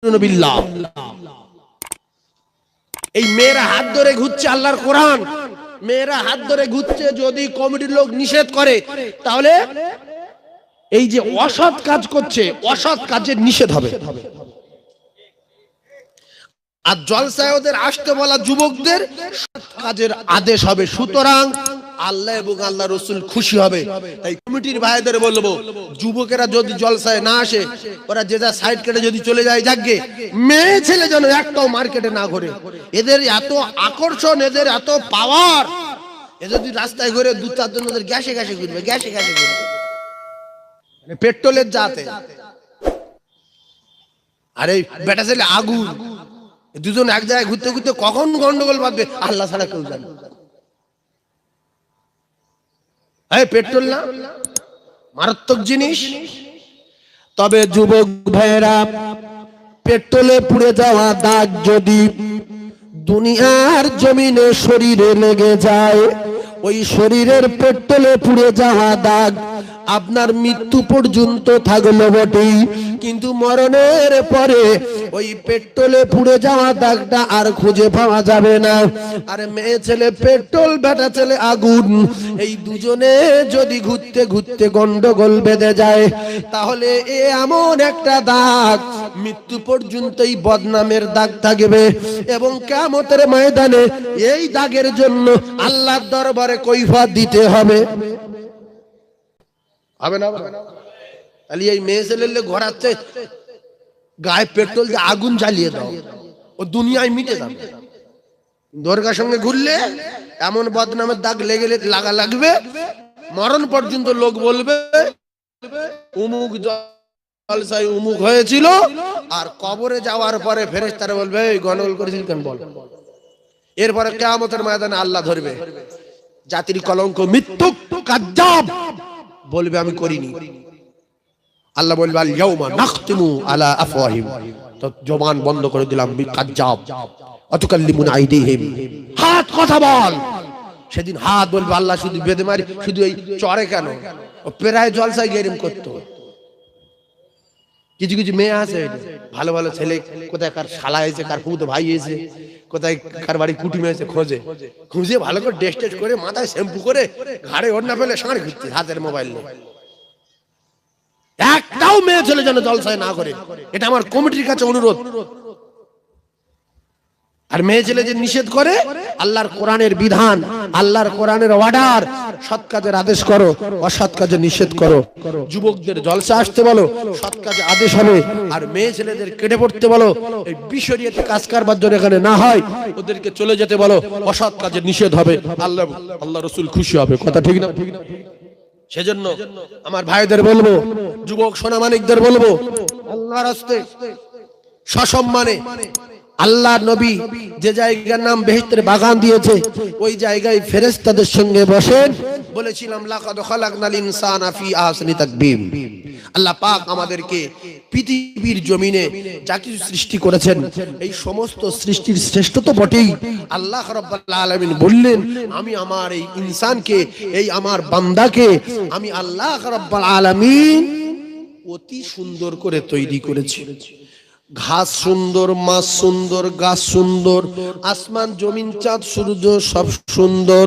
বিল্লাহ। এই মেয়েরা হাত ধরে ঘুরছে আল্লাহর কোরআন, মেয়েরা হাত ধরে ঘুরছে, যদি কমিটির লোক নিষেধ করে তাহলে এই যে অসৎ কাজ করছে, অসৎ কাজের নিষেধ হবে। আর জলসায় ওদের আসতে বলা যুবকদের সৎ কাজের আদেশ হবে। সুতরাং আল্লাহ এবং আল্লাহ রসুল খুশি হবে। তাই কমিটির ভাইদের বলবো, যুবকেরা যদি জলসায় না আসে, ওরা যে যা সাইড কেটে যদি চলে যায়, যাকগে, মেয়ে ছেলে যেন একটাও মার্কেটে না ঘোরে। এদের এত আকর্ষণ, এদের এত পাওয়ার, এ যদি রাস্তায় ঘুরে দু চারজন ওদের গ্যাসে গ্যাসে ঘুরবে, গ্যাসে গ্যাসে ঘুরবে, পেট্রোলের জাতে। আরে বেটা ছেলে আগুন, দুজন এক জায়গায় ঘুরতে ঘুরতে কখন গন্ডগোল বাঁধবে আল্লাহ ছাড়া কেউ জানে। পেট্রোল না মারাত্মক জিনিস। তবে যুবক ভাইয়েরা, পেট্রোলে পুড়ে যাওয়া দাগ যদি দুনিয়ার জমিনে শরীরে লেগে যায়, ওই শরীরের পেট্রোলে পুড়ে যাওয়া দাগ আপনার মৃত্যু পর্যন্ত থাকলো বটেই, কিন্তু মরণের পরে ওই পেট্রোলে পুড়ে যাওয়া দাগটা আর খুঁজে পাওয়া যাবে না। আর মেয়ে ছেলে পেট্রোল, বেটা ছেলে আগুন, এই দুজনে যদি ঘুরতে ঘুরতে গন্ডগোল বেঁধে যায়, তাহলে এমন একটা দাগ মৃত্যু পর্যন্তই বদনামের দাগ থাকবে। এবং কিয়ামতের ময়দানে এই দাগের জন্য আল্লাহর দরবারে কৈফিয়ত দিতে হবে। হবে না? তাহলে এই মেয়ে ছেলে ঘোরাচ্ছে, গায়ে পেট্রোল দিয়ে আগুন জ্বালিয়ে দাও, ও দুনিয়ায় মিটে যাবে। দরগার সঙ্গে ঘুরলে এমন বদনামের দাগ লাগা লাগবে, মরণ পর্যন্ত লোক বলবে উমুক জলসায় উমুক হয়েছিল। আর কবরে যাওয়ার পরে ফেরেশতারা বলবে এই গন্ডগোল করেছিল কেন বল। এরপরে কিয়ামতের ময়দানে আল্লাহ ধরবে, জাতির কলঙ্ক, মিথ্যুক, কায্যাব, বলবে আমি করিনি। আল্লাহ বলবে আল ইয়াউমা নাখতিমু আলা আফওয়াহিম, তো জবান বন্ধ করে দিলাম, কায্যাব, আতুকাল্লিমুনা আইদিহিম, হাত কথা বল। সেদিন হাত বলবে আল্লাহ শুধু বেঁধে মারি, শুধু এই চড়ে কেন, ও প্রায় জলসায় গেরিম করতো। কিছু কিছু মেয়ে আছে ভালো ভালো ছেলে, কোথায় কার শালা হয়েছে, কার ফুতো ভাই হয়েছে, কোথায় কার বাড়ি কুটুম হয়েছে, খোঁজে খুঁজে ভালো করে ড্রেস টেস্ট করে মাথায় শ্যাম্পু করে ঘাড়ে ওড়না ফেলে সাঁড় ঘুরছে, হাতের মোবাইল নিয়ে। একটাও মেয়ে ছেলে যেন জলসায় না করে, এটা আমার কমিটির কাছে অনুরোধ। আর মেয়ে ছেলে যে নিষেধ করে, আল্লাহর কোরআনের বিধান, আল্লাহর কোরআনের অর্ডার, সৎ কাজের আদেশ করো, অসৎ কাজে নিষেধ করো। যুবকদের জলসা আসতে বলো, সৎ কাজে আদেশ হবে। আর মেয়ে ছেলেদের কেটে পড়তে বলো, এই বিশরিয়াতে কাজ কারবার জন্য এখানে না হয় ওদেরকে চলে যেতে বলো, অসৎ কাজে নিষেধ হবে, আল্লাহ রসুল খুশি হবে। কথা ঠিক না? সেজন্য আমার ভাইদের বলবো, যুবক সোনামানিকদের বলবো, আল্লাহর রাস্তে সসম্মানে, আল্লাহ নবী যে জায়গার নাম বেহেশতের বাগান দিয়েছে, ওই জায়গায় ফেরেশতাদের সঙ্গে বসেন। বলেছিলাম লাকাদ খালাকনাল ইনসানা ফি আহসানি তাকবীম। আল্লাহ পাক আমাদেরকে পৃথিবীর জমিনে যা কিছু সৃষ্টি করেছেন, এই সমস্ত সৃষ্টির শ্রেষ্ঠ তো বটেই। আল্লাহ রাব্বুল আলামিন বললেন, আমি আমার এই ইনসানকে, এই আমার বান্দাকে আমি আল্লাহ রাব্বুল আলামিন অতি সুন্দর করে তৈরি করেছি। ঘাস সুন্দর, মাছ সুন্দর, গাছ সুন্দর, আসমান জমিন চাঁদ সূর্য সব সুন্দর,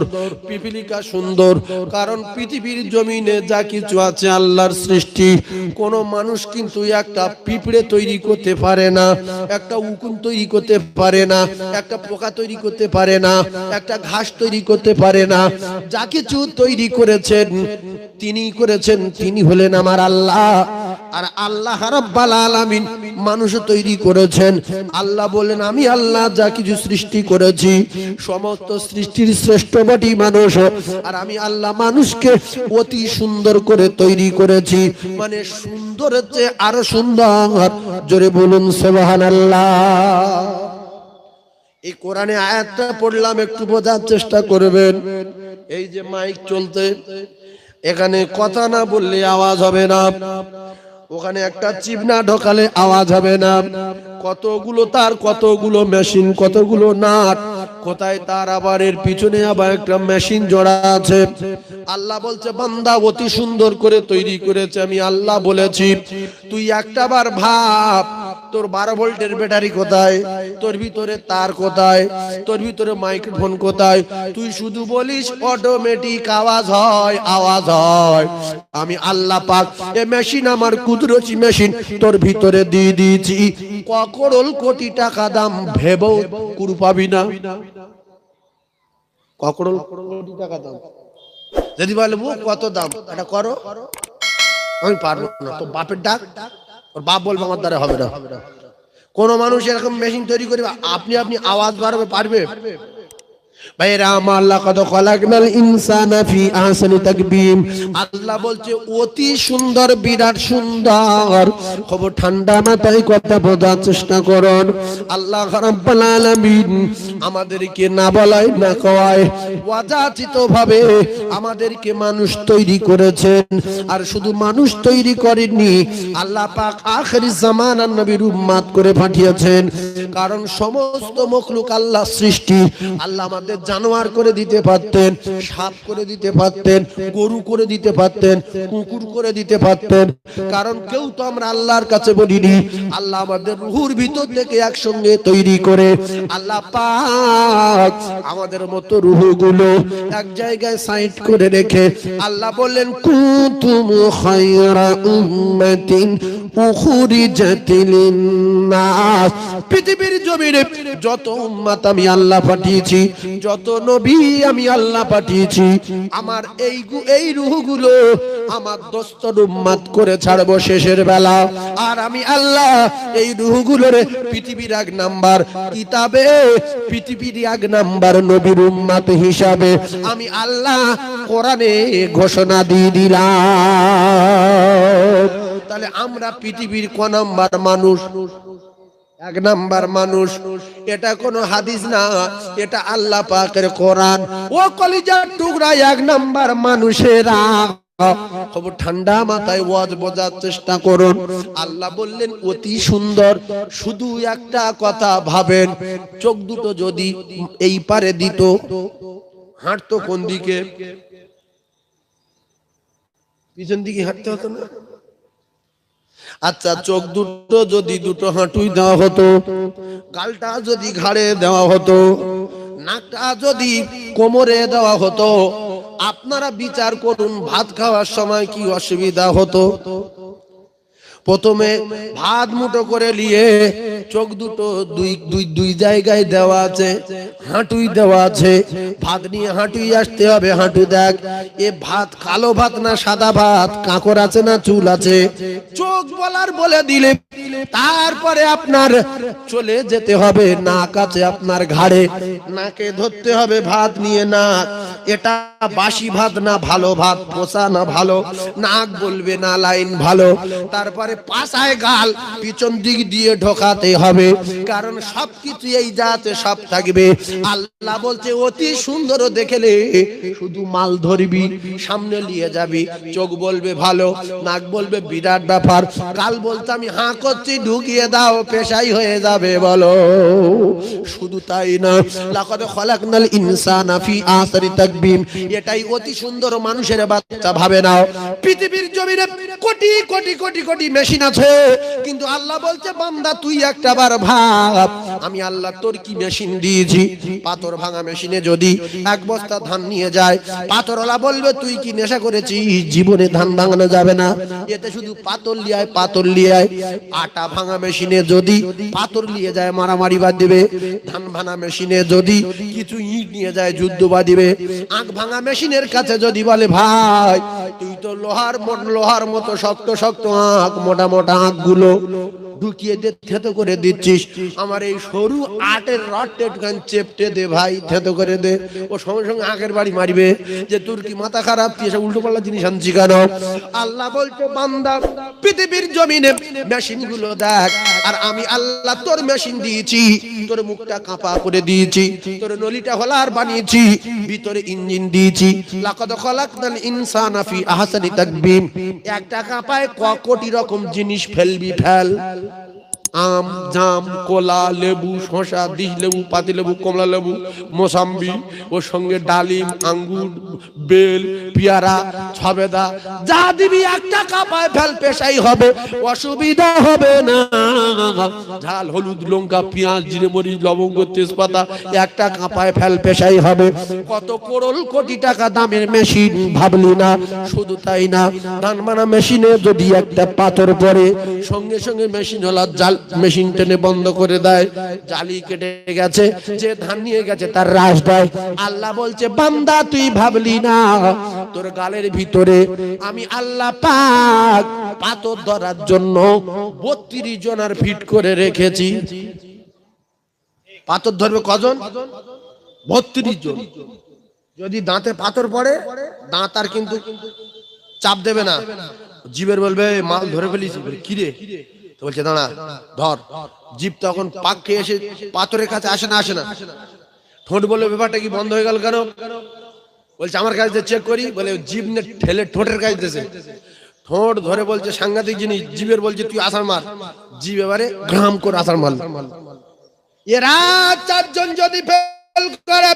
পিপিলিকা সুন্দর। কারণ পৃথিবীর জমিনে যা কিছু আছে আল্লাহর সৃষ্টি, কোন মানুষ কিন্তু একটা পিঁপড়ে তৈরি করতে পারে না, একটা উকুন তৈরি করতে পারে না, একটা পোকা তৈরি করতে পারে না, একটা ঘাস তৈরি করতে পারে না। যা কিছু তৈরি করেছেন তিনি করেছেন, তিনি হলেন আমার আল্লাহ। আর আল্লাহ রাব্বুল আলামিন মানুষ তৈরি করেছেন। আল্লাহ বলেন, আমি আল্লাহ যা কিছু সৃষ্টি করেছি সমস্ত সৃষ্টির শ্রেষ্ঠ বটি মানুষ, আর আমি আল্লাহ মানুষকে অতি সুন্দর করে তৈরি করেছি। মানে সুন্দর হচ্ছে আরো সুন্দর, জোরে বলুন সুবহানাল্লাহ। এই কোরআনে আয়াতটা পড়লাম, একটু বোঝার চেষ্টা করবেন। এই যে মাইক চলতে, এখানে কথা না বললে আওয়াজ হবে না, ওখানে একটা চিবনা ঢোকালে আওয়াজ হবে না। কতগুলো তার, কতগুলো মেশিন, কতগুলো নাট, কোথায় তার আবার এর পিছনে আবার একটা মেশিন জোড়া আছে। আল্লাহ বলছে বান্দা অতি সুন্দর করে তৈরি করেছে আমি আল্লাহ বলেছি। তুই একটাবার ভাব তোর 12 ভোল্টের ব্যাটারি কোথায়, তোর ভিতরে তার কোথায়, তোর ভিতরে মাইক্রোফোন কোথায়। তুই শুধু বলিস অটোমেটিক আওয়াজ হয়, আওয়াজ হয়। আমি আল্লাহ পাক এ মেশিন আমার কুদরতি মেশিন তোর ভিতরে দিয়ে দিয়েছি। ককরোল কোটি টাকা দাম ভেবেও কুরু পাবি না। ককরোল কোটি টাকা দাম যদি বলে কত দাম এটা করো, আমি পারবো না। তো বাপের ডাক, ওর বাপ বলবে আমার দ্বারা হবে না। কোন মানুষ এরকম মেশিন তৈরি করে আপনি আপনি আওয়াজ বাড়াবে পারবে? ভাইরা আমার, লাকাদ খালাকনাল ইনসানা ফি আহসানি তাকবীম। আল্লাহ বলছে অতি সুন্দর, বিরাট সুন্দর। খবর ঠান্ডা মাথায় কথা বোঝার চেষ্টা করুন। আল্লাহ রাব্বুল আলামিন আমাদেরকে না বলায় না কওয়ায় ওয়াজাচিত ভাবে আমাদেরকে মানুষ তৈরি করেছেন। আর শুধু মানুষ তৈরি করেননি, আল্লাহ পাক আখিরি জামানার নবীর উম্মত করে পাঠিয়েছেন। কারণ সমস্ত মখলুক আল্লাহ সৃষ্টি। আল্লাহ আমাদের জানোয়ার করে দিতে পারতেন, সাপ করে দিতে পারতেন, গরু করে দিতে পারতেন, কুকুর করে দিতে পারতেন। কারণ কেউ তো আমরা আল্লাহর কাছে বলিনি। আল্লাহ আমাদের রুহুর ভিতর থেকে একসঙ্গে তৈরি করে আল্লাহ পাক আমাদের মতো রুহগুলো এক জায়গায় সাইড করে রেখে আল্লাহ বললেন কুনতুম খায়রা উম্মাতিন উখরিজাত লিন-নাস। পৃথিবীর জমিনে যত উম্মত আমি আল্লাহ পাঠিয়েছি, যত নবী আমি আল্লাহ পাঠিয়েছি, আমার এই রূহগুলো আমার দোস্তর উম্মত করে ছাড়বো শেষের বেলা। আর আমি আল্লাহ এই রূহগুলোর পৃথিবীর 1 নাম্বার কিতাবে, পৃথিবীর 1 নাম্বার নবীর উম্মত হিসাবে আমি আল্লাহ কোরআনে ঘোষণা দিয়ে দিলাম। তাহলে আমরা পৃথিবীর ক নাম্বার মানুষ? 1 নাম্বার মানুষ। এটা কোনো হাদিস না, এটা আল্লাহ পাকের কোরআন। ও কলিজার টুকরা 1 নাম্বার মানুষেরা, খবর ঠান্ডা মাথায় ওয়াজ বোঝার চেষ্টা করুন। আল্লাহ বললেন অতি সুন্দর। শুধু একটা কথা ভাবেন, চোখ দুটো যদি এই পারে দিত, হাঁটতো কোন দিকে? পিছন দিকে হাঁটতে হতো না? আচ্ছা, চোখ দুটো যদি দুটো হাঁটুই দেওয়া হতো, গালটা যদি ঘাড়ে দেওয়া হতো, নাকটা যদি কোমরে দেওয়া হতো, আপনারা বিচার করুন ভাত খাওয়ার সময় কি অসুবিধা হতো? প্রথমে ভাত মুঠো করে নিয়ে চোখ দুটো দুই জায়গায় দেওয়া আছে, হাঁটুই দেওয়া আছে। ভাত নিয়ে হাঁটুই আসতে হবে। হাঁটু দেখ, এ ভাত কালো ভাত না সাদা ভাত, কাঁকর আছে না চুল আছে? চোখ বলার বলে দিলে তারপরে আপনার চলে যেতে হবে নাক আছে আপনার ঘাড়ে, নাকে ধরতে হবে ভাত নিয়ে নাক। এটা বাসি ভাত না ভালো ভাত, পোষা না ভালো, নাক বলবে না লাইন ভালো। তারপরে পাশায় গাল পিছন দিক দিয়ে ঢোকাতে হবে, কারণ সবকিছু এই যাতে সব থাকবে। আল্লাহ বলছে অতি সুন্দর দেখলে শুধু মাল ধরবি, সামনে নিয়ে যাবি। চোখ বলবে ভালো, নাক বলবে বিরাট ব্যাপার, কাল বলতে আমি হাঁ করছি ঢুকিয়ে দাও, পেশাই হয়ে যাবে বলো। শুধু তাই না, লাকাদ খালাকনাল ইনসানা ফি আহসানি তাকবীম। এটাই অতি সুন্দর মানুষের বাচ্চা ভাবে নাও। পৃথিবীর জমিনে কোটি কোটি কোটি কোটি মেশিন আছে, কিন্তু আল্লাহ বলছে বান্দা তুই একটাবার ভাব আমি আল্লাহ তোর কি মেশিন দিয়েছি। পাথর ভাঙা মেশিনে যদি 1 বস্তা ধান নিয়ে যায়, পাথরওয়ালা বলবে তুই কি নেশা করেছিস, জীবনে ধান ভাঙানো যাবে না, এতে শুধু পাথর লিয়ায় পাথর লিয়ায়। আটা ভাঙা মেশিনে যদি পাথর নিয়ে যায় মারামারি বাদ দিবে। ধান ভাঙা মেশিনে যদি কিছু ইট নিয়ে যায় যুদ্ধ বাদ দিবে। আখ ভাঙা মেশিনের কাছে যদি বলে ভাই তুই তো লোহার মতো শক্ত শক্ত আখ, মোটা মোটা আখ গুলো ঢুকিয়ে দে, থেতো করে দিচ্ছিস, আমার এই সরু আটের রডটা চেপটে দে ভাই, থেতো করে দে। ও সঙ্গে সঙ্গে আখের বাড়ি মারবে যে তোর কি মাথা খারাপ, তুই এসব উল্টো পাল্টা জিনিস আনছি কেন? আল্লাহ বলছে বান্দা পৃথিবীর জমিনে মেশিন গুলো দেখ, আর আমি আল্লাহ তোর মেশিন দিয়েছি, তোর মুখটা কাঁপা করে দিয়েছি, তোর নলিটা হলার বানিয়েছি, ভিতরে ইঞ্জিন দিয়েছি। লাকাদ খালাকনাল ইনসানা ফি আহসানি তাকবীম। একটা কাঁপায় কোটি রকম জিনিস ফেলবি ফেল। আম, জাম, কলা, লেবু, শসা, দিশ লেবু, পাতি লেবু, কমলা লেবু, মোসাম্বি, ওর সঙ্গে ডালিম, আঙ্গুর, বেল, পেয়ারা, ছবেদা, যা দিবি একটা কাপায় ফেল পেশাই হবে, অসুবিধা হবে না। ঝাল, হলুদ, লঙ্কা, পেঁয়াজ, জিরে, মরিচ, লবঙ্গ, তেজপাতা একটা কাপায় ফেল পেশাই হবে। কত করোড় কোটি টাকা দামের মেশিন, ভাবলি না? শুধু তাই না, ধান বানা মেশিনে যদি একটা পাথর পড়ে, সঙ্গে সঙ্গে মেশিন হলো জাল, মেশিন টেনে বন্ধ করে দেয়, জালি কেটে গেছে, যে ধান নিয়ে গেছে তার রাশ দেয়। আল্লাহ বলছে, বান্দা তুই ভাবলি না তোর গালের ভিতরে আমি আল্লাহ পাক পাথর ধরার জন্য 32 জনের ফিট করে রেখেছি। পাথর ধরবে কজন? 32 জন। যদি দাঁতে পাথর পড়ে, দাঁত আর কিন্তু চাপ দেবে না, জীবের বলবে মাল ধরে ফেলিস, কি রে? বলছে দাঁড়া, ধর। জীব তখন পাক খেয়ে এসে পাথরের কাছে আসে না, আসে না। ঠোঁট বলে ব্যাপারটা কি বন্ধ হয়ে গেল কেন? বলছে আমার কাছে চেক করি, বলে জীব নে ঠেলে ঠোঁটের কাছে দিয়েছে, ঠোঁট ধরে বলছে সাংঘাতিক জিনিস। জীবের বলছে তুই আসার মার, জীব এবারে গ্রাম করে আসার মার। এরা 4 জন যদি ফেল করে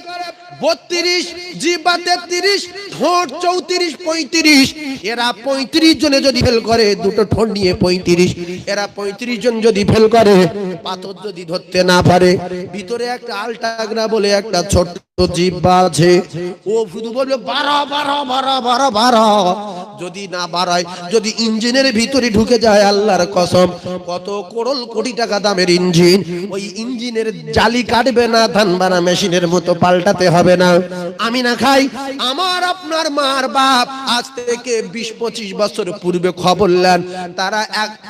32, জিবা 33, ঠোঁট 34, 35, এরা 35 জনে যদি ফেল করে, দুটো ঠোঁট নিয়ে 35, এরা 35 জন যদি ফেল করে, পাথর যদি ধরতে না পারে, ভিতরে একটা আলটাগ্রা বলে একটা ছোট জিহ্বা আছে, ও শুধু বলবে 12 12 12 12 12। যদি না বাড়ায়, যদি ইঞ্জিনের ভিতরে ঢুকে যায়, আল্লাহর কসম, কত করোড় কোটি টাকা দামের ইঞ্জিন, ওই ইঞ্জিনের জালি কাটবে না, ধান বানা মেশিনের মতো পাল্টাতে হবে না। আমি না খাই, আমার আপনার মার বাপ আজ থেকে 20-25 বছর পূর্বে খবর নেন, তারা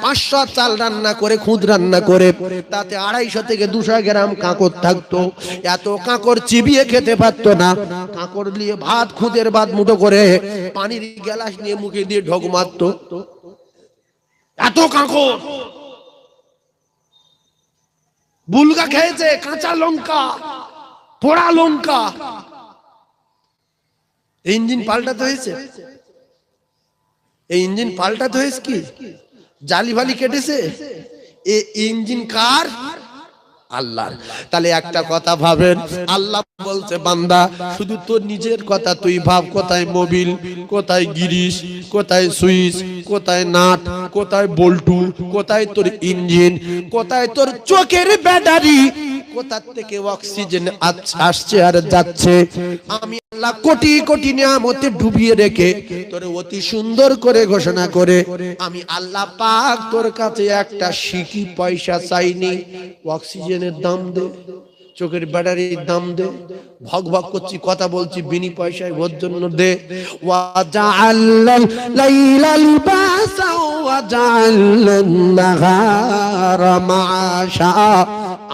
500 চাল রান্না করে, খুদ রান্না করে, তাতে 250 থেকে 200 গ্রাম কাঁকর থাকতো। এত কাঁকর চিবিয়ে খেতে পারতো না। কাঁকর নিয়ে ভাত, খুদের ভাত মুঠো করে পানির গ্লাস নিয়ে মুখে দিয়ে ঢোক মারতো, এত কাঁকর। বুলগা খেয়েছে, কাঁচা লঙ্কা, পোড়া লঙ্কা। ইঞ্জিন পাল্টাতে হয়েছে, এই ইঞ্জিন পাল্টাতে হয়েছে কি? জালি ফালি কেটেছে। এই ইঞ্জিন কার? আল্লাহর। তাহলে একটা কথা ভাবেন, আল্লাহ বলছে বান্দা শুধু তোর নিজের কথা তুই ভাব, কোথায় মোবিল, কোথায় গিরিশ, কোথায় সুইচ, কোথায় নাট, কোথায় বল্টু, কোথায় তোর ইঞ্জিন, কোথায় তোর চোখের ব্যাটারি, কোথা থেকে অক্সিজেন আসছে আর যাচ্ছে। আমি আল্লাহ কোটি কোটি নিয়ামতে ডুবিয়ে রেখে তোর অতি সুন্দর করে ঘোষণা করে, আমি আল্লাহ পাক তোর কাছে একটা সিকি পয়সা চাইনি। অক্সিজেনের দাম দে, চোখের ব্যাটারির দাম দে, ভগ ভগ করছি, কথা বলছি বিনি পয়সায়, ওর জন্য দে। ওয়াজআলাল লাইলা লিবাসা ওয়াজআলান নাহারা মাআশা।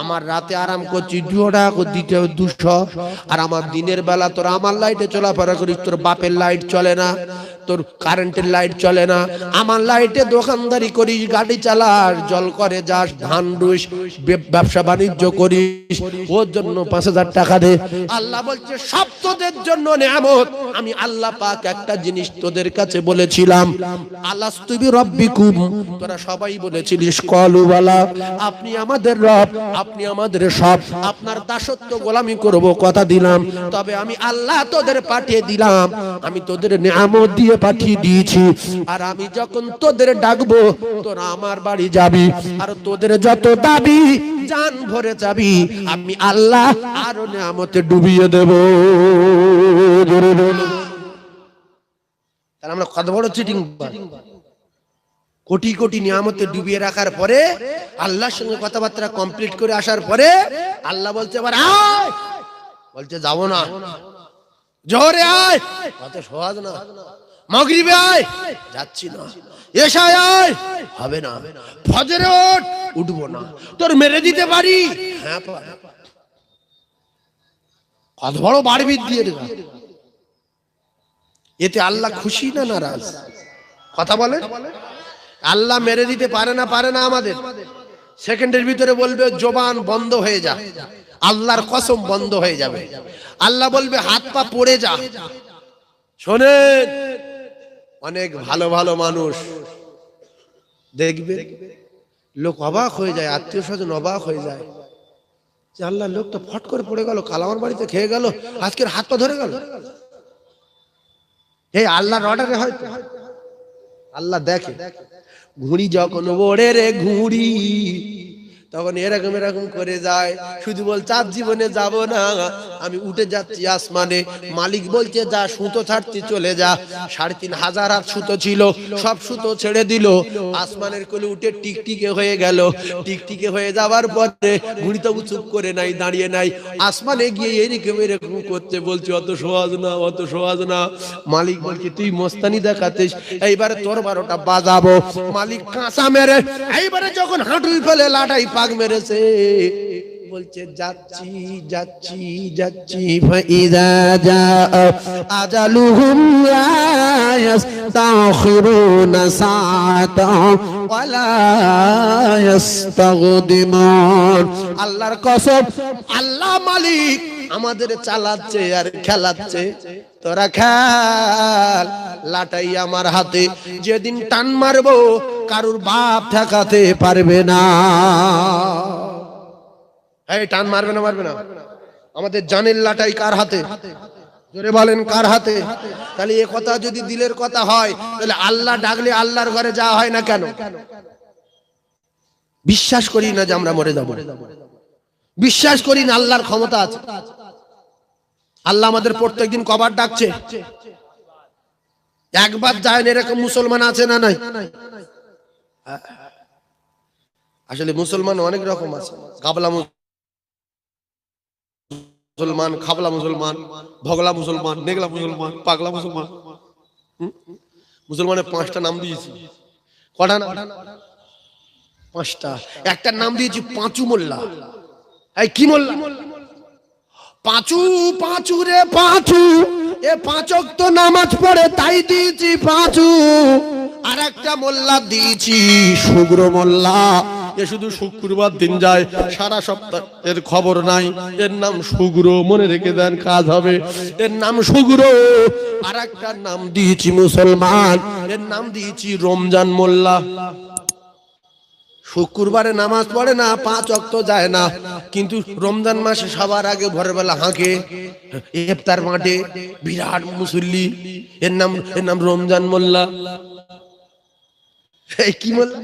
আমার রাতে আরাম করছি 2 টাকা দিতে 200, আর আমার দিনের বেলা তোর আমার লাইটে চলাফেরা করিস, তোর বাপের লাইট চলে না, তোর কারেন্টের লাইট চলে না, আমার লাইটে দোকানদারি করিস, গাড়ি চালাস, জল করে যাস, ধান রুইস, ব্যবসা বাণিজ্য করিস, ওর জন্য 5000 টাকা দে। আল্লাহ বলছে সব তোদের জন্য নিয়ামত। আমি আল্লাহ পাক একটা জিনিস তোদের কাছে বলেছিলাম, আলাস্তু বিরাব্বিকুম, তোরা সবাই বলেছিলিস ক্বালু বালা, আপনি আমাদের রব, আপনি আমাদের সব, আপনার দাসত্ব গোলামি করব, কথা দিলাম। তবে আমি আল্লাহ তোদের পাঠিয়ে দিলাম, আমি তোদের নিয়ামত দিয়ে পাঠিয়ে দিয়েছি। আর আমি যখন তোদের ডাকবো, তোরা আমার বাড়ি যাবি, আর তোদের যত দাবি জান ভরে যাবি, আমি আল্লাহ আরো নিয়ামতে ডুবিয়ে দেব। তাহলে আমরা কত বড় চিটিং! কোটি কোটি নিয়ামতে ডুবিয়ে রাখার পরে, আল্লাহর সঙ্গে কথাবার্তা কমপ্লিট করে আসার পরে আল্লাহ বলছে এবার আয়, বলছে যাব না। জোহরে আয়, কত সহজ না। মাগরিবে আয়, যাচ্ছি না। এশায় আয়, হবে না। ফজরে ওঠ, উঠবো না। তোর মেরে দিতে পারি, হ্যাঁ পারি। কত বড় বাড়বি দিয়ে দেবে। এতে আল্লাহ খুশি না নারাজ? কথা বলে। আল্লাহ মেরে দিতে পারে না, পারে না। আমাদের সেকেন্ডের ভিতরে বলবে জবান বন্ধ হয়ে যা, আল্লাহর কসম বন্ধ হয়ে যাবে। আল্লাহ বলবে হাত পা পড়ে যা। শোনেন, অনেক ভালো ভালো মানুষ দেখবে লোক অবাক হয়ে যায়, আত্মীয় স্বজন অবাক হয়ে যায় যে আল্লাহ লোকটা ফট করে পড়ে গেল, কালামার বাড়িতে খেয়ে গেল, আজকের হাত পা ধরে গেল। এই আল্লাহর অর্ডারে হয়তো। আল্লাহ দেখে ঘুড়ি যখন ওড়ে রে ঘুড়ি, তখন এরকম এরকম করে যায়, শুধু বলছে আজ জীবনে যাব না, আমি উঠে যাচ্ছি আসমানে। মালিক বলছে যা, সুতো ছাড়তে চলে যা। ৩,৫০০ হাত সুতো ছিল, সব সুতো ছেড়ে দিল, আসমানের কোলে উঠে টিকটিকে হয়ে গেল। টিকটিকে হয়ে যাওয়ার পরে ঘুড়ি তো চুপ করে নাই, দাঁড়িয়ে নাই, আসমানে গিয়ে এরকম এরকম করতে বলছে অত সহজ না, অত সহজ না। মালিক বলছে তুই মস্তানি দেখাতিস, এইবারে তোর ১২টা বাজাবো। মালিক কাঁচা মেরে এইবারে যখন হাঁটুই ফেলে লাটাই পাক মেরেছে, বলছে যাচ্ছি যাচ্ছি যাচ্ছি। ফাইযা জাআ আজালুহুম লা ইস্তাখিরুনা সাআতান ওয়ালা ইস্তাগদিমুন। আল্লাহর কসম, আল্লাহ মালিক আমাদের চালাচ্ছে আর খেলাচ্ছে। তোরা খেল, লাটাই আমার হাতে, যেদিন টান মারবো কারুর বাপ ঠেকাতে পারবে না। এই টান মারবে না, মারবে না। আমাদের জানের লাটাই কার হাতে? জোরে বলেন কার হাতে? তাহলে এ কথা যদি দিলের কথা হয়, তাহলে আল্লাহ ডাকলে আল্লাহর ঘরে যাওয়া হয় না কেন? বিশ্বাস করি না যে আমরা মরে যাব, বিশ্বাস করি না আল্লাহর ক্ষমতা আছে। আল্লাহ আমাদের প্রত্যেকদিন কবার ডাকছে? একবার যায় না এরকম মুসলমান আছে না নাই? আসলে মুসলমান অনেক রকম আছে। গাবলা মুসলমান, খাবলা মুসলমান, ভগলা মুসলমান, নেগলা মুসলমান, পাগলা মুসলমান। মুসলমানের 5টা নাম দিয়েছি। কটা নাম? 5টা। একটা নাম দিয়েছি পাঁচু মোল্লা। এই কি মোল্লা? পাঁচু, পাঁচু রে পাঁচু, এ 5 ওয়াক্ত নামাজ পড়ে তাই দিয়েছি পাঁচু। আর একটা মোল্লা দিয়েছি শুগ্র মোল্লা, এ শুধু শুক্রবার দিন যায়, সারা সপ্তাহ এর খবর নাই। এর নাম শুগ্র, মনে রেখে দেন, কাজ হবে। এর নাম শুগ্র। আর একটা নাম দিয়েছি মুসলমান, এর নাম দিয়েছি রমজান মোল্লা। শুক্রবারে নামাজ পড়ে না, 5 ওয়াক্ত যায় না, কিন্তু রমজান মাসে সবার আগে ভোরবেলা হাঁকে, ইফতার মাঠে, বিরাট মুসল্লি। এর নাম রমজান মোল্লা। এই কি মোল্লা?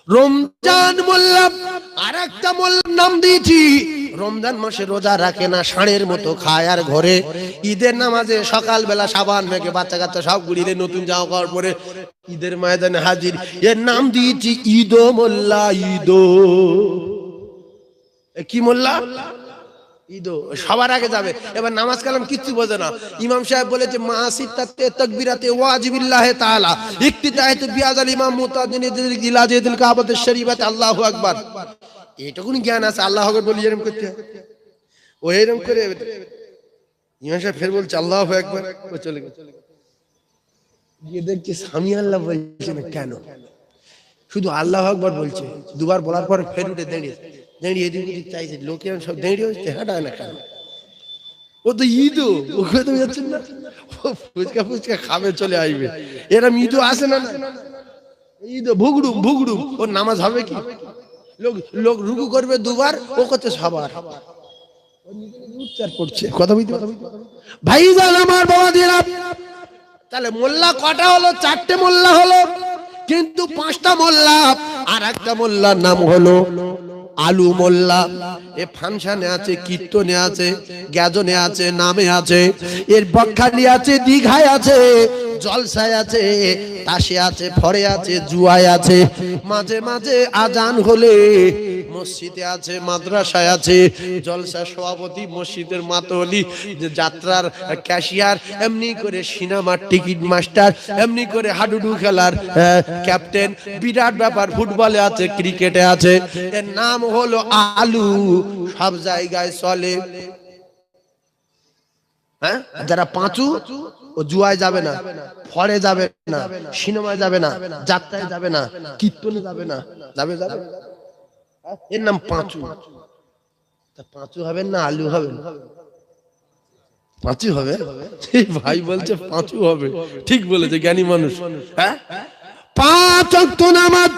রমজান মোল্লা। আর একটা মোল্লার নাম দিয়েছি রমজান মাসে রোজা রাখে না, ষাঁড়ের মতো খায় আর ঘরে। ঈদের নামাজে সকালবেলা সাবান মেখে বাচ্চা কাচ্চা সব গুড়িয়ে নতুন জামা কাপড় পরে ঈদের ময়দানে হাজির। এর নাম দিয়েছি ঈদো মোল্লা। ঈদো কি মোল্লা? ঈদো। সবার আগে যাবে। এবার নামাজ কালাম কিচ্ছু বোঝে না। ইমাম সাহেব বলেছে মা সিত্তাতে তাকবীরাতে ওয়াজিবিল্লাহি তাআলা ইক্তিদাইতু বিআযাল ইমাম মুতাদ্দিনিল ইলাজিল কাবাতিশ শরীফাতে আল্লাহু আকবার। এটুকুনি জ্ঞান আছে, আল্লাহু আকবার বলি এরকম করতে হয়। ও এরকম করে ইমাম সাহেব ফের বলছে আল্লাহু আকবার, ও চলে গেছে। গিয়ে দেখছে সামি আল্লাহ বলছে না কেন, শুধু আল্লাহু আকবার বলছে। দুবার বলার পর ফের উঠে দাঁড়িয়ে দাঁড়িয়ে এদিক ওদিক চাইছে, লোকে সব দাঁড়িয়ে হচ্ছে, হাঁটায় না কেন? ও তো ঈদও, ওকে তো যাচ্ছেন না, ফুচকা ফুচকা খাবে চলে আসবে। এরম ঈদও আসে না, ঈদ ভুগড়ুম ভুগড়ুম। ওর নামাজ হবে কি? লোক রুকু করবে দুবার, ও করছে সবার। কথা বলতে ভাই জান আমার বাবা দিরা। তাহলে মোল্লা কটা হলো? 4টে মোল্লা হলো, কিন্তু 5টা মোল্লা। আর একটা মোল্লার নাম হলো আলু মোল্লা। এ ফাংশনে আছে, কীর্তনে আছে, গাজনে আছে, নামে আছে, এর বকখালি আছে, দীঘায় আছে, জলসায় আছে, তাসে আছে, ফরে আছে, জুয়ায় আছে। মাঝে মাঝে আজান হলে মসজিদে আছে, মাদ্রাসায় আছে, জলসা সভাপতি, মসজিদের মাতোয়ালি, যাত্রার ক্যাশিয়ার, এমনি করে সিনেমার টিকিট মাস্টার, এমনি করে হাডুডু খেলার ক্যাপ্টেন। বিরাট ব্যাপার, ফুটবলে আছে, ক্রিকেটে আছে। এর নাম হলো আলু, সব জায়গায় চলে। হ্যাঁ, যারা পাঁচু, ও জুয়ায় যাবে না, ফরে যাবে না, সিনেমায় যাবে না, যাত্রায় যাবে না, কীর্তনে যাবে না। যাবে যাবে, এর নাম পাঁচু। তা পাঁচু হবেন না আলু হবেন? পাঁচু হবে। ভাই বলছে পাঁচু হবে, ঠিক বলেছে জ্ঞানী মানুষ। হ্যাঁ, 5 ওয়াক্ত নামাজ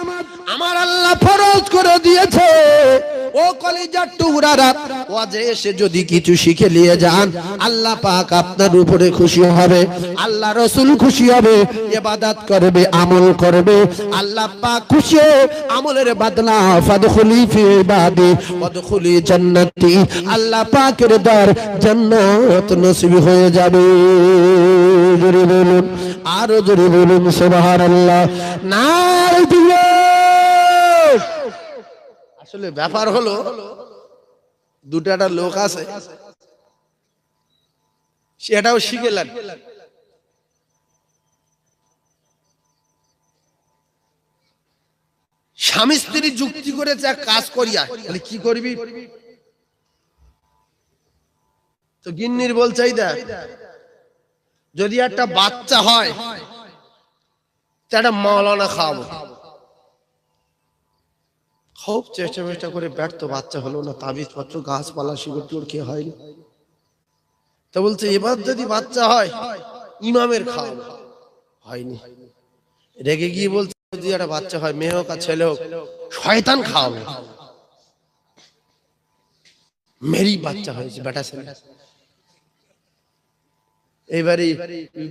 আমার আল্লাহ ফরজ করে দিয়েছে ও কলিজার টুকরারা, ওয়াজে এসে যদি কিছু শিখে নিয়ে যান আল্লাহ পাক আপনার উপরে খুশি হবে, আল্লাহ রাসূল খুশি হবে, ইবাদত করবে, আমল করবে, আল্লাহ পাক খুশি হয়ে আমলের বদলা ফাদখুলি ফি ইবাদি ওয়াদখুলি জান্নাতি, আল্লাহ পাকের দর জান্নাত নসিব হয়ে যাবে। জোরে বলুন, আরো জোরে বলুন সুবহানাল্লাহ। নারে দিও। আসলে ব্যাপার হলো দুটাটা লোক আছে, সেটাও শিখেলেন। স্বামী স্ত্রী যুক্তি করেছে এক কাজ করিয়া, তাহলে কি করবি? তো গিন্নির বলছে এই দেখ, যদি একটা বাচ্চা হয় একটা মাওলানা খাওয়াবো। খুব চেষ্টা করে ব্যর্থ, বাচ্চা হলো না, তাবিজ পত্র গাছপালা শিকড় টিকড় খেয়ে হয়নি। তো বলছে এবার যদি বাচ্চা হয় ইমামের খাওয়াবো, হয়নি। রেগে গিয়ে বলছে যদি একটা বাচ্চা হয়, মেয়ে হোক আর ছেলে হোক, শয়তান খাওয়াবো। মেরি বাচ্চা হয়েছে, বেটা ছেলে। এইবারে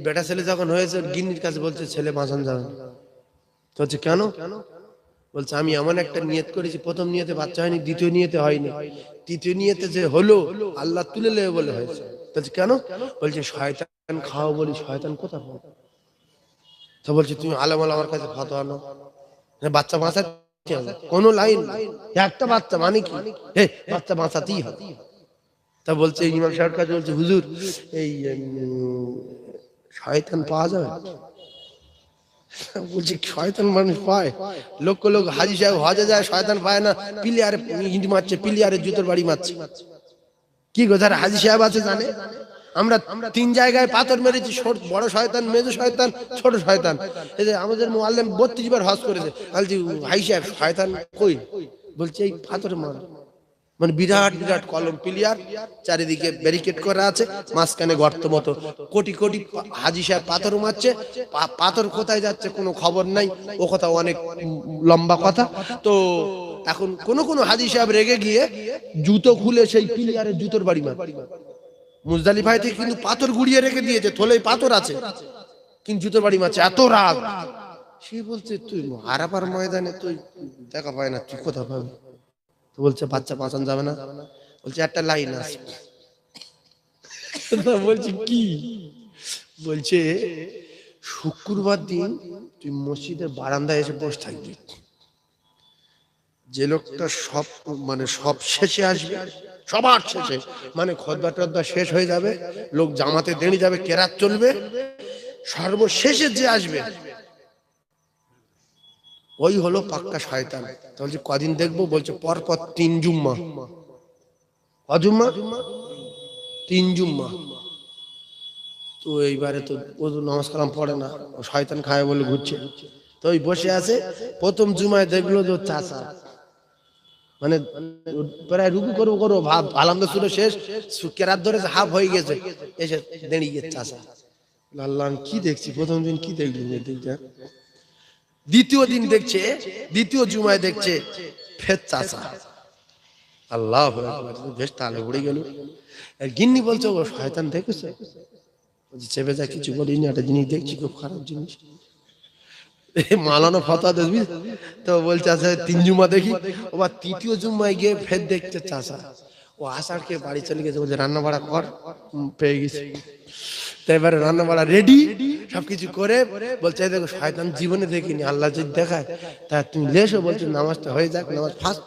বেটা ছেলে যখন হয়েছে গিন্নির কাছে বলছে ছেলে বাঁচান যাবে। তো বলছে কেন? বলছে আমি এমন একটা নিয়ত করেছি, প্রথম নিয়তে বাচ্চা হয়নি, দ্বিতীয় নিয়তে হয়নি, তৃতীয় নিয়তে যে হলো আল্লাহ তুলে নেবে বলে হয়েছে। বলছে কেন? বলছে শয়তান খাও বলি, শয়তান কোথা পাবো? তো বলছে তুমি আলেম আমার কাছে ফতোয়া নাও, বাচ্চা বাঁচাতে হবে, কোনো লাইন একটা বাচ্চা মানে কি, বাচ্চা বাঁচাতেই হবে। তা বলছে ইমাম সাহেবের কাছে বলছে হুজুর এই শয়তান পাওয়া যাবে? বলছে শয়তান মানুষ পায়? লোক হাজি সাহেব হজে যায়, শয়তান পায় না, পিলিয়ারে ইট মারছে, পিলিয়ারে জুতোর বাড়ি মারছে। কি গো, যারা হাজি সাহেব আছে জানে আমরা 3 জায়গায় পাথর মেরেছি, বড় শয়তান, মেজো শয়তান, ছোট শয়তান। এই যে আমাদের মুআল্লিম 32 বার হজ করেছে। বলছি হাজি সাহেব শয়তান কই? বলছে এই পাথর মার, মানে বিরাট বিরাট কলম, পিলিয়ার, চারিদিকে ব্যারিকেড করা আছে, মাঝখানে গর্ত মতো, কোটি কোটি হাজি সাহেব পাথর মারছে। পাথর কোথায় যাচ্ছে কোনো খবর নাই, ও কথা অনেক লম্বা কথা। তো এখন কোন হাজি সাহেব রেগে গিয়ে জুতো খুলে সেই পিলিয়ারের জুতোর বাড়ি মার। মুজদালিফায় থেকে কিন্তু পাথর গুড়িয়ে রেখে দিয়েছে, থলেই পাথর আছে, কিন্তু জুতোর বাড়ি মারছে, এত রাগ। সে বলছে তুই আরাফার ময়দানে তুই দেখা পায় না, তুই কোথা পাবি? বলছে বাচ্চা বাঁচানো যাবে না? বলছে একটা লাইন আছে। বলছে কি? বলছে শুক্রবার দিন তুই মসজিদের বারান্দায় এসে বসে থাকবি, যে লোকটা সব শেষে আসবে, সবার শেষে, মানে খুতবা টতবা শেষ হয়ে যাবে, লোক জামাতে দেরি যাবে, কেরাত চলবে, সর্বশেষে যে আসবে ওই হলো পাক্কা শয়তান। বলছে কদিন দেখবো? বলছে পরপর 3 জুম্মা। অজুম্মা 3 জুম্মা। তো এইবারে তো ও নামাজ কালাম পড়ে না, শয়তান খায় বলে ঘুরছে। তো ওই বসে আছে, প্রথম জুমায় দেখলো যে চাচা, মানে প্রায় রুকু করবো ভাব, আলহামদুলিল্লাহ সুরে শেষ, কেরাত ধরে হাফ হয়ে গেছে, এসে দাঁড়িয়ে গেছে চাচা। আল্লাহ কি দেখছি, প্রথম দিন কি দেখলি? দ্বিতীয় দিন দেখছে, দ্বিতীয় জুমায় দেখছে ফের চাচা। আল্লাহ বেশ তালে উড়ে গেল। গিন্নি বলছে ও শয়তান দেখেছে? চেপে যা, কিছু বলিনি, একটা জিনিস দেখছি খুব খারাপ জিনিস। মালানো ফতোয়া দেখবি? তো বলছে আচ্ছা 3 জুমা দেখি। আবার তৃতীয় জুম্মায় গিয়ে ফের দেখছে চাচা। ও আষাঢ়কে বাড়ি চলে গেছে, বলছে রান্না বাড়া কর, পেয়ে গেছে। তো এবারে রান্না বাড়া রেডি, সবকিছু করে বলছে দেখো শয়তান জীবনে দেখিনি, আল্লাহ যদি দেখায় তা তুমি লেসো। বলছে নামাজটা হয়ে যাক, নামাজ ফার্স্ট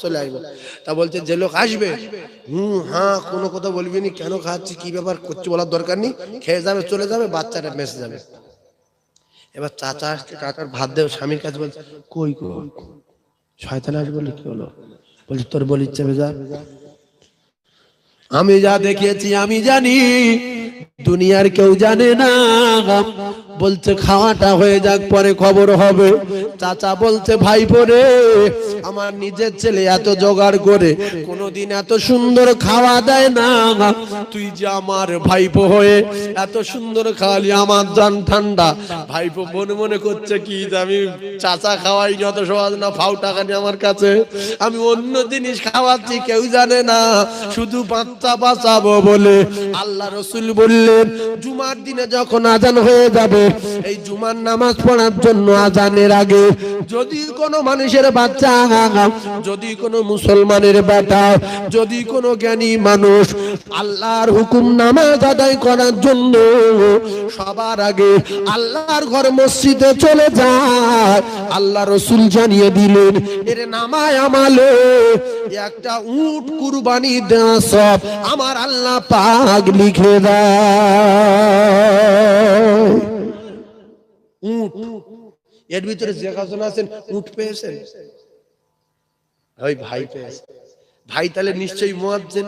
চলে আসবে। তা বলছে যে লোক আসবে হ্যাঁ কোনো কথা বলবি নি, কেন খাচ্ছি, কি ব্যাপার করছি বলার দরকার নেই, খেয়ে যাবে, চলে যাবে, বাচ্চাটা মেসে যাবে। এবার চাচা আসছে, চাচার ভাত দেব, স্বামীর কাছে বলছে কই গো শয়তান আসবে? বলে কি হলো? বলছে তোর বলি চেপে যা, আমি যা দেখিয়েছি আমি জানি, দুনিয়ার কেউ জানে না, বলছে খাওয়াটা হয়ে যাক পরে খবর হবে। চাচা বলছে ভাইপো রে, আমার নিজের ছেলে এত জোগাড় করে কোনোদিন এত সুন্দর খাওয়া দেয় না, তুই যে আমার ভাইপো হয়ে এত সুন্দর খাওয়ালি আমার জান ঠান্ডা। ভাইপো মনে মনে করছে কি যে আমি চাচা খাওয়াই যত সহজ না, ফাও টাকা নিয়ে আমার কাছে, আমি অন্য জিনিস খাওয়াচ্ছি কেউ জানে না, শুধু বাচ্চা বাঁচাবো বলে। আল্লাহ রসুল বললেন জুমার দিনে যখন আজান হয়ে যাবে, এই জুমার নামাজ পড়ার জন্য আজানের আগে যদি কোনো মানুষের বাচ্চা, যদি কোনো মুসলমানের বেটা, যদি কোনো জ্ঞানী মানুষ আল্লাহর হুকুম নামাজ আদায় করার জন্য সবার আগে আল্লাহর ঘর মসজিদে চলে যায়, আল্লাহ রসুল জানিয়ে দিলেন এর নামায় আমালে একটা উট কুরবানি দেওয়া সব আমার আল্লাহ পাক লিখে দেয়। উট, এর ভিতরে যে কজন আছেন উট পেয়েছেন? ওই ভাই পেয়েছে। ভাই তাহলে নিশ্চয়ই মুয়াজ্জিন।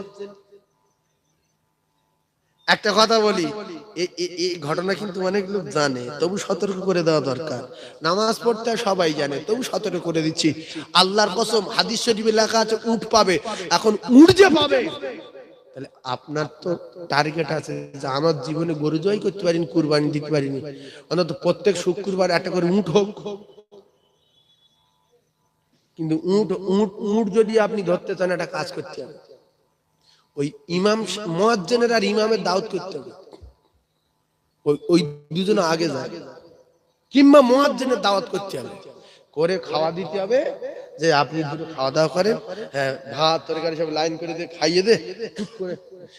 একটা কথা বলি, এই ঘটনা কিন্তু অনেক লোক জানে, তবু সতর্ক করে দেওয়া দরকার। নামাজ পড়তে সবাই জানে, তবু সতর্ক করে দিচ্ছি। আল্লাহর কসম হাদিস শরীফে লেখা আছে উট পাবে। এখন উট যে পাবে, তাহলে আপনার তো টার্গেট আছে যে আমার জীবনে গরু জয় করতে পারিনি, কুরবানি দিতে পারিনি, অন্তত প্রত্যেক শুক্রবার একটা করে উট হোক। কিন্তু উট যদি আপনি ধরতে চান, একটা কাজ করতে হবে, ওই ইমাম মুয়াজ্জিনের আর ইমামের দাওয়াত করতে হবে, ওই দুজন আগে যায়, কিংবা মুয়াজ্জিনের দাওয়াত করতে হবে, করে খাওয়া দিতে হবে যে আপনি দুটো খাওয়া দাওয়া করেন, হ্যাঁ ভাত তরকারি সব লাইন করে দিয়ে খাইয়ে দে, ঠিক করে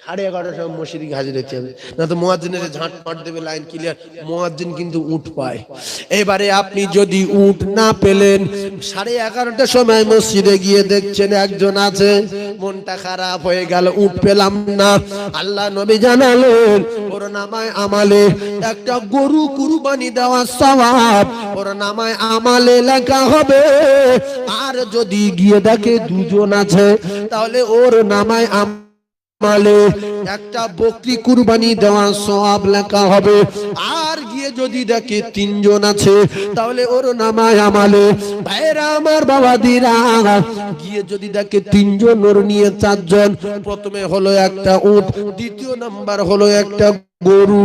11:30টার সময় মসজিদে হাজির হতে হবে, না তো মুয়াজ্জিনের ঝাঁট পাট দেবে, লাইন ক্লিয়ার। মুয়াজ্জিন কিন্তু উট পায়। এবারে আপনি যদি উট না পেলেন, 11:30টার সময় মসজিদে গিয়ে দেখছেন একজন আছে, মনটা খারাপ হয়ে গেল, উট পেলাম না। আল্লাহ নবী জানালেন ওর নামায় আমালে একটা গরু কুরবানি দেওয়া সওয়াব ওর নামায় আমালে লেখা হবে। আর যদি গিয়ে দেখে দুজন আছে, তাহলে ওর নামায় আমালে একটা বকরি কুরবানি দেওয়া সওয়াব লেখা হবে। আর গিয়ে যদি দেখে তিনজন আছে, তাহলে ওর নামায় আমালে, ভাইরা আমার বাবাদিরা, গিয়ে যদি দেখে তিনজন, ওর নিয়ে চারজন। প্রথমে হলো একটা উট, দ্বিতীয় নাম্বার হলো একটা গরু,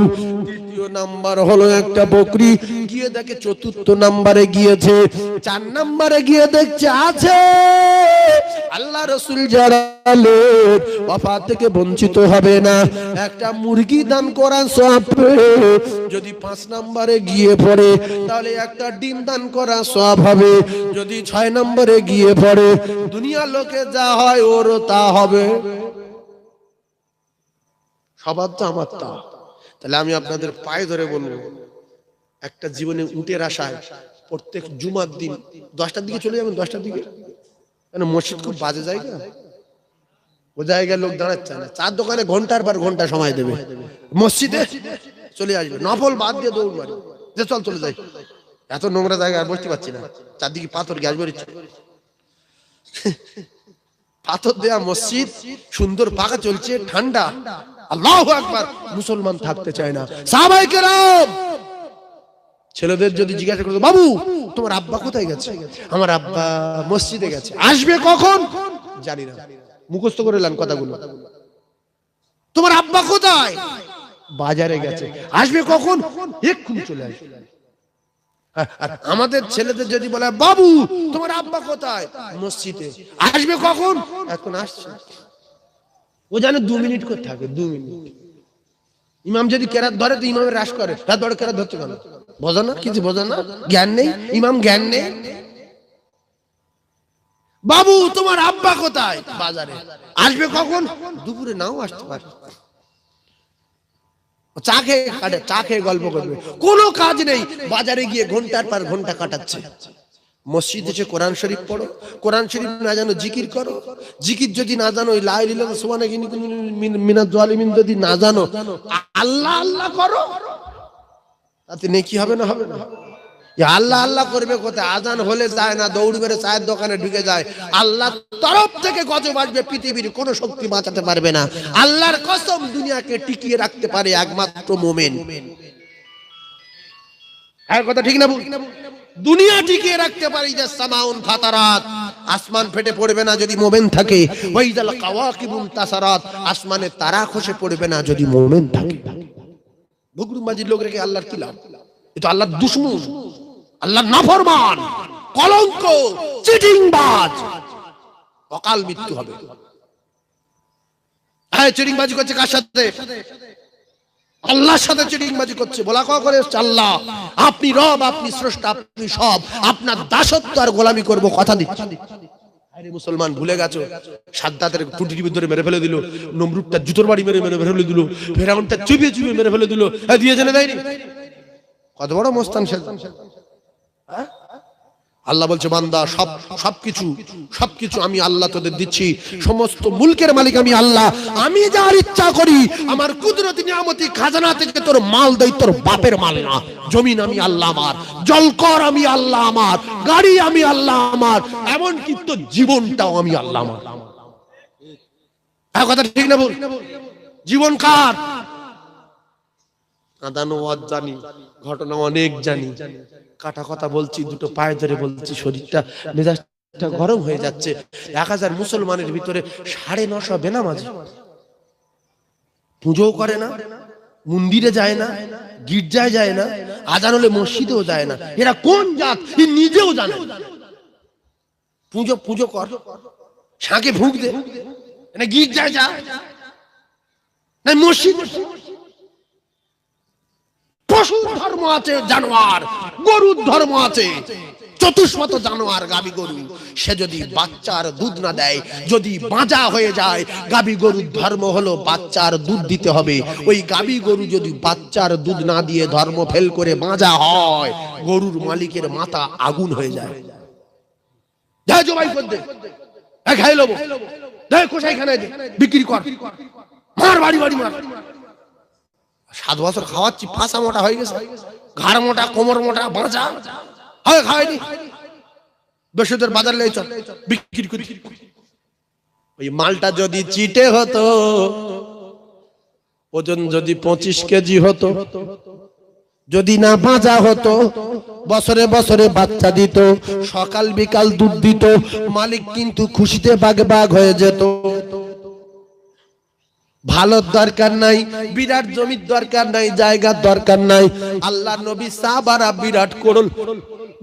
তৃতীয় নাম্বার হলো একটা বকরি, গিয়ে দেখে চতুর্থ নাম্বারে গিয়েছে, 4 নাম্বারে গিয়ে দেখছে আছে। আল্লাহ রাসূল জানালেন ওয়াফাত থেকে বঞ্চিত হবে না, একটা মুরগি দান করার সওয়াব। যদি 5 নাম্বারে গিয়ে পড়ে, তাহলে একটা ডিম দান করার সওয়াব হবে। যদি 6 নাম্বারে গিয়ে পড়ে, দুনিয়ার লোকে যা হয় ওরও তা হবে। সবার তো আমার তা। তাহলে আমি আপনাদের পায়ে ধরে বলবো, একটা জীবনে উটের আশায় প্রত্যেক জুমার দিন 10টার দিকে চলে যাবেন। 10টার দিকে কেন? মসজিদ খুব বাজে জায়গা, ও জায়গায় লোক দাঁড়াচ্ছে না, চার দোকানে ঘন্টার পর ঘন্টা সময় দেবে, মসজিদে চলে আসবে, নফল বাদ দিয়ে দৌড় মারে যে চল চলে যাই, এত নোংরা জায়গায় আর বসতে পারছি না, চারদিকে পাথর, গ্যাস বেরোচ্ছে, পাথর দেয়া মসজিদ, সুন্দর পাখা চলছে, ঠান্ডা, আল্লাহু আকবার, মুসলমান থাকতে চায় না। সাহাবায়ে কেরাম ছেলেদের যদি জিজ্ঞাসা করতো, বাবু তোমার আব্বা কোথায় গেছে? আমার আব্বা মসজিদে গেছে। আসবে কখন? জানি না, মুখস্থ করে নেন কথাগুলো। তোমার আব্বা কোথায়? বাজারে গেছে। আসবে কখন? এক্ষুনি চলে আসবে। আর আমাদের ছেলেদের যদি বলে, বাবু তোমার আব্বা কোথায়? মসজিদে। আসবে কখন? এখন আসছে। ও জানে 2 মিনিট করে থাকে, 2 মিনিট। ইমাম যদি কেরাত ধরে তো ইমামের রাশ করে, রাত বড় কেরাত ধরতে কেন? বোঝো না, কিছু বোঝো না, জ্ঞান নেই, ইমাম জ্ঞান নেই। বাবু তোমার আব্বা কোথায়? বাজারে। আসবে কখন? দুপুরে নাও আসতে পারে, চা খেয়ে কাটে, চা খেয়ে গল্প করবে, কোনো কাজ নেই, বাজারে গিয়ে ঘন্টার পর ঘন্টা কাটাচ্ছে। মসজিদে এসে কোরআন শরীফ পড়ো, কোরআন শরীফ না জানো জিকির করো, জিকির যদি না জানো লা ইলাহা ইল্লাল্লাহ সুবহানাকা মিনাজ জালিমিন যদি না জানো, আল্লাহ আল্লাহ করো, তাতে নেকি হবে না? হবে না? আল্লাহ আল্লাহ করবে কোথায়? আজান হলে যায় না, দৌড় মেরে চায়ের দোকানে ঢুকে যায়। আল্লাহর তরফ থেকে গজব আসবে, পৃথিবীর কোন শক্তি বাঁচাতে পারবে না। আল্লাহর কসম, দুনিয়াকে টিকিয়ে রাখতে পারে একমাত্র মুমিন। আর কথা ঠিক না ভুল? দুনিয়া টিকিয়ে রাখতে পারি যে সামাউন ফাতারাত, আসমান ফেটে পড়বে না যদি মুমিন থাকে। ওয়াইদাল কাওয়াকিবুন তাসারাত, আসমানে তারা খসে পড়বে না যদি মুমিন থাকে। ঘুঘরুবাজির লোক রেখে আল্লাহর কি লাভ? এ তো আল্লাহর দুশমন, আল্লাহর নাফরমান, কলঙ্ক, চিটিংবাজ। অকাল মৃত্যু হবে। হ্যাঁ, চিটিংবাজি করছে কার সাথে? আল্লাহর সাথে চিটিংবাজি করছে। বলা ক করে আল্লাহ আপনি রব, আপনি স্রষ্টা, আপনি সব, আপনার দাসত্ব আর গোলামি করব কথা দিচ্ছি। আরে মুসলমান ভুলে গেছো, সাদ্দাতের টুটির ভিতরে মেরে ফেলে দিল, নমরুদটা জুতোর বাড়ি মেরে মেরে ফেলে দিল, ফেরাউনটা চুবিয়ে চুবিয়ে মেরে ফেলে দিল। দিয়ে জেনে দেয়নি? কত বড় মোস্তান শয়তান। আল্লাহ বলছে বান্দা সবকিছু আমি আল্লাহ তোদের দিচ্ছি। সমস্ত মুলকের মালিক আমি আল্লাহ। আমি যার ইচ্ছা করি আমার কুদরতি নিয়ামতি খাজানা থেকে তোর মাল দেই, তোর বাপের মাল না। জমিন আমি আল্লাহ আমার, জলকর আমি আল্লাহ আমার, গাড়ি আমি আল্লাহ আমার, এমনকি তোর জীবনটাও আমি আল্লাহ আমার। কথা ঠিক না বল? জীবন কার? আদানো ওয়াজ জানি, ঘটনা অনেক জানি, কাটা কথা বলছি, দুটো পায়ে ধরে বলছি, শরীরটা মেজাজটা গরম হয়ে যাচ্ছে। 1000 মুসলমানের ভিতরে 950 বেনামাজি, পুজোও করে না, মন্দিরে যায় না, গির্জায় যায় না, আজান হলে মসজিদেও যায় না। এরা কোন জাত এ নিজেও জানে। পুজো কর, শাঁকে ফুঁক দে, গির্জায় যা না, মসজিদ। পশুর ধর্ম আছে, জানোয়ার, গরুর ধর্ম আছে, চতুষ্পদ জানোয়ার গাবি গরু। সে যদি বাচ্চার দুধ না দেয়, যদি বাঁচা হয়ে যায়, গাবি গরুর ধর্ম হলো বাচ্চার দুধ দিতে হবে। ওই গাবি গরু যদি বাচ্চার দুধ না দিয়ে ধর্ম ফেল করে বাঁচা হয়, গরুর মালিকের মাথা আগুন হয়ে যায়। জবাই কর দে, খাই লব, কোষাইখানে বিক্রি কর, মার, বাড়ি বাড়ি মার। 7 বছর খাওয়াচ্ছি, ফাঁসা মোটা হয়ে গেছে, ঘাড় মোটা, কোমর মোটা, বাঁচা হয়, খাওয়াইনি। বসুদের বাজার লেগে চল, বিক্রি করি। ওই মালটা যদি চিটে হতো, ওজন যদি 25 কেজি হতো, যদি না বাঁচা হতো, বছরে বছরে বাচ্চা দিত, সকাল বিকাল দুধ দিত, মালিক কিন্তু খুশিতে বাগ বাগ হয়ে যেত। ভালোর দরকার নাই, বিরাট জমির দরকার নাই, জায়গার দরকার নাই। আল্লাহ নবী সাহাবারা বিরাট করল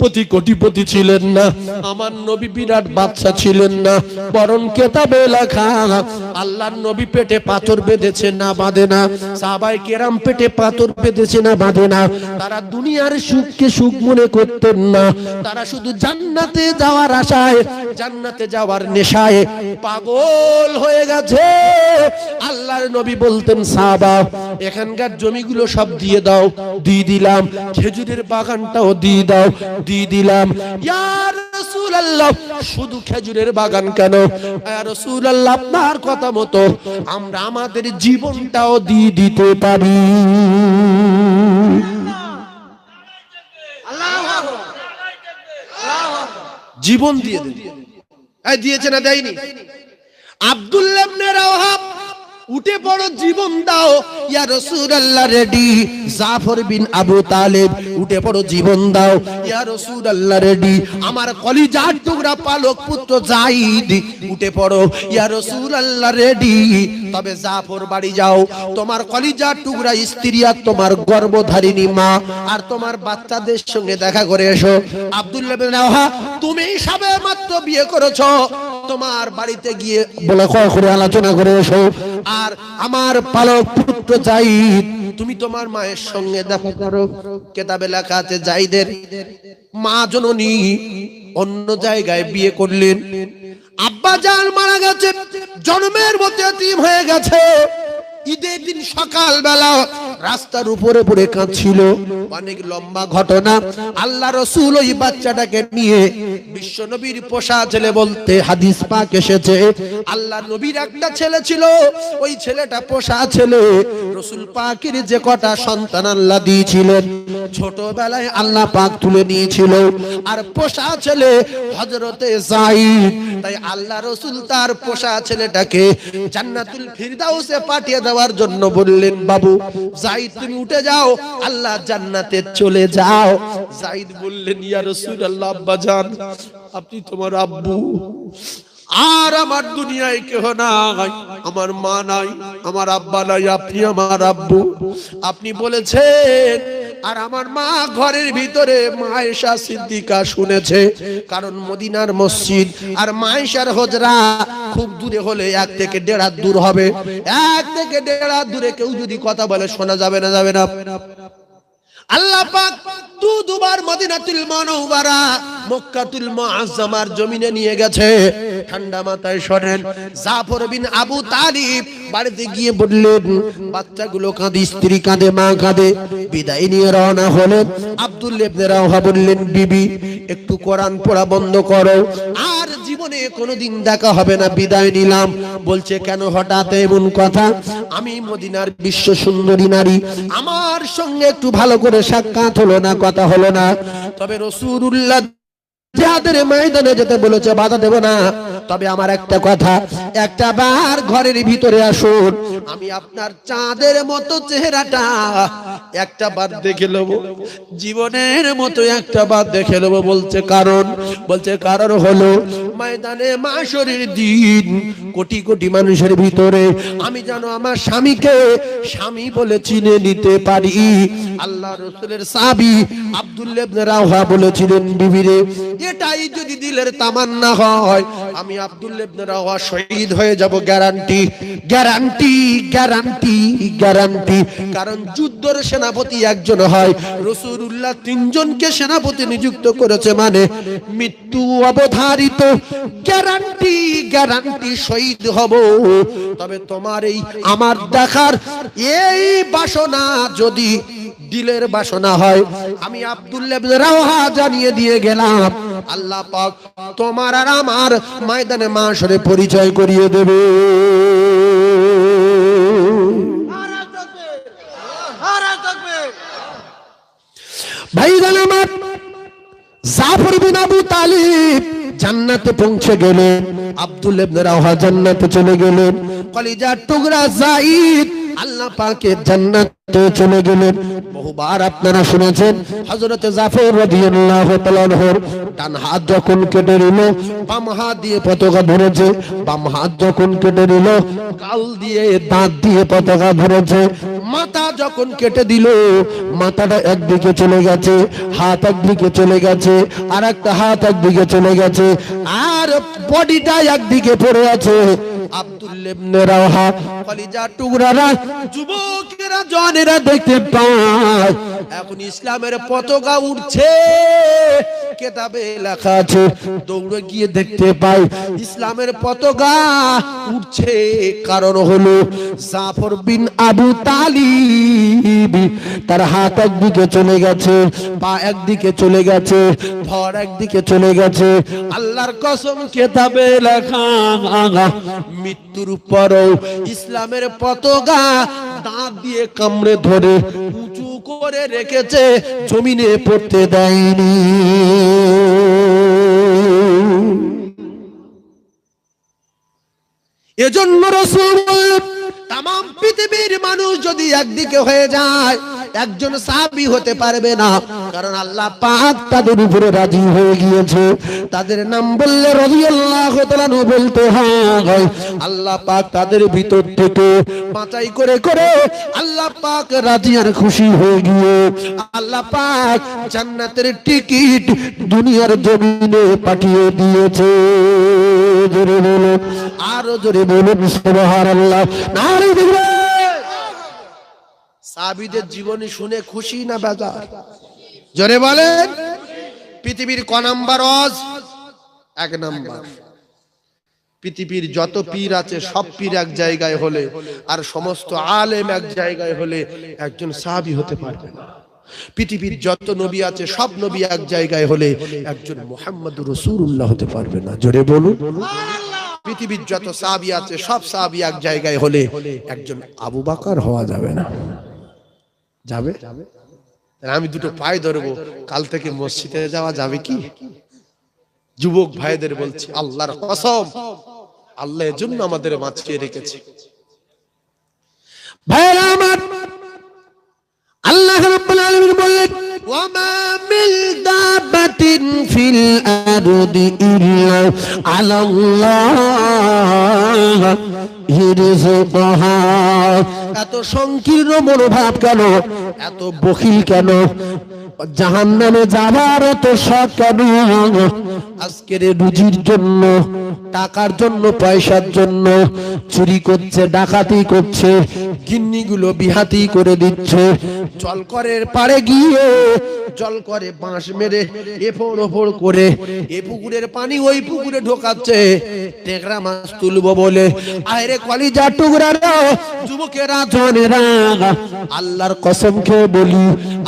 পতি কোটিপতি ছিলেন না, আমার নবী বিরাট বাদশা ছিলেন না, বরং কেতাবে লেখা আল্লাহর নবী পেটে পাথর বেঁধেছে না বাঁধে না, সাহাবায়ে কেরাম পেটে পাথর বেঁধেছে না বাঁধে না। তারা দুনিয়ার সুখকে সুখ মনে করতেন না, তারা শুধু জান্নাতে যাওয়ার আশায়, জান্নাতে যাওয়ার নেশায় পাগল হয়ে গেছে। আল্লাহর নবী বলতেন সাহাবা এখানকার জমিগুলো সব দিয়ে দাও, দিয়ে দিলাম, খেজুরের বাগানটাও দিয়ে দাও, দিয়ে দিলাম। ইয়া রাসূলুল্লাহ শুধু খেজুরের বাগান কেন, ইয়া রাসূলুল্লাহ আপনার কথা মতো আমরা আমাদের জীবনটাও দিয়ে দিতে পারি। জীবন দিয়ে দিন, দিয়েছে না দেয়নি? আব্দুল্লাহ ইবনে রাওহা উঠে পড়ো, জীবন দাও। ইয়া রাসূলুল্লাহ রেডি। জাফর বিন আবু তালেব উঠে পড়ো, জীবন দাও। ইয়া রাসূলুল্লাহ রেডি। আমার কলিজার টুকরা পালক পুত্র যায়েদ উঠে পড়ো, ইয়া রাসূলুল্লাহ রেডি। তবে জাফর বাড়ি যাও, তোমার কলিজার টুকরা স্ত্রী আর তোমার গর্ভধারিণী মা আর তোমার বাচ্চাদের সঙ্গে দেখা করে এসো। আব্দুল্লাহ বিন রাওহা তুমি সবে মাত্র বিয়ে করেছো, তোমার বাড়িতে গিয়ে বলে করে আলোচনা করে এসো। আর আমার পালক পুত্র যায়েদ তুমি তোমার মায়ের সঙ্গে দেখা করো। কিতাবে লেখা আছে যায়েদের মা জননী অন্য জায়গায় বিয়ে করলেন, আব্বা জান মারা গেছে, জন্মের মতো এতিম হয়ে গেছে। ঈদের দিন সকাল বেলা রাস্তার উপরে পড়ে কাঁদছিল, অনেক লম্বা ঘটনা। আল্লাহ রাসূল ওই বাচ্চাটাকে নিয়ে বিশ্ব নবীর পোষা ছেলে বলতে হাদিস পাক এসেছে, আল্লাহ নবীর একটা ছেলে ছিল, ওই ছেলেটা পোষা ছেলে। রাসূল পাকের যে কটা সন্তান আল্লাহ দিয়েছিলেন ছোটবেলায় আল্লাহ পাক তুলে নিয়েছিল, আর পোষা ছেলে হযরতে যায়েদ। তাই আল্লাহ রাসূল তার পোষা ছেলেটাকে জান্নাতুল ফিরদাউসে পাঠিয়ে যাওয়ার জন্য বললেন, বাবু যায়েদ তুমি উঠে যাও, আল্লাহ জান্নাতে চলে যাও। যায়েদ বললেন, ইয়া রাসূলুল্লাহ, আব্বা জান আপনি তোমার আব্বু, আর আমার দুনিয়ায় কেহ নাই, আমার মা নাই, আমার আব্বা নাই, আপনি আমার আব্বু। আপনি বলেছেন আর আমার মা ঘরের ভিতরে মায়েশা সিদ্দিকা শুনেছে, কারণ মদিনার মসজিদ আর মায়েশার হুজরা খুব দূরে হলে 1 থেকে 1.5 হাত দূর হবে। 1 থেকে 1.5 হাত দূরে কেউ যদি কথা বলে শোনা যাবে না, যাবে না। আল্লাহ পাক দুবার মদিনাতুল মুনাওয়ারা মক্কাতুল মুআজ্জামার জমিনে নিয়ে গেছে। ঠান্ডা মাথায় শোনেন, জাফর বিন আবু তালিব বাড়িতে গিয়ে বললেন, বাচ্চাগুলো কাঁদে, স্ত্রী কাঁদে, মা কাঁদে, বিদায় নিয়ে রওনা হলেন। আব্দুল্লাহ ইবনে রাওহা বললেন, বিবি একটু কোরআন পড়া বন্ধ করো, আর জীবনে কোনোদিন দেখা হবে না, বিদায় নিলাম। বলছে, কেন হঠাৎ এমন কথা? আমি মদিনার বিশ্ব সুন্দরী নারী, আমার সঙ্গে একটু ভালো করে সাক্ষাৎ হলো না, কথা হলো না। তবে রাসূলুল্লাহ যাদের ময়দানে যেতে বলেছে বাধা দেব না, তবে আমার একটা কথা, একটা বার ঘরের ভিতরে আসুন, আমি আপনার চাঁদের মতো চেহারাটা একটা বার দেখে নেব, জীবনের মতো একটা বার দেখে নেব। বলছে কারণ? বলছে কারণ হলো ময়দানে মাশরের দিন কোটি কোটি মানুষের ভিতরে আমি যেন আমার স্বামীকে স্বামী বলে চিনে নিতে পারি। আল্লাহ রাসূলের সাহাবী আব্দুল্লাহ ইবনে রাওহা বলেছিলেন, বিবিরে এটাই যদি দিলের তামান্না হয়, আমি আব্দুল্লাহ ইবনে রাওহা শহীদ হয়ে যাব, গ্যারান্টি গ্যারান্টি গ্যারান্টি গ্যারান্টি। কারণ যুদ্ধের সেনাপতি একজন হয়, রাসূলুল্লাহ 3 জনকে সেনাপতি নিযুক্ত করেছে, মানে মৃত্যু অবধারিত, গ্যারান্টি গ্যারান্টি শহীদ হব। তবে তোমার এই আমার দেখার এই বাসনা যদি দিলের বাসনা হয়, আমি আব্দুল্লাহ ইবনে রাওহা জানিয়ে দিয়ে গেলাম, আল্লাহ পাক তোমার আর আমার ময়দানে মাশরে পরিচয় করিয়ে দেবে। ভাইজান আমার, জাফর বিন আবু তালিব জান্নাতে পৌঁছে গেলেন, আব্দুল্লাহ ইবনে রাওহা জান্নাতে চলে গেলেন, কলিজার টুকরা যায়েদ আল্লাহ পাকের জান্নাতে চলে গেলেন। বহুবার আপনারা শুনেছেন হযরত জাফর রাদিয়াল্লাহু তাআলা আনহুর ডান হাত যখন কেটে নিল, বাম হাত দিয়ে পতাকা ধরেছে, বাম হাত যখন কেটে নিল, গাল দিয়ে দাঁত দিয়ে পতাকা ধরেছে। মাথা যখন কেটে দিল, মাথাটা একদিকে চলে গেছে, হাত একদিকে চলে গেছে, আর একটা হাত একদিকে চলে গেছে, আর বডিটা একদিকে পড়ে আছে। আব্দুল্লাহ ইবনে রাওহা কলিজার টুকরারা, যুবকেরা, জওয়ানেরা দেখতে পায় এখন ইসলামের পতাকা উঠছে, কিতাবে লেখা আছে, দৌড়ে গিয়ে দেখতে পাই ইসলামের পতাকা উঠছে। কারণ হলো জাফর বিন আবু তালিব, তার হাত একদিকে চলে গেছে, পা একদিকে চলে গেছে, ধর একদিকে চলে গেছে। আল্লাহর কসম, কিতাবে লেখা মৃত্যুর পরও ইসলামের পতাকা দাঁত দিয়ে কামড়ে ধরে উঁচু করে রেখেছে, জমিনে পড়তে দেয়নি। এজন্য রাসূল তাম পৃথিবীর মানুষ যদি একদিকে হয়ে যায়, একজন সাহাবী হতে পারবে না, কারণ আল্লাহ পাক তাদের উপরে রাজি হয়ে গিয়েছে। তাদের নাম বললে রাদিয়াল্লাহু তাআলা বলতে হয়। আল্লাহ পাক তাদের ভিতর থেকে বাছাই করে করে আল্লাহ পাক রাজি আর খুশি হয়ে গিয়ে আল্লাহ পাক জান্নাতের টিকিট দুনিয়ার জমিনে পাঠিয়ে দিয়েছে। জোরে বলুন, আরো জোরে বলুন সুবহানাল্লাহ। নারে দিবে সাহাবীদের জীবনী শুনে খুশি না বেজার? জোরে বলেন। পৃথিবীর ক নাম্বার ওয়াজ? 1 নাম্বার। পৃথিবীর যত পীর আছে সব পীর এক জায়গায় হলে আর সমস্ত আলেম এক জায়গায় হলে একজন সাহাবী হতে পারবে না। পৃথিবীর যত নবী আছে সব নবী এক জায়গায় হলে একজন মুহাম্মদুর রাসূলুল্লাহ হতে পারবে না। জোরে বলুন সুবহানাল্লাহ। পৃথিবীর যত সাহাবী আছে সব সাহাবী এক জায়গায় হলে একজন আবু বকর হওয়া যাবে না। যাবে? আমি দুটো পায়ে ধরবো, কাল থেকে মসজিদে যাওয়া যাবে কি? যুবক ভাইদের বলছি, আল্লাহর কসম, আল্লাহ এর জন্য আমাদের বাঁচিয়ে রেখেছে। ভাইরা আমার, আল্লাহ রাব্বুল আলামিন বললেন ওয়ামা মিন দাবাতিন ফিল আরদি ইল্লা আলাল্লাহ রিজকুহা। এত সংকীর্ণ মনোভাব কেন, এত বখিল কেন, জাহান্নামে যাবার এত শখ কেন? আজকের রুজির জন্য, টাকার জন্য, পয়সার জন্য চুরি করছে, ডাকাতি করছে, গিন্নিগুলো বিহাতি করে দিচ্ছে, জল করের পাড়ে গিয়ে জল করে বাঁশ মেরে এফোড় ওফোড় করে এ পুকুরের পানি ওই পুকুরে ঢোকাচ্ছে টেকরা মাছ তুলবো বলে। আরে কলিজার টুকরারা, যুবকেরা, জনেরা, আল্লাহর কসম খেয়ে বলি,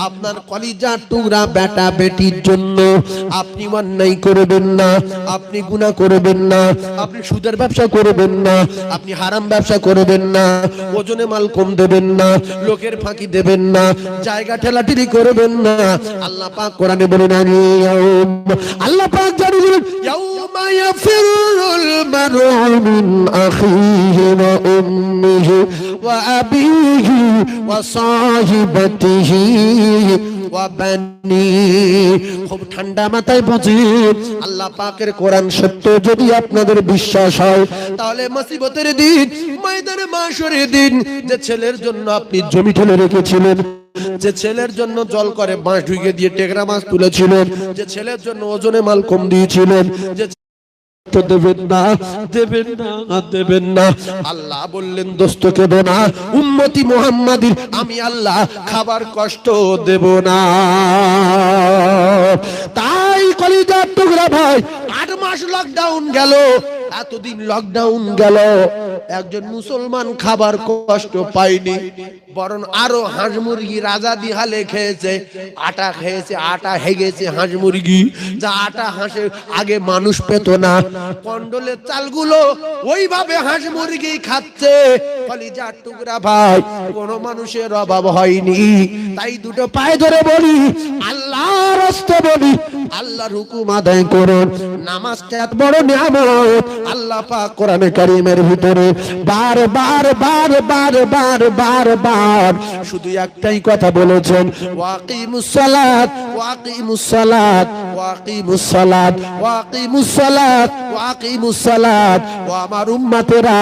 আপনার কলিজার টুকরা বেটা বেটির জন্য আপনি অন্যায় করবেন না, আপনি গুনাহ করবেন না, আপনি সুদের ব্যবসা করবেন না, আপনি হারাম ব্যবসা করবেন না, ওজনে মাল কম দেবেন না, লোকের ফাঁকি দেবেন না, জায়গা ঠেলাঠেলি করবেন না। আল্লাহ পাক কোরআনে বলেন, আল্লাহ পাক জানেন ইয়াউমা ইয়াফিরুল মারউ মিন আখিহি ওয়া উম্মিহি ওয়া আবিহি ওয়া সাহিবাতিহি ওয়া বানি। খুব ঠান্ডা মাথায় বুঝুন, আল্লাহ পাকের কোরআন সত্য যদি আপনাদের বিশ্বাস হয়, তাহলে মুসিবতের দিন, ময়দানে মাশরের দিন, যে ছেলের জন্য আপনি জমি ঠেলে রেখেছিলেন, যে ছেলের জন্য জল করে বাঁশ ঢুকে দিয়ে টেকরা মাছ তুলেছিলেন, যে ছেলের জন্য ওজনে মাল কম দিয়েছিলেন, যে দেবেন না, দেবেন না, দেবেন না। আল্লাহ বললেন দোস্ত কেঁদো না, উম্মতি মুহাম্মাদির আমি আল্লাহ খাবার কষ্ট দেব না। তাই কলিজার টুকরা ভাই, 8 মাস লকডাউন গেল, এতদিন লকডাউন গেল, একজন মুসলমান খাবার কষ্ট পায়নি, বরং আরো হাঁস মুরগি রাজা দিহালে খেয়েছে, আটা খেয়েছে, আটা হেগেছে হাঁস মুরগি, যা আটা হাঁসে আগে মানুষ পেত না, কন্ডলের চালগুলো ওইভাবে হাঁস মুরগি খাচ্ছে। কলিজার টুকরা ভাই, কোন মানুষের অভাব হয়নি। তাই দুটো পায়ে ধরে বলি, আল্লাহর রাস্তা বলি, আল্লাহর হুকুম আদায় করুন। নামাজটা এত বড় নিয়ামত, আল্লাহ পাক কোরআনে কারীমের ভিতরে বারবার বারবার বারবার বার শুধু একটাই কথা বলেছেন, ওয়াকিমুস সালাত ওয়াকিমুস সালাত ওয়াকিমুস সালাত ওয়াকিমুস সালাত ওয়াকিমুস সালাত। ও আমার উম্মতেরা,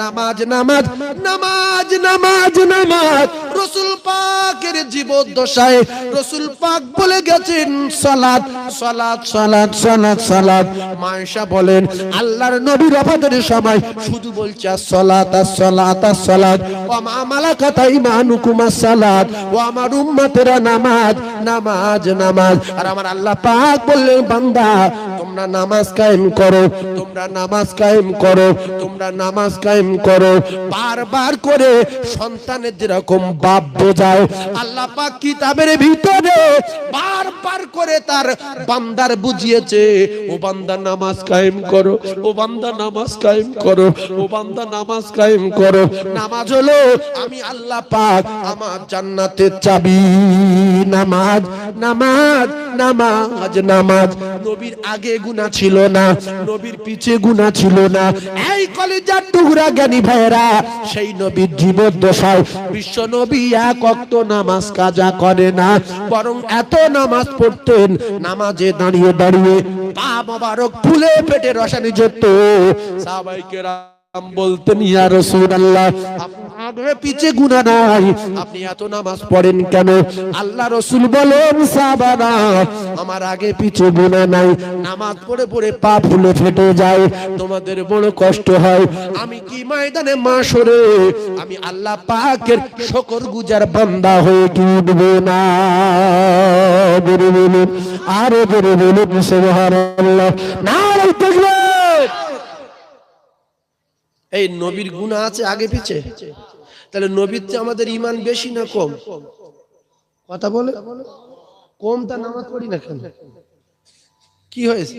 নামাজ নামাজ নামাজ নামাজ নামাজ। রাসূল পাকের জীবদ্দশায় রাসূল পাক বলে গেছেন সালাত সালাত সালাত সালাত সালাত। মায়েশা বলেন, আল্লাহর নবী ওফাতের সময় শুধু বলছে সালাত সালাত সালাত, ওয়া মা মালাকাত আইমানুকুম সালাত। ও আমার উম্মতেরা, নামাজ নামাজ নামাজ। আর আমার আল্লাহ পাক বললেন, বান্দা তোমরা নামাজ কায়েম করো, তোমরা নামাজ কায়েম করো, তোমরা নামাজ কায়েম করো। বারবার করে সন্তানের যেরকম বাপ বোঝায়, আল্লাহ পাক কিতাবের ভিতরে বারবার করে তার বান্দার বুঝিয়েছে, ও বান্দা নামাজ কায়েম করো, ও বান্দা নামাজ কায়েম করো, ও বান্দা নামাজ কায়েম করো। নামাজ হলো আমি আল্লাহ পাক আমার জান্নাতের চাবি। নামাজ নামাজ নামাজ নামাজ। নবীর আগে গুনাহ ছিল না, নবীর পিছে গুনাহ ছিল না। এই কলিজার টুকরা জ্ঞানী ভাইরা, সেই নবীর জীবদ্দশায় বিশ্ব নবী এক ওয়াক্ত নামাজ কাজা করে না, বরং এত নামাজ পড়তেন, নামাজে দাঁড়িয়ে দাঁড়িয়ে পা মোবারক ফুলে পেটে রসানি যেত। সাহাবায়ে কেরাম বলতেন, ইয়া রাসূলুল্লাহ, আগে পিছে গুনাহ নাই, আপনি এত নামাজ পড়েন কেন? আল্লাহ রাসূল বলেন, সাহাবারা, আমার আগে পিছে গুনাহ নাই, নামাজ পড়ে পড়ে পা ফুলে ফেটে যায়, তোমাদের বড় কষ্ট হয়। আমি কি ময়দানে মাশরে আমি আল্লাহ পাকের শুকরগুজার বান্দা হয়ে কি উঠবো না? বলে বলুন, আরে বলে বলুন সুবহানাল্লাহ, নারে তাকবীর। এই নবীর গুনাহ আছে আগে পিছে, তাহলে নবীর চেয়ে আমাদের ঈমান বেশি না কম? কথা বলে কম, তা নামাজ পড়ি না কেন? কি হয়েছে?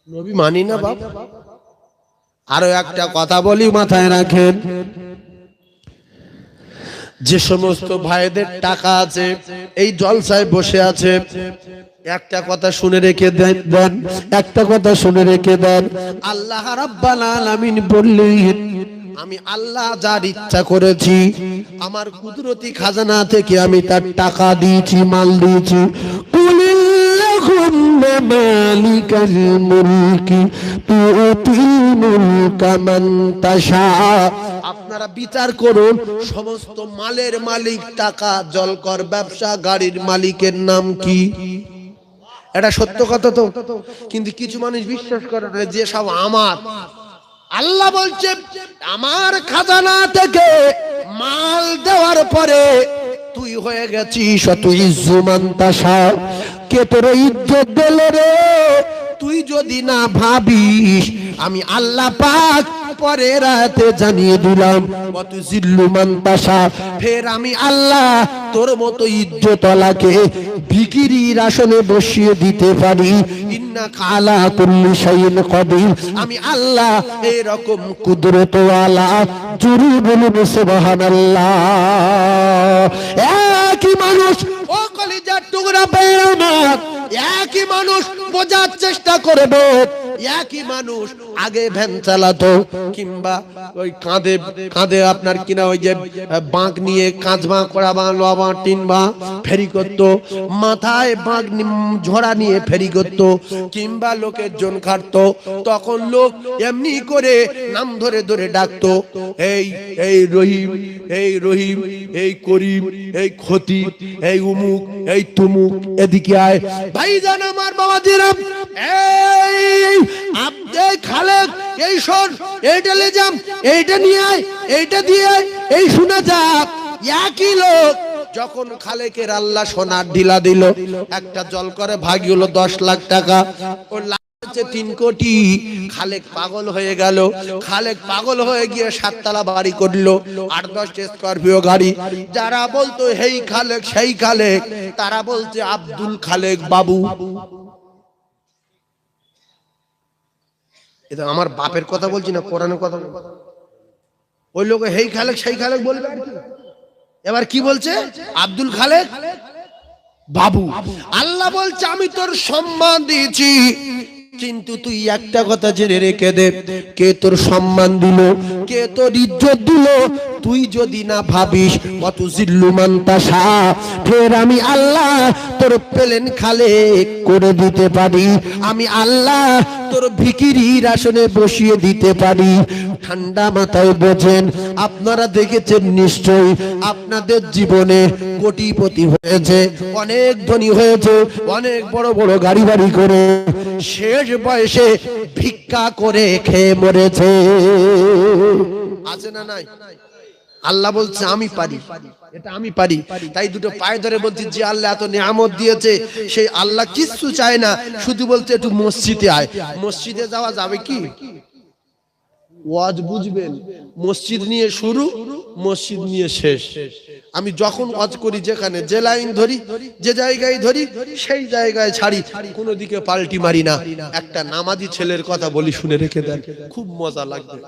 নবী মানি না বাপ। আরো একটা কথা বলি, মাথায় রাখেন, যে সমস্ত ভাইদের টাকা আছে, এই জলসায় বসে আছে, একটা কথা শুনে রেখে দেন, একটা কথা শুনে রেখে দেন। আল্লাহ রাব্বুল আলামিন বললেন, আমি আল্লাহ যার ইচ্ছা করেছি, আমার কুদরতি খাজানা থেকে আমি তার টাকা দিয়েছি, মাল দিয়েছি। কুলিল্লাহুম্মা মালিকাল মুলকি তুতিল মুলকা মান তাশা। আপনারা বিচার করুন, সমস্ত মালের মালিক, টাকা, জলকর, ব্যবসা, গাড়ির মালিকের নাম কি? এটা সত্য কথা তো, কিন্তু কিছু মানুষ বিশ্বাস করে না যে সব আমার। আল্লাহ বলছে আমার খাজানা থেকে মাল দেওয়ার পরে তুই হয়ে গেছিস তুই ইজ্জুমান তাশা। কে তোর ইজ্জত দিল রে? তুই যদি না ভাবিস, আমি আল্লাহ পাক পরে রাতে জানিয়ে দিলাম তুই জিল্লুমান তাশা। ফের আমি আল্লাহ তোর মতো ইজ্জতওয়ালাকে ভিখিরির আসনে বসিয়ে দিতে পারি। ইন্নাকা আলা কুল্লি শাইইন কাদির। আমি আল্লাহ এরকম কুদরতওয়ালা। জোরে বলুন সুবহানাল্লাহ। একই মানুষ, ও কলিজার টুকরা বেঈমান, একই মানুষ বোঝার চেষ্টা করবে। একই মানুষ আগে ভ্যান চালাতো, কিংবা ওই কাঁধে কাঁধে আপনার কিনা ওই যে বাঁক নিয়ে কাঁচ বাঁক করা বা লবা টিন বা ফেরি করতো, মাথায় বাঁক ঝোড়া নিয়ে ফেরি করতো, কিংবা লোকের জন খাটতো। তখন লোক এমনি করে নাম ধরে ধরে ডাকতো, এই এই রহিম, এই রহিম, এই করিম, এই খতি, এই উমুক, এই তুমুক, এদিকে আয়। ভাইজান আমার বাবাজিরা, এই আপনি খালেক, এই শোন, এইটা লে যাম, এইটা নিয়ে আয়, এইটা দিয়ে এই শুনে যা। একই লোক যখন খালেকের আল্লাহ সোনার ঢিলা দিল, একটা জল করে ভাগি হলো 10 লাখ টাকা, ওর লাগছে 3 কোটি। খালেক পাগল হয়ে গেল। খালেক পাগল হয়ে গিয়ে 7 তলা বাড়ি করলো, 8-10 স্করপিও গাড়ি। যারা বলতো হেই খালেক সেই খালেক, তারা বলছে আব্দুল খালেক বাবু। এটা আমার বাপের কথা বলছি না, কোরআনের কথা। ওই লোক হেই খালেক সেই খালেক বলবে। এবার কি বলছে? আব্দুল খালেক বাবু। আল্লাহ বলছে আমি তোর সম্মান দিয়েছি, কিন্তু তুই একটা কথা জেনে রেখে দে, কে তোর সম্মান দিল, কে তোর ইজ্জত দিল, তুই যদি না ভাবিস কত জিল্লুমান তাশা, ফের আমি আল্লাহ তোর প্লেন খালেক করে দিতে পারি। আমি আল্লাহ তোর ভিখিরির আসনে বসিয়ে দিতে পারি। ঠান্ডা মাথায় বোঝেন। আপনারা দেখেছেন নিশ্চয়ই, আপনাদের জীবনে কোটিপতি হয়েছে, অনেক ধনী হয়েছে, অনেক বড় বড় গাড়ি বাড়ি করে, শেষ বয়সে ভিক্ষা করে খেয়ে মরেছে। আছে না নাই? আল্লাহ বলছে আমি পারি, এটা আমি পারি। তাই দুটো পায়ে ধরে বলছি, যে আল্লাহ এত নিয়ামত দিয়েছে, সেই আল্লাহ কিচ্ছু চায় না, শুধু বলছে একটু মসজিদে আয়। মসজিদে যাওয়া যাবে কি? ওয়াজ বুঝবেন, মসজিদ নিয়ে শুরু, মসজিদ নিয়ে শেষ। আমি যখন ওয়াজ করি, যেখানে যে লাইন ধরি, যে জায়গায় ধরি, সেই জায়গায় ছাড়ি, কোনো দিকে পাল্টি মারি না। একটা নামাজি ছেলের কথা বলি, শুনে রেখে দেন, খুব মজা লাগবে।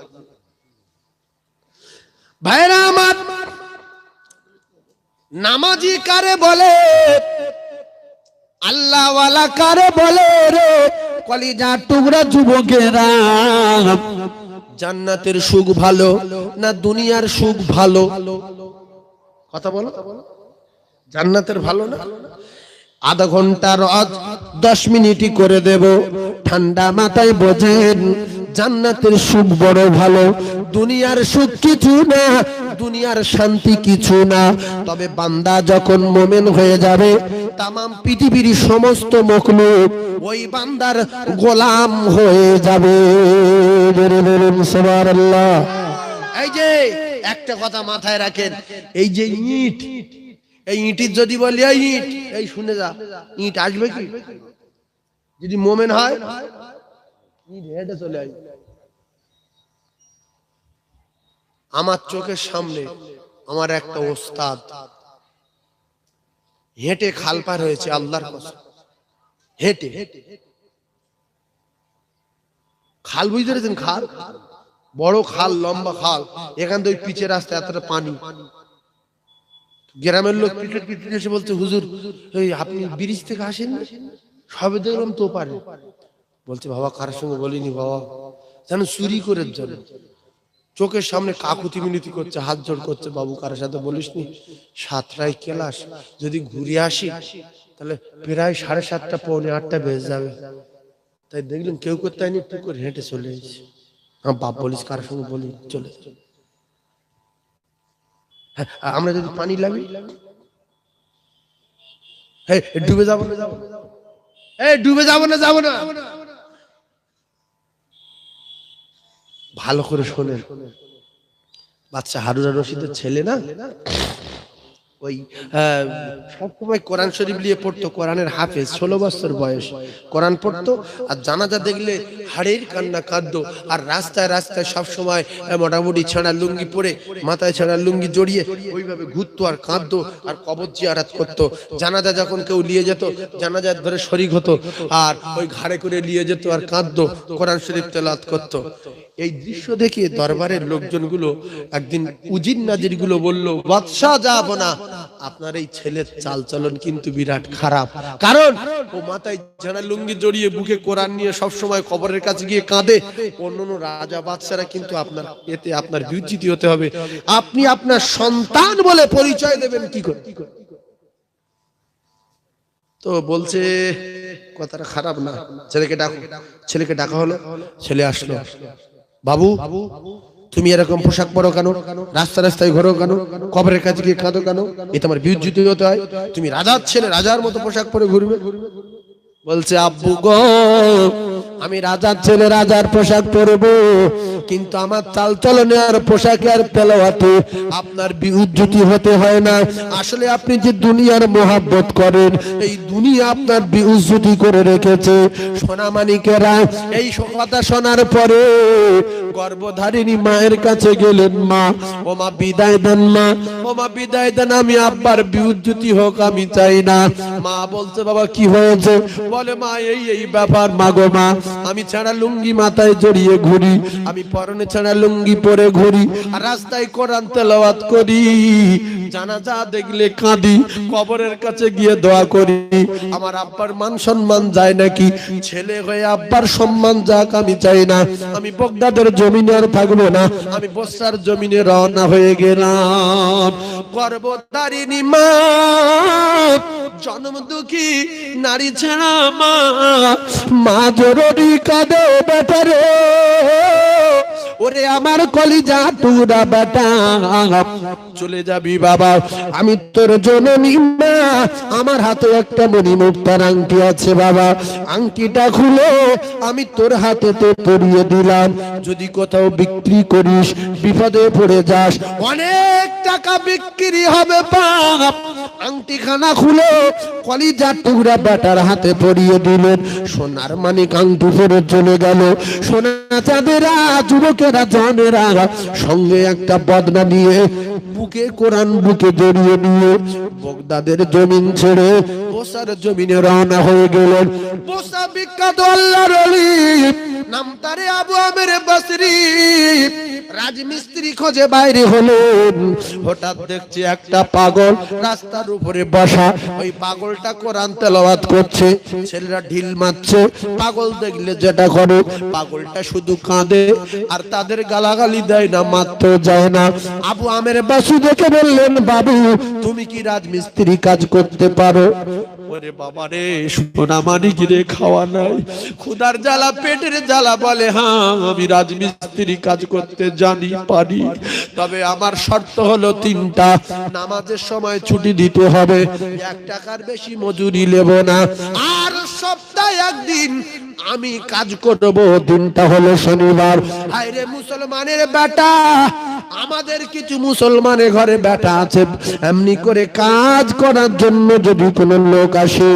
ভাইরা আমার, নামাজি কারে বলে, আল্লাহওয়ালা কারে বলে রে? কলিজার টুকরা যুবকেরা, জান্নাতের সুখ ভালো না দুনিয়ার সুখ ভালো? কথা বলো। জান্নাতের ভালো না? আধা ঘন্টার 10 মিনিটই করে দেব। ঠান্ডা মাথায় বোঝেন, জান্নাতের সুখ বড় ভালো, দুনিয়ার সুখ কিছু না, দুনিয়ার শান্তি কিছু না। তবে বান্দা যখন মোমেন হয়ে যাবে, তামাম পৃথিবীর সমস্ত মখলুক ওই বান্দার গোলাম হয়ে যাবে। সুবহানাল্লাহ। এই যে একটা কথা মাথায় রাখেন, এই যে ইট, এই ইটের যদি বলি এই ইট, এই শুনে যা, ইট আসবে কি? যদি মোমেন হয়, ইট হেঁটে চলে আসবে। আমার চোখের সামনে আমার একটা ওস্তাদ হেঁটে খাল পার হয়েছে, আল্লাহর কসম, হেঁটে। খাল বুঝতে পেরেছেন? খাল, বড় খাল, লম্বা খাল, এখান থেকে পিচের রাস্তা, এতটা পানি। গ্রামের লোক পিঠে পিঠে এসে বলছে, হুজুর আপনি ব্রিজ থেকে আসেন না? সবে দেখলাম তো পারে। বলছে বাবা কার সঙ্গে বলিনি বাবা, যেন চুরি করে জন্য। চোখের সামনে কাকুতি মিনতি করছে, হাত জোড় করছে, বাবু কারোর সাথে বলিসনি, 7টায় ক্লাস, যদি ঘুরে আসি তাহলে প্রায় 7:30 পৌনে 8টা বেজে যাবে। তাই দেখলাম কেউ করতে হয়নি, একটু করে হেঁটে চলে এসেছি। আমার বাপ বলিস কারোর সঙ্গে বলি চলে। হ্যাঁ, আমরা যদি পানি লাগি, হ্যাঁ ডুবে যাবো না, ডুবে যাবো না, যাবো না। ভালো করে শোনেন, বাচ্চা হারুন আর রশিদের ছেলে না, ওই সবসময় কোরআন শরীফ নিয়ে পড়তো, কোরআনের হাফেজ, 16 বছর বয়স, কোরআন পড়তো আর জানাজা দেখলে হাড়ের কান্না কাঁদতো। আর রাস্তায় রাস্তায় সবসময় মোটামুটি ছেঁড়া লুঙ্গি পরে, মাথায় ছেঁড়া লুঙ্গি জড়িয়ে ওইভাবে ঘুরতো আর কাঁদতো আর কবর জিয়ারাত করতো। জানাজা যখন কেউ নিয়ে যেত, জানাজার ধরে শরীক হতো আর ওই ঘাড়ে করে নিয়ে যেত আর কাঁদতো, কোরআন শরীফ তেলাওয়াত করতো। এই দৃশ্য দেখে দরবারের লোকজনগুলো একদিন উজির নাজির গুলো বললো, বাদশাহ যাব না, আপনার এই ছেলের চালচলন কিন্তু বিরাট খারাপ। কারণ ও মাথায় ঝাড়া লুঙ্গি জড়িয়ে বুকে কোরআন নিয়ে সব সময় কবরের কাছে গিয়ে কাঁদে। অন্যান্য রাজা বাদশারা কিন্তু আপনার এতে আপনার বিউজিত হতে হবে। আপনি আপনার সন্তান বলে পরিচয় দেবেন কি করে? তো বলছে কথাটা খারাপ না, ছেলেকে ডাকো। ছেলেকে ডাকা হলো, ছেলে আসলো। বাবু তুমি এরকম পোশাক পরো কেন? রাস্তা রাস্তায় ঘোরো কেন? কবরের কাছে গিয়ে কাঁদো কেন? এ তোমার বিউজ্জিত হতে হয়। তুমি রাজার ছেলে, রাজার মতো পোশাক পরে ঘুরবে। বলছে আব্বু গো, আমি রাজার ছেলে, রাজার পোশাক পরবো, কিন্তু আমার চাল চলনে আর পোশাকে আর তেলাওয়াতে আপনার বিউজ্জতি হতে হয় না। আসলে আপনি যে দুনিয়ার মোহাব্বত করেন, এই দুনিয়া আপনার বিউজ্জতি করে রেখেছে। সোনামানিকেরা এই কথা শোনার পরে গর্ভধারিণী মায়ের কাছে গেলেন, মা ও মা বিদায় দেন, মা ও মা বিদায় দেন, আমি আব্বার বিউজ্জতি হোক আমি চাই না। মা বলছে বাবা কি হয়েছে? বলে মা এই ব্যাপার। মা গো মা, আমি ছাড়া লুঙ্গি মাথায় জড়িয়ে ঘুরি, আমি পরনে ছাড়া লুঙ্গি পরে ঘুরি, আর রাস্তায় কোরআন তেলাওয়াত করি, জানাজা দেখলে কাঁদি, কবরের কাছে গিয়ে দোয়া করি। আমার আব্বার মান সম্মান যায় নাকি? ছেলে হয়ে আব্বার সম্মান যাক আমি চাই না। আমি বগদাদের জমিনে আর থাকবো না, আমি বসরার জমিনে রওনা হয়ে গেলাম। গর্ভধারিণী মা, জন্ম দুঃখী নারী ছাড়া মা, মা জরুরি কাঁদে বেটারে, ওরে আমার কলিজা টুরা বেটা, চলে যাবি বাবা, আমি তোর জননী মা। আমার হাতে একটা মণিমুক্তার আংটি আছে বাবা, আংটিটা খুলে আমি তোর হাতে তো পরিয়ে দিলাম। যদি কোথাও বিক্রি করিস, বিপদে পড়ে যাস, অনেক টাকা বিক্রি হবে বাপ। আংটি খানা খুলে কলিজার টুকরা বেটার হাতে পরিয়ে দিলেন। সোনার মানিক আংটি পরে চলে গেল। সোনা চাঁদেরা, যুবকেরা, জনেরা সঙ্গে একটা বদনা নিয়ে বুকে কোরআন বুকে জড়িয়ে নিয়ে বগদাদের জমিন ছেড়ে বসার জমিনে রওনা হয়ে গেলেন। বসা বিখ্যাত আল্লাহর ওলি, নাম তারে আবু আমের বসরি, রাজমিস্ত্রি খোঁজে বাইরে হলেন। হঠাৎ দেখছে একটা পাগল রাস্তার উপরে বসা, ওই পাগলটা কোরআন তেলাওয়াত করছে, ছেলেরা ঢিল মারছে। পাগল দেখলে যেটা করে, পাগলটা শুধু কাঁদে আর তাদের গালাগালি দেয় না, মারতে যায় না। আবু আমের বাসু দেখে বললেন, বাবু তুমি কি রাজমিস্ত্রি কাজ করতে পারো? ওরে বাবা রে, সোনা মানিক রে, খাওয়া নাই, ক্ষুধার জ্বালা, পেটের জ্বালা। বলে হ্যাঁ আমি রাজমিস্ত্রি কাজ করতে জানি, পারি, তবে আমার শর্ত হলো 3টা। নামাজের সময় ছুটি দিতে হবে, 1 টাকার বেশি মজুরি নেব না, আর সপ্তাহে একদিন আমি কাজ করব, দিনটা হলো শনিবার। হায়রে মুসলমানের বেটা, আমাদের কিছু মুসলমানের ঘরে বেটা আছে, এমনি করে কাজ করার জন্য যদি কোনো লোক আসে,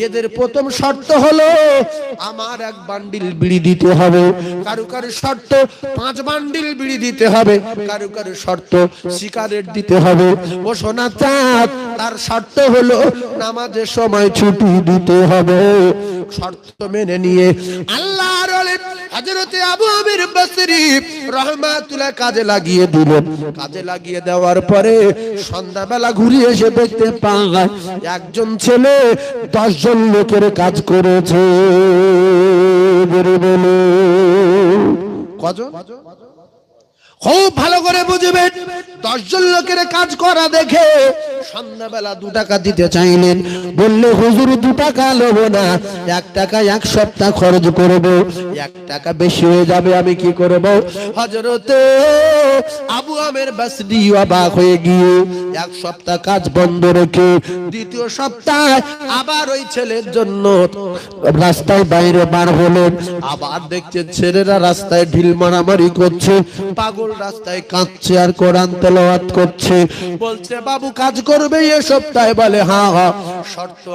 এদের প্রথম শর্ত হলো আমার 1 বান্ডিল বিড়ি দিতে হবে, কারো কারো শর্ত 5 বান্ডিল বিড়ি দিতে হবে, কারো কারো শর্ত সিগারেট দিতে হবে। ও সোনা চাঁদ, তার শর্ত হলো নামাজের সময় ছুটি দিতে হবে। শর্ত মেনে নিয়ে আল্লাহর ওলি হযরত আবু আমির বসরি রাহমাতুল্লাহ কাজে লাগিয়ে দিলেন। কাজে লাগিয়ে দেওয়ার পরে সন্ধ্যাবেলা ঘুরে এসে দেখতে পায় একজন ছেলে 10 জন লোকের কাজ করেছে। কজন? খুব ভালো করে বুঝবেন। 10 জন লোকের কাজ করা দেখে সন্ধ্যাবেলা 2 টাকা দিতে চাইলেন। বললে হুজুর 2 টাকা নেব না, 1 টাকা 1 সপ্তাহ খরচ করব, 1 টাকা বেশি হয়ে যাবে, আমি কি করব? হযরতে আবু আমের বাসরি অবাক হয়ে গিয়ে 1 সপ্তাহ কাজ বন্ধ রেখে দ্বিতীয় সপ্তাহে আবার ওই ছেলের জন্য রাস্তায় বাইরে বার হলেন। আবার দেখছেন ছেলেরা রাস্তায় ঢিল মারামারি করছে, পাগল রাস্তায় কাঁদছে আর কোরআন তেলাওয়াত করছে। বলছে বাবু কাজ করবে এ সপ্তাহে? বলে হ্যাঁ হ্যাঁ, শর্ত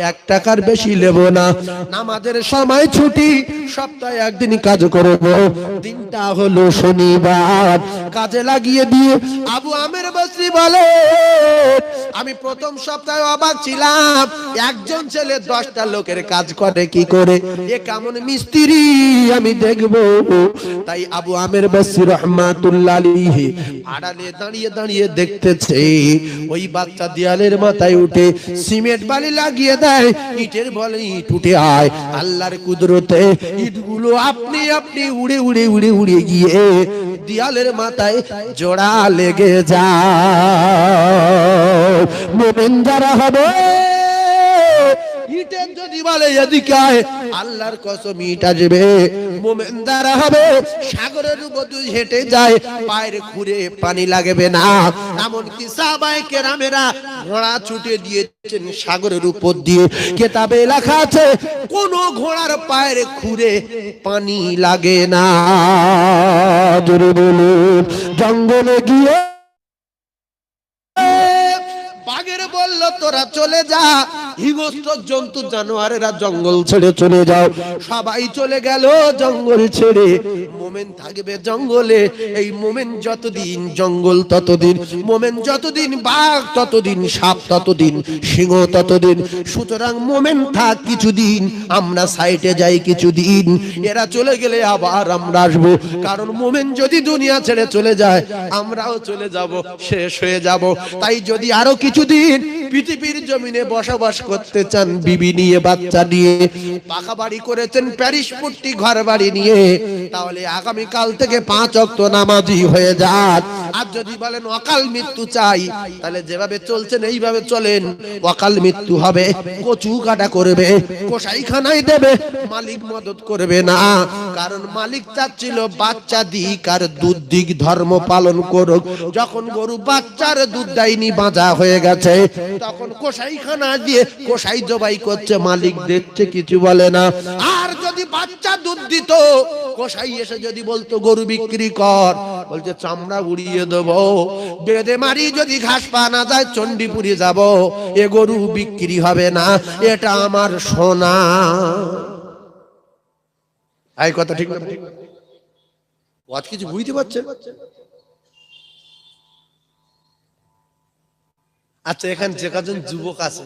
1 টাকার বেশি নেব না, নামাজের সময় ছুটি, সপ্তাহে একদিন কাজ করব, দিনটা হলো শনিবার। কাজে লাগিয়ে দিয়ে আবু আমের বাসরি বলে আমি প্রথম সপ্তাহে অবাক ছিলাম, একজন ছেলে 10টা লোকের কাজ করে কি করে, এ কেমন মিস্ত্রি আমি দেখব। তাই আবু আমের বাসরি রহমাতুল্লাহ আলাইহি আড়ালে দাঁড়িয়ে দাঁড়িয়ে দেখতেছে ওই বাচ্চা দেয়ালের মাথায় উঠে সিমেন্ট বালি লাগিয়ে দেয়, ইটের বলে ইট উঠে আয়। আল্লাহর কুদরতে ইটগুলো আপনি আপনি উড়ে উড়ে উড়ে উড়ে গিয়ে দেয়ালের মাথায় জোড়া লেগে যায়। মুমিন যারা হবে ইটের যদি বলে এদিকে আয়, আল্লাহর কসম ইট আসবে। মুমিন যারা হবে সাগরের উপর দিয়ে হেঁটে যায়, পায়ের খুঁড়ে পানি লাগবে না। এমনকি সাহাবায়ে কেরামেরা ঘোড়া ছুটে দিয়েছেন সাগরের উপর দিয়ে, কিতাবে লেখা আছে কোন ঘোড়ার পায়ের খুঁড়ে পানি লাগে না। জোরে বলুন। জঙ্গলে গিয়ে বাঘের বলল তোরা চলে যা, হিংস্র জন্তু জানোয়ারেরা জঙ্গল ছেড়ে চলে যাও। সবাই চলে গেল জঙ্গল ছেড়ে, মোমেন থাকবে জঙ্গলে। এই মোমেন যতদিন জঙ্গল ততদিন, মোমেন যতদিন বাঘ ততদিন, সাপ ততদিন, সিংহ ততদিন। সুতরাং মোমেন থাক কিছুদিন, আমরা সাইটে যাই কিছুদিন, এরা চলে গেলে আবার আমরা আসবো। কারণ মোমেন যদি দুনিয়া ছেড়ে চলে যায় আমরাও চলে যাব, শেষ হয়ে যাব। তাই যদি আরো কিছুদিন পৃথিবীর জমিনে বসবাস করতে চান, বিবি নিয়ে বাচ্চা নিয়ে, পাকা বাড়ি করেছেন প্যারিস পট্টি ঘর বাড়ি নিয়ে, তাহলে আগামী কাল থেকে 5 ওয়াক্ত নামাজি হয়ে যান। আর যদি বলেন অকাল মৃত্যু চাই, তাহলে যেভাবে চলছেন এইভাবে চলেন, অকাল মৃত্যু হবে, কচু কাটা করবে, কসাইখানায় দেবে, মালিক মদত করবে না। কারণ মালিক চাচ্ছিল বাচ্চা দিক আর দুধ দিক, ধর্ম পালন করুক। যখন গরু বাচ্চার দুধ দেয়নি, বাঁচা হয়ে গেছে, তখন কসাইখানা দিয়ে কসাই জবাই করছে, মালিক দেখছে, কিছু বলে না। আর যদি বাচ্চা দুধ দিত, কসাই এসে যদি বলতো গরু বিক্রি কর, বলছে চামড়া উড়িয়ে দেব, বেঁধে মারি, যদি ঘাস পা না যায় চণ্ডীপুরে যাব, এ গরু বিক্রি হবে না, এটা আমার সোনা। এই কথা ঠিক না? আজ কিছু বুঝতে পারছেন? আচ্ছা, এখানে যে কজন যুবক আছে,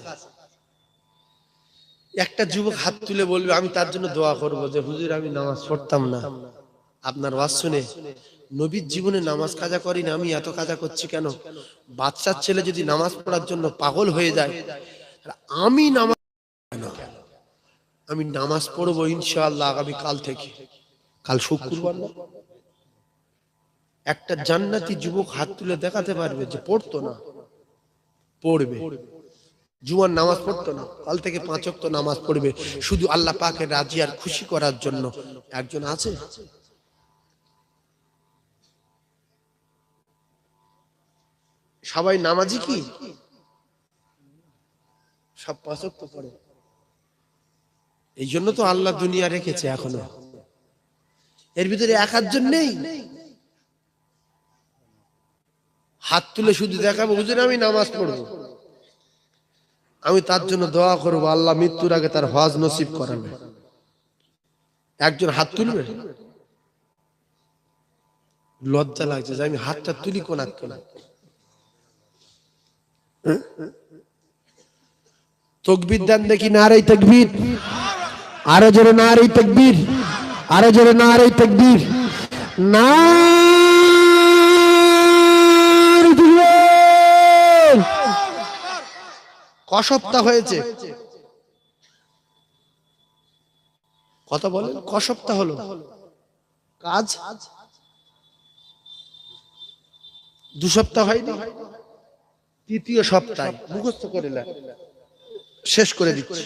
একটা যুবক হাত তুলে বলবে আমি তার জন্য দোয়া করব, যে হুজুর আমি নামাজ পড়তাম না, আপনার ওয়াজ শুনে নবীর জীবনে নামাজ কাজা করি না, আমি এত কাজা করছি কেন? বাচ্চার ছেলে যদি নামাজ পড়ার জন্য পাগল হয়ে যায়, আমি নামাজ কেন? আমি নামাজ পড়বো ইনশাআল্লাহ আগামী কাল থেকে। কাল শুক্রবার না? একটা জান্নাতি যুবক হাত তুলে দেখাতে পারবে যে পড়তো না, পড়বে। জুমার নামাজ পড়তো না, কাল থেকে 5 ওয়াক্ত নামাজ পড়বে, শুধু আল্লাহ পাকের রাজি আর খুশি করার জন্য। একজন আছে? সবাই নামাজি কি? সব 5 ওয়াক্ত পড়ে। এই জন্য তো আল্লাহ দুনিয়া রেখেছে এখনো। এর ভিতরে এক আধজন নেই হাত তুলে শুধু দেখাবো হুজুর আমি নামাজ পড়বো, আমি তার জন্য দোয়া করবো আল্লাহ মৃত্যুর আগে তার হজ নসিব করাবে। একজন হাত তুলবে? লজ্জা লাগছে যে আমি হাতটা তুলি কোন আত্মনা। তাকবীর দেন দেখি, নারে তাকবীর, আরো জোরে নারে তাকবীর, আরো জোরে নারে তাকবীর, না ক সপ্তাহ হয়েছে? কথা বলেন, ক সপ্তাহ হলো কাজ? 2 সপ্তাহ হয়নি, তৃতীয় সপ্তাহে মুখস্থ করে শেষ করে দিচ্ছি।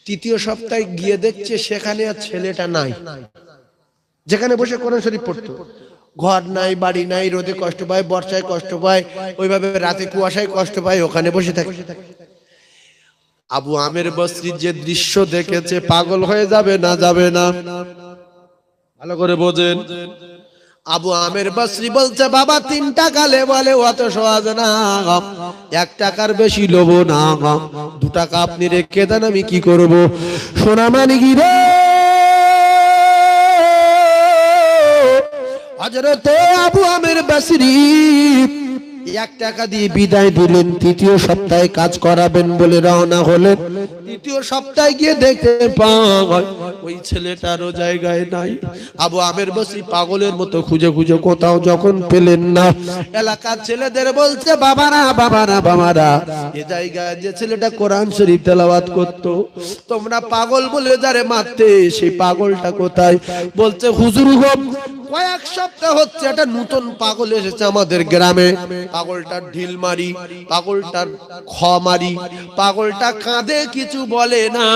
তৃতীয় সপ্তাহে গিয়ে দেখছে সেখানে আর ছেলেটা নাই। যেখানে বসে কোরআন শরীফ পড়তো, ঘর নাই, বাড়ি নাই, রোদে কষ্ট পায়, বর্ষায় কষ্ট পায়, ওইভাবে রাতে কুয়াশায় কষ্ট পায়, ওখানে বসে থাকে। আবু আমের বসরি যে দৃশ্য দেখেছে পাগল হয়ে যাবে না যাবে না? ভালো করে বোঝেন। আবু আমের বসরি বলছে, বাবা 3 টাকা লে বলে অত সহজ না, 1 টাকার বেশি লোভ না, 2 টাকা আপনি রেখে দেন, আমি কি করব? সোনা মানিকি রে, হযরতে আবু আমের বসরি 1 টাকা দিয়ে বিদায় দিলেন। তৃতীয় সপ্তাহে কাজ করাবেন বলে রওনা হলেন। তৃতীয় সপ্তাহে গিয়ে দেখতে পায় ওই ছেলেটারও জায়গায় নাই। আবু আমের বসরি পাগলের মতো খুঁজে খুঁজে কোথাও যখন পেলেন না, এলাকার ছেলেদের বলছে, বাবারা বাবারা বাবারা, এই জায়গায় যে ছেলেটা কোরআন শরীফ তেলাওয়াত করতো, তোমরা পাগল বলে যারে মারতে, সেই পাগলটা কোথায়? বলছে, হুজুর গো, কয়েক সপ্তাহ হচ্ছে একটা নতুন পাগল এসেছে আমাদের গ্রামে। পাগলটার ঢিল মারি, পাগলটার খ মারি, পাগলটা কাঁদে, কিছু বলে না।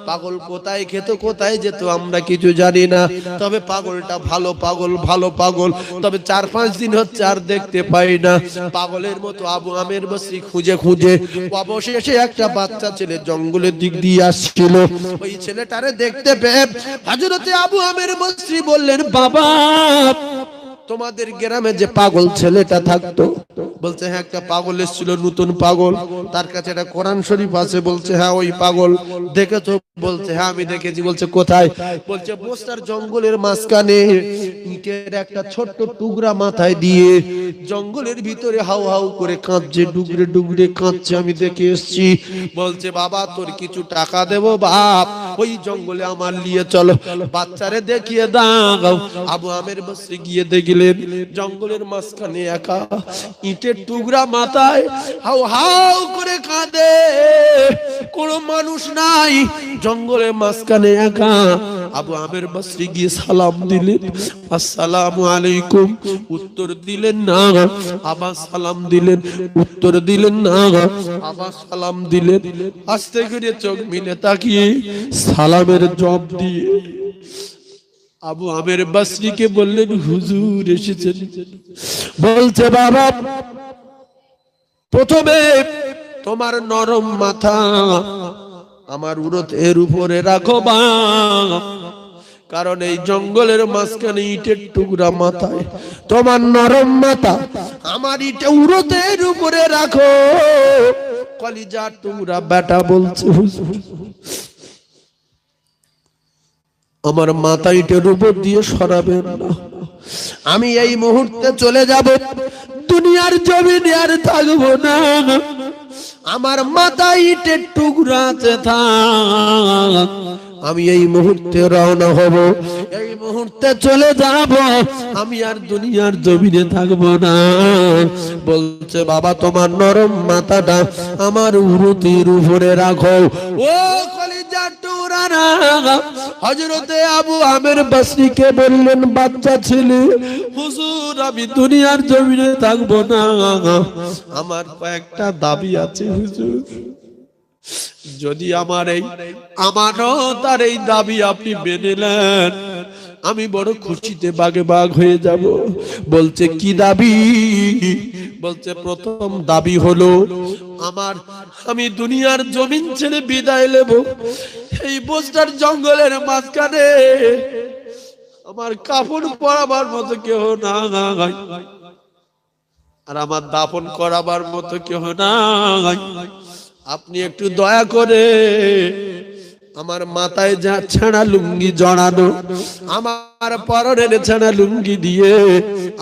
পাগল কোথায় খেত, কোথায় যেত আমরা কিছু জানি না, তবে পাগলটা ভালো পাগল, ভালো পাগল। তবে 4-5 দিন হচ্ছে আর দেখতে পাই না। পাগলের মতো আবু আমের বসরি খুঁজে খুঁজে অবশেষে একটা বাচ্চা ছেলে জঙ্গলের দিক দিয়ে আসছিল। ওই ছেলেটারে দেখতে পেয়ে হযরতে আবু আমের বসরি বললেন, বাবা, তোমাদের গ্রামে যে পাগল ছেলেটা থাকতো, বলছে হ্যাঁ, একটা পাগল এসেছিল, নতুন পাগল, তার কাছে একটা কোরআন শরীফ আছে। বলছে হ্যাঁ, ওই পাগল দেখেছো? বলছে হ্যাঁ, আমি দেখেছি। বলছে কোথায়? বলছে বস্তার জঙ্গলের মাঝখানে ইটের একটা ছোট্ট টুকরা মাথায় দিয়ে জঙ্গলের ভিতরে হাউ হাউ করে কাঁদছে, ডুগরে ডুগরে কাঁদছে, আমি দেখে এসেছি। বলছে বাবা, তোর কিছু টাকা দেবো বাপ, ওই জঙ্গলে আমার নিয়ে চলো, বাচ্চারে দেখিয়ে দাও। আবু আমের বসরি গিয়ে দেখলেন জঙ্গলের মাঝখানে একা, ইটের টুকরা মাথায় হাউ হাউ করে কাঁদে, কোনো মানুষ নাই, জঙ্গলের মাঝখানে একা। আবু আমের বসরি গিয়ে সালাম দিলেন, আসসালামু আলাইকুম, উত্তর দিলেন না। আবার সালাম দিলেন, উত্তর দিলেন না। আবার সালাম দিলেন। আস্তে করে চোখ মিলে তাকিয়ে সালামের জবাব দিয়ে আবু আমের বসরিকে বললেন, হুজুর এসেছেন। বলছে বাবা, প্রথমে তোমার নরম মাথা আমার উরতের উপরে রাখো বাপ, কারণ এই জঙ্গলের মাঝখানে ইটের টুকরা মাথায় তোমার নরম মাথা আমার ইটে উরতের উপরে রাখো। কলিজার টুকরা বেটা বলছে, হুজুর আমার মাথা ইটের উপর দিয়ে সরাবেন না, আমি এই মুহূর্তে চলে যাব, দুনিয়ার জমিনে আর থাকবো না, আমার মাথা ইটের টুকরাতে থাক, আমি এই মুহূর্তে রওনা হব, এই মুহূর্তে চলে যাব, আমি আর দুনিয়ার জমিনে থাকবো না। বলছে বাবা, তোমার নরম মাথাটা আমার উরুতির উপরে রাখো। ও কলিজার টুকরা, হযরতে আবু আমের বসরিকে বললেন, বাচ্চা ছেলে, হুজুর আমি দুনিয়ার জমিনে থাকবো না, আমার কয়েকটা দাবি আছে হুজুর, যদি আমার এই আমানত আর এই দাবি আপনি মেনে নেন, আমি বড় খুশিতে বাগে বাগ হয়ে যাব। বলছে কি দাবি? বলছে প্রথম দাবি হলো, আমি দুনিয়ার জমিন ছেড়ে বিদায় নেব, এই বস্তার জঙ্গলের মাঝখানে আমার কাপড় পরাবার মতো কেউ নাই, আর আমার দাফন করাবার মতো কেউ নাই, আপনি একটু দয়া করে আমার মাথায় যা ছেঁড়া লুঙ্গি জড়ানো, আমার পরনের ছেঁড়া লুঙ্গি দিয়ে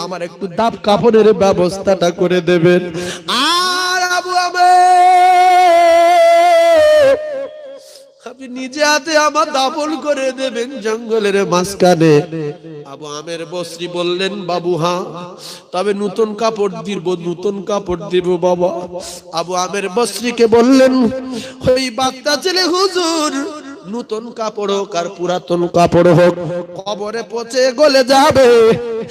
আমার একটু দাপ কাপড়ের ব্যবস্থাটা করে দেবেন। আর আবু আপনি নিজে হাতে আমার দাফন করে দেবেন জঙ্গলের মাঝখানে। আবু আমের বসরি বললেন, বাবু হ্যাঁ, তবে নতুন কাপড় দিব, নতুন কাপড় দিব বাবা। আবু আমের বসরিকে বললেন, ওই বাচ্চা ছেলে হুজুর, নতুন কাপড় হোক আর পুরাতন কাপড় হোক, কবরে পচে গলে যাবে,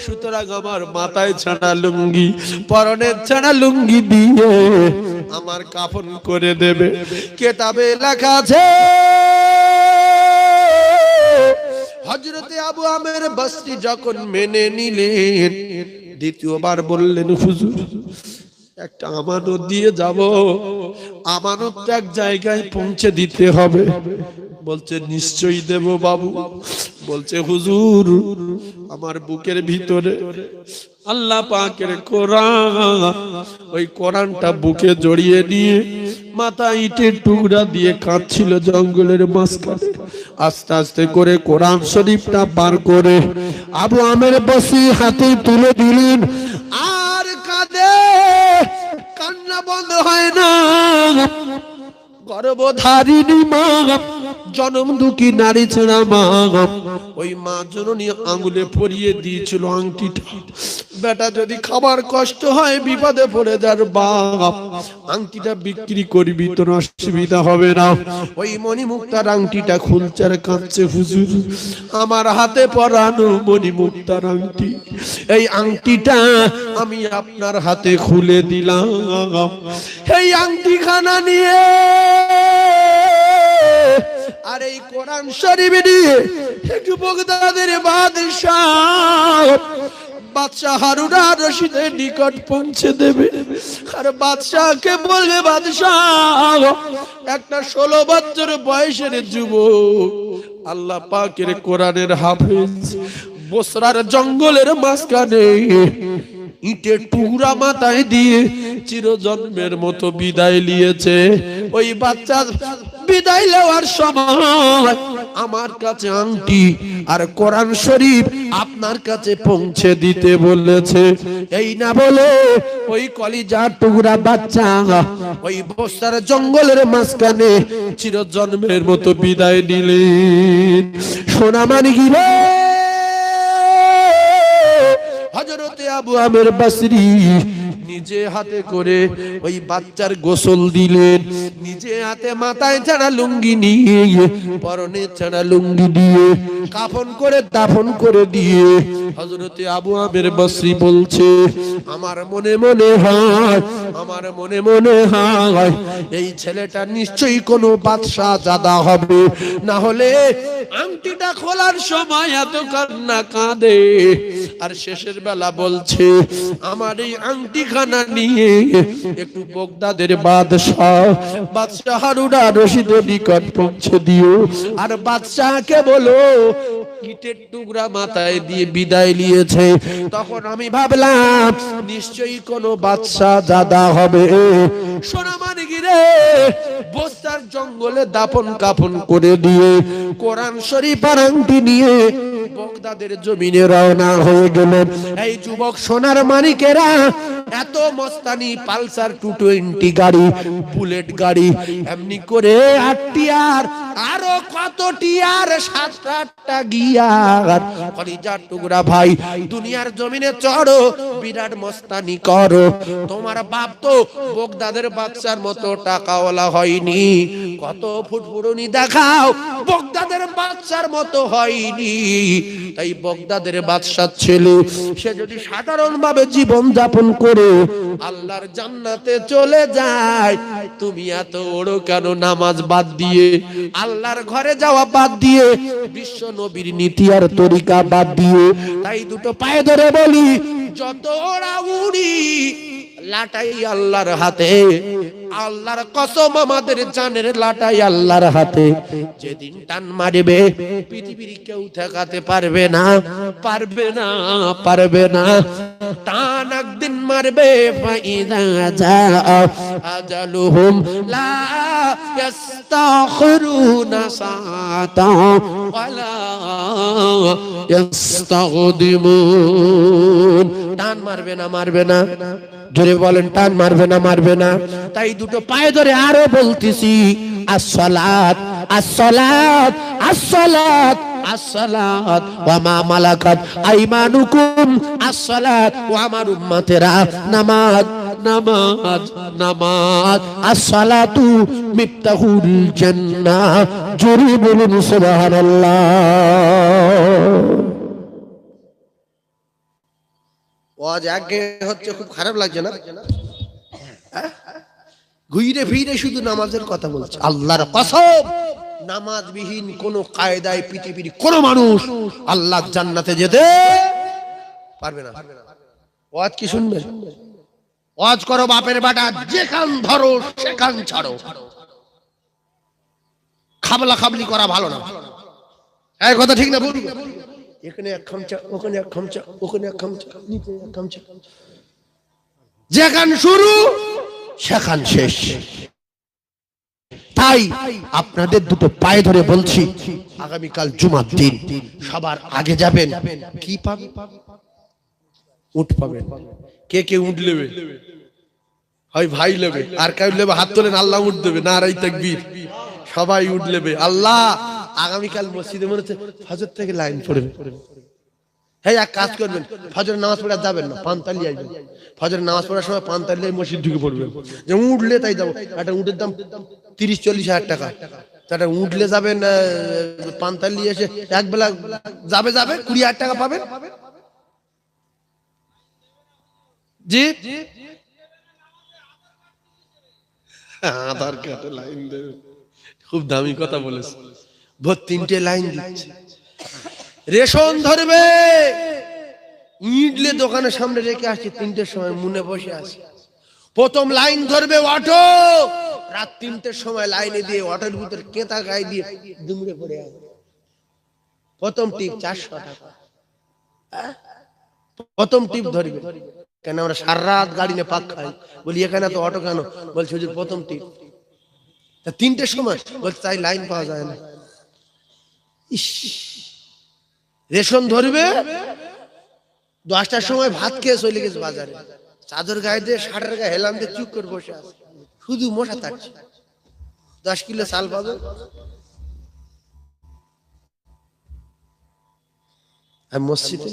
সুতরাং আমার মাথায় ছাড়া লুঙ্গি, পরনের ছাড়া লুঙ্গি দিয়ে আমার কাফন করে দেবে। কেতাবে লেখা আছে হযরতে আবু আমের বসরি যখন মেনে নিলেন, দ্বিতীয়বার বললেন হুজুর একটা আমানত দিয়ে যাব, আমানতটা এক জায়গায় পৌঁছে দিতে হবে। বলছে নিশ্চয়ই দেব বাবু। বলছে হুজুর আমার বুকের ভিতরে আল্লাহ পাকের কোরআন, ওই কোরআনটা বুকে জড়িয়ে নিয়ে মাথা ইটের টুকরা দিয়ে কাঁদছিল জঙ্গলের মাঝখানে। আস্তে আস্তে করে কোরআন শরীফটা বার করে আবু আমের বসরি হাতে তুলে দিলেন, আর কাঁদে, কান্না বন্ধ হয় না। গর্ভধারিণী মা, জনম দুঃখী নারী ছেড়া মা, ওই মা জননী আঙ্গুলে পরিয়ে দিয়েছিল আংটিটা। বেটা যদি খাবার কষ্ট হয়, বিপদে পড়ে যার বাপ, আংটিটা বিক্রি করবি, তোর অসুবিধা হবে না। ওই মণিমুক্তার আংটিটা খুলছে আর কাঁদছে, হুজুর আমার হাতে পরানো মণিমুক্তার আংটি, এই আংটিটা আমি আপনার হাতে খুলে দিলাম। এই আংটি খানা নিয়ে আর এই কোরআন শরীফ নিয়ে একটু বাগদাদের বাদশাহ হারুন আর রশিদের নিকট পৌঁছে দেবে। আর বাদশাহকে বলবে, বাদশাহ একটা 16 বছর বয়সের যুবক আল্লাহ পাকের কোরআনের হাফেজ বসরার জঙ্গলের মাঝখানে ইটের টুকরা মাথায় দিয়ে চিরজন্মের মতো বিদায় নিয়েছে। ওই বাচ্চা বিদায় নেওয়ার সময় আমার কাছে আংটি আর কোরআন শরীফ আপনার কাছে পৌঁছে দিতে বলেছে। এই না বলে ওই কলিজার টুকরা বাচ্চা ওই বস্তার জঙ্গলের মাঝখানে চিরজন্মের মতো বিদায় নিলেন। সোনা মানিকি রে, হযরতে আবু আমের বসরি নিজে হাতে করে ওই বাচ্চার গোসল দিলেন, নিজে হাতে মাথায় ছাড়া লুঙ্গি নিয়ে, পরনে ছাড়া লুঙ্গি দিয়ে কাফন করে দাফন করে দিয়ে হযরতে আবু আমের বসরি বলছে, আমার মনে মনে হয়, আমার মনে মনে হয় এই ছেলেটা নিশ্চয়ই কোনো বাদশা জাদা হবে, না হলে আংটিটা খোলার সময় এত কান্না কাঁদে। আর শেষের বেলা বলছে, আমার এই আংটি খানা নিয়ে একটু বাগদাদের বাদশাহ হারুন আর রশিদের নিকট পৌঁছে দিও। আর বাদশাহকে বলো ইটের টুকরা মাথায় দিয়ে বিদায় নিয়েছে। তখন আমি ভাবলাম নিশ্চয়ই কোনো বাদশাহ জাদা হবে। সোনা মানিকি রে, বস্তার জঙ্গলে দাফন কাফন করে দিয়ে কোরআন শরীফ আর আংটি নিয়ে বাগদাদের জমিনে রওনা হয়ে গেলেন। এই যুবক সোনার মানিকেরা এত মস্তানি পালসার 220 গাড়ি, বুলেট গাড়ি, এমনি করে 8 টিয়ার, আরো কত টিয়ার, 7-8টা গিয়ার। কলিজার টুকরা ভাই, দুনিয়ার জমিনে চড়ো, বিরাট মস্তানি করো। তোমার বাপ তো বাগদাদের বাদশার মতো টাকাওয়ালা হয়নি, কত ফুটফুটনি দেখাও, বাগদাদের বাদশার মতো হয়নি। তাই বাগদাদের বাদশার ছেলে সে যদি সাধারণ ভাবে জীবন যাপন করে আল্লাহর জান্নাতে চলে যায়, তুমি এত ওড়ো কেন নামাজ বাদ দিয়ে, আল্লাহর ঘরে যাওয়া বাদ দিয়ে, বিশ্ব নবীর নীতি আর তরিকা বাদ দিয়ে? তাই দুটো পায়ে ধরে বলি, যত ওরা উড়ি লাটাই আল্লাহর হাতে। আল্লাহর কসম, আমাদের জানের লাটাই আল্লাহর হাতে। যেদিন টান মারবে পৃথিবীর কেউ ঠেকাতে পারবে না, পারবে না, পারবে না। টান একদিন মারবে, ফাইদা জাআ আজালুহুম লা ইস্তাখিরুনা সাআতা ওয়ালা ইস্তাগদিমুন। টান মারবে না, মারবে না। জোরে বলেন, টান মারবে না, মারবে না। তাই দুটো পায়ে ধরে আরো বলতেছি, আসসালাত, আসসালাত, আসসালাত, আসসালাত ওয়া মা মালাকাত আইমানুকুম, আসসালাত ওয়া আমার উম্মতেরা, নামাজ, নামাজ, নামাজ। আসসালাতু মিফতাহুল জান্নাহ। জোরে বলুন সুবহানাল্লাহ। ওয়াজ এক হচ্ছে, খুব খারাপ লাগছে না? ঘুরে ফিরে শুধু নামাজের কথা বলছে। আল্লাহর কসম, নামাজবিহীন কোন কায়দায় পৃথিবীর কোন মানুষ আল্লাহর জান্নাতে যেতে পারবে না। ওয়াজ কি শুনবে? ওয়াজ করো বাপের বাটা, যেখান ধরো সেখান ছাড়ো। খাবলা খাবলি করা ভালো না। এই কথা ঠিক না বলি? এখানে এক খামচা, ওখানে এক খামচা, ওখানে এক খামচা, নিচে এক খামচা। যেখান শুরু সেখান শেষ। তাই আপনাদের দুটো পায়ে ধরে বলছি, আগামীকাল জুমার দিন সবার আগে যাবেন। কি পাবেন? উট পাবেন। কে কে উট নেবে? হয় ভাই নেবে, আর কেউ নেবে হাত তোলেন, আল্লাহ উট দেবে। নারাই তাকবীর। সবাই উট নেবে। আল্লাহ আগামীকাল মসজিদে মনে হচ্ছে ফজর থেকে লাইন পড়বে। হ্যাঁ, এক কাজ করবেন, ফজরের নামাজ পড়ে যাবেন না, পান্তালি আসবেন। ফজরের নামাজ পড়ার সময় পান্তালি মসজিদ ঢুকে পড়বেন। যে উঠলে তাই যাবো, একটা উটের দাম 30-40 হাজার টাকা। তাটা উঠলে যাবেন, পান্তালি এসে এক বেলা যাবে 20,000 টাকা পাবেন। জি, আধার কার্ডে লাইন দেবে। খুব দামি কথা বলেছে। ভোর 3টে লাইন দিচ্ছে। রেশন ধরবে, ইডলে দোকানের সামনে রেখে আসছে, 3টের সময় মনে বসে আছে। প্রথম লাইন ধরবে অটো, রাত 3টের সময় লাইনে দিয়ে অটোর ভিতরে কেতা গায়ে দিয়ে দুমড়ে পড়ে আছে। প্রথম টিপ 400 টাকা। প্রথম টিপ ধরবে। কেন আমরা সারা রাত গাড়ি নিয়ে পাক খাই? বলি এখানে তো অটো কেন? বলছে হুজুর প্রথম টিপ। তা 3টের সময় বলছে তাই লাইন পাওয়া যায় না। রেশন ধরবে, 10টার সময় ভাত খেয়ে চলে গেছে বাজারে, চাদর গায়ে দিয়ে শার্টের গায়ে হেলাম দিয়ে চুপ করে বসে আছে, শুধু মশা থাকছে। 10 কিলো চাল পাবে। আমি মসজিদে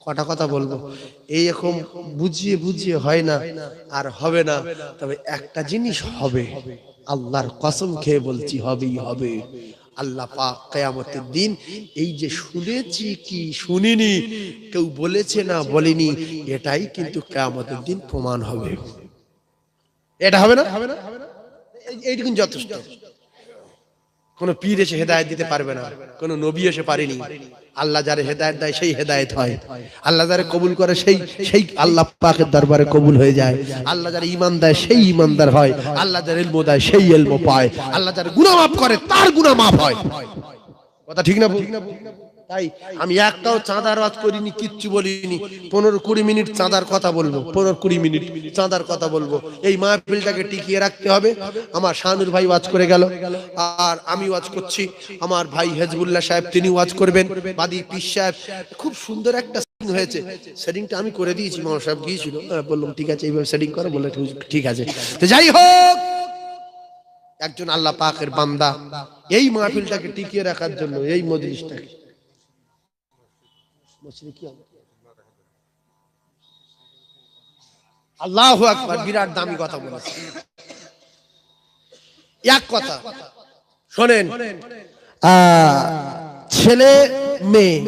কটা কথা বলবো, এই রকম বুঝিয়ে বুঝিয়ে হয় না, আর হবে না। তবে একটা জিনিস হবে, আল্লাহর কসম খেয়ে বলছি, হবেই হবে। আল্লাহ পাক কিয়ামতের দিন, এই যে শুনেছি কি শুনিনি, কেউ বলেছে না বলেনি, এটাই কিন্তু কিয়ামতের দিন প্রমাণ হবে। এটা হবে না? এইটুকুন যথেষ্ট। কোন পীর এসে হেদায়েত দিতে পারবে না, কোন নবী এসে পারেনি। আল্লাহ যারে হেদায়েত দেয় সেই হেদায়েত হয়। আল্লাহ যারে কবুল করে সেই আল্লাহ পাকের দরবারে কবুল হয়ে যায়। আল্লাহ যারে ঈমান দেয় সেই ঈমানদার হয়। আল্লাহ যারে ইলম দেয় সেই ইলম পায়। আল্লাহ যারে গুনাহ মাফ করে তার গুনাহ মাফ হয়। কথা ঠিক না? তাই আমি একটাও চাঁদার ওয়াজ করিনি, কিচ্ছু বলিনি। 15-20 মিনিট চাঁদার কথা বলবো, 15-20 মিনিট চাঁদার কথা বলবো। এই মাহফিলটাকে টিকিয়ে রাখতে হবে। আমার শানুর ভাই ওয়াজ করে গেল, আর আমি ওয়াজ করছি। আমার ভাই হেজবুল্লাহ সাহেব তিনি ওয়াজ করবেন। বাদী পীর সাহেব, খুব সুন্দর একটা সেটিং হয়েছে। সেটিংটা আমি করে দিয়েছি। মামা সাহেব গিয়েছিল, বললাম ঠিক আছে এইভাবে সেটিং করো, বলে ঠিক আছে। তো যাই হোক, একজন আল্লাহ পাকের বান্দা এই মাহফিলটাকে টিকিয়ে রাখার জন্য, এই মজলিসটাকে আল্লাহু আকবার, বিরাট দামি কথা বলেছে। এক কথা শোনেন, ছেলে মেয়ে,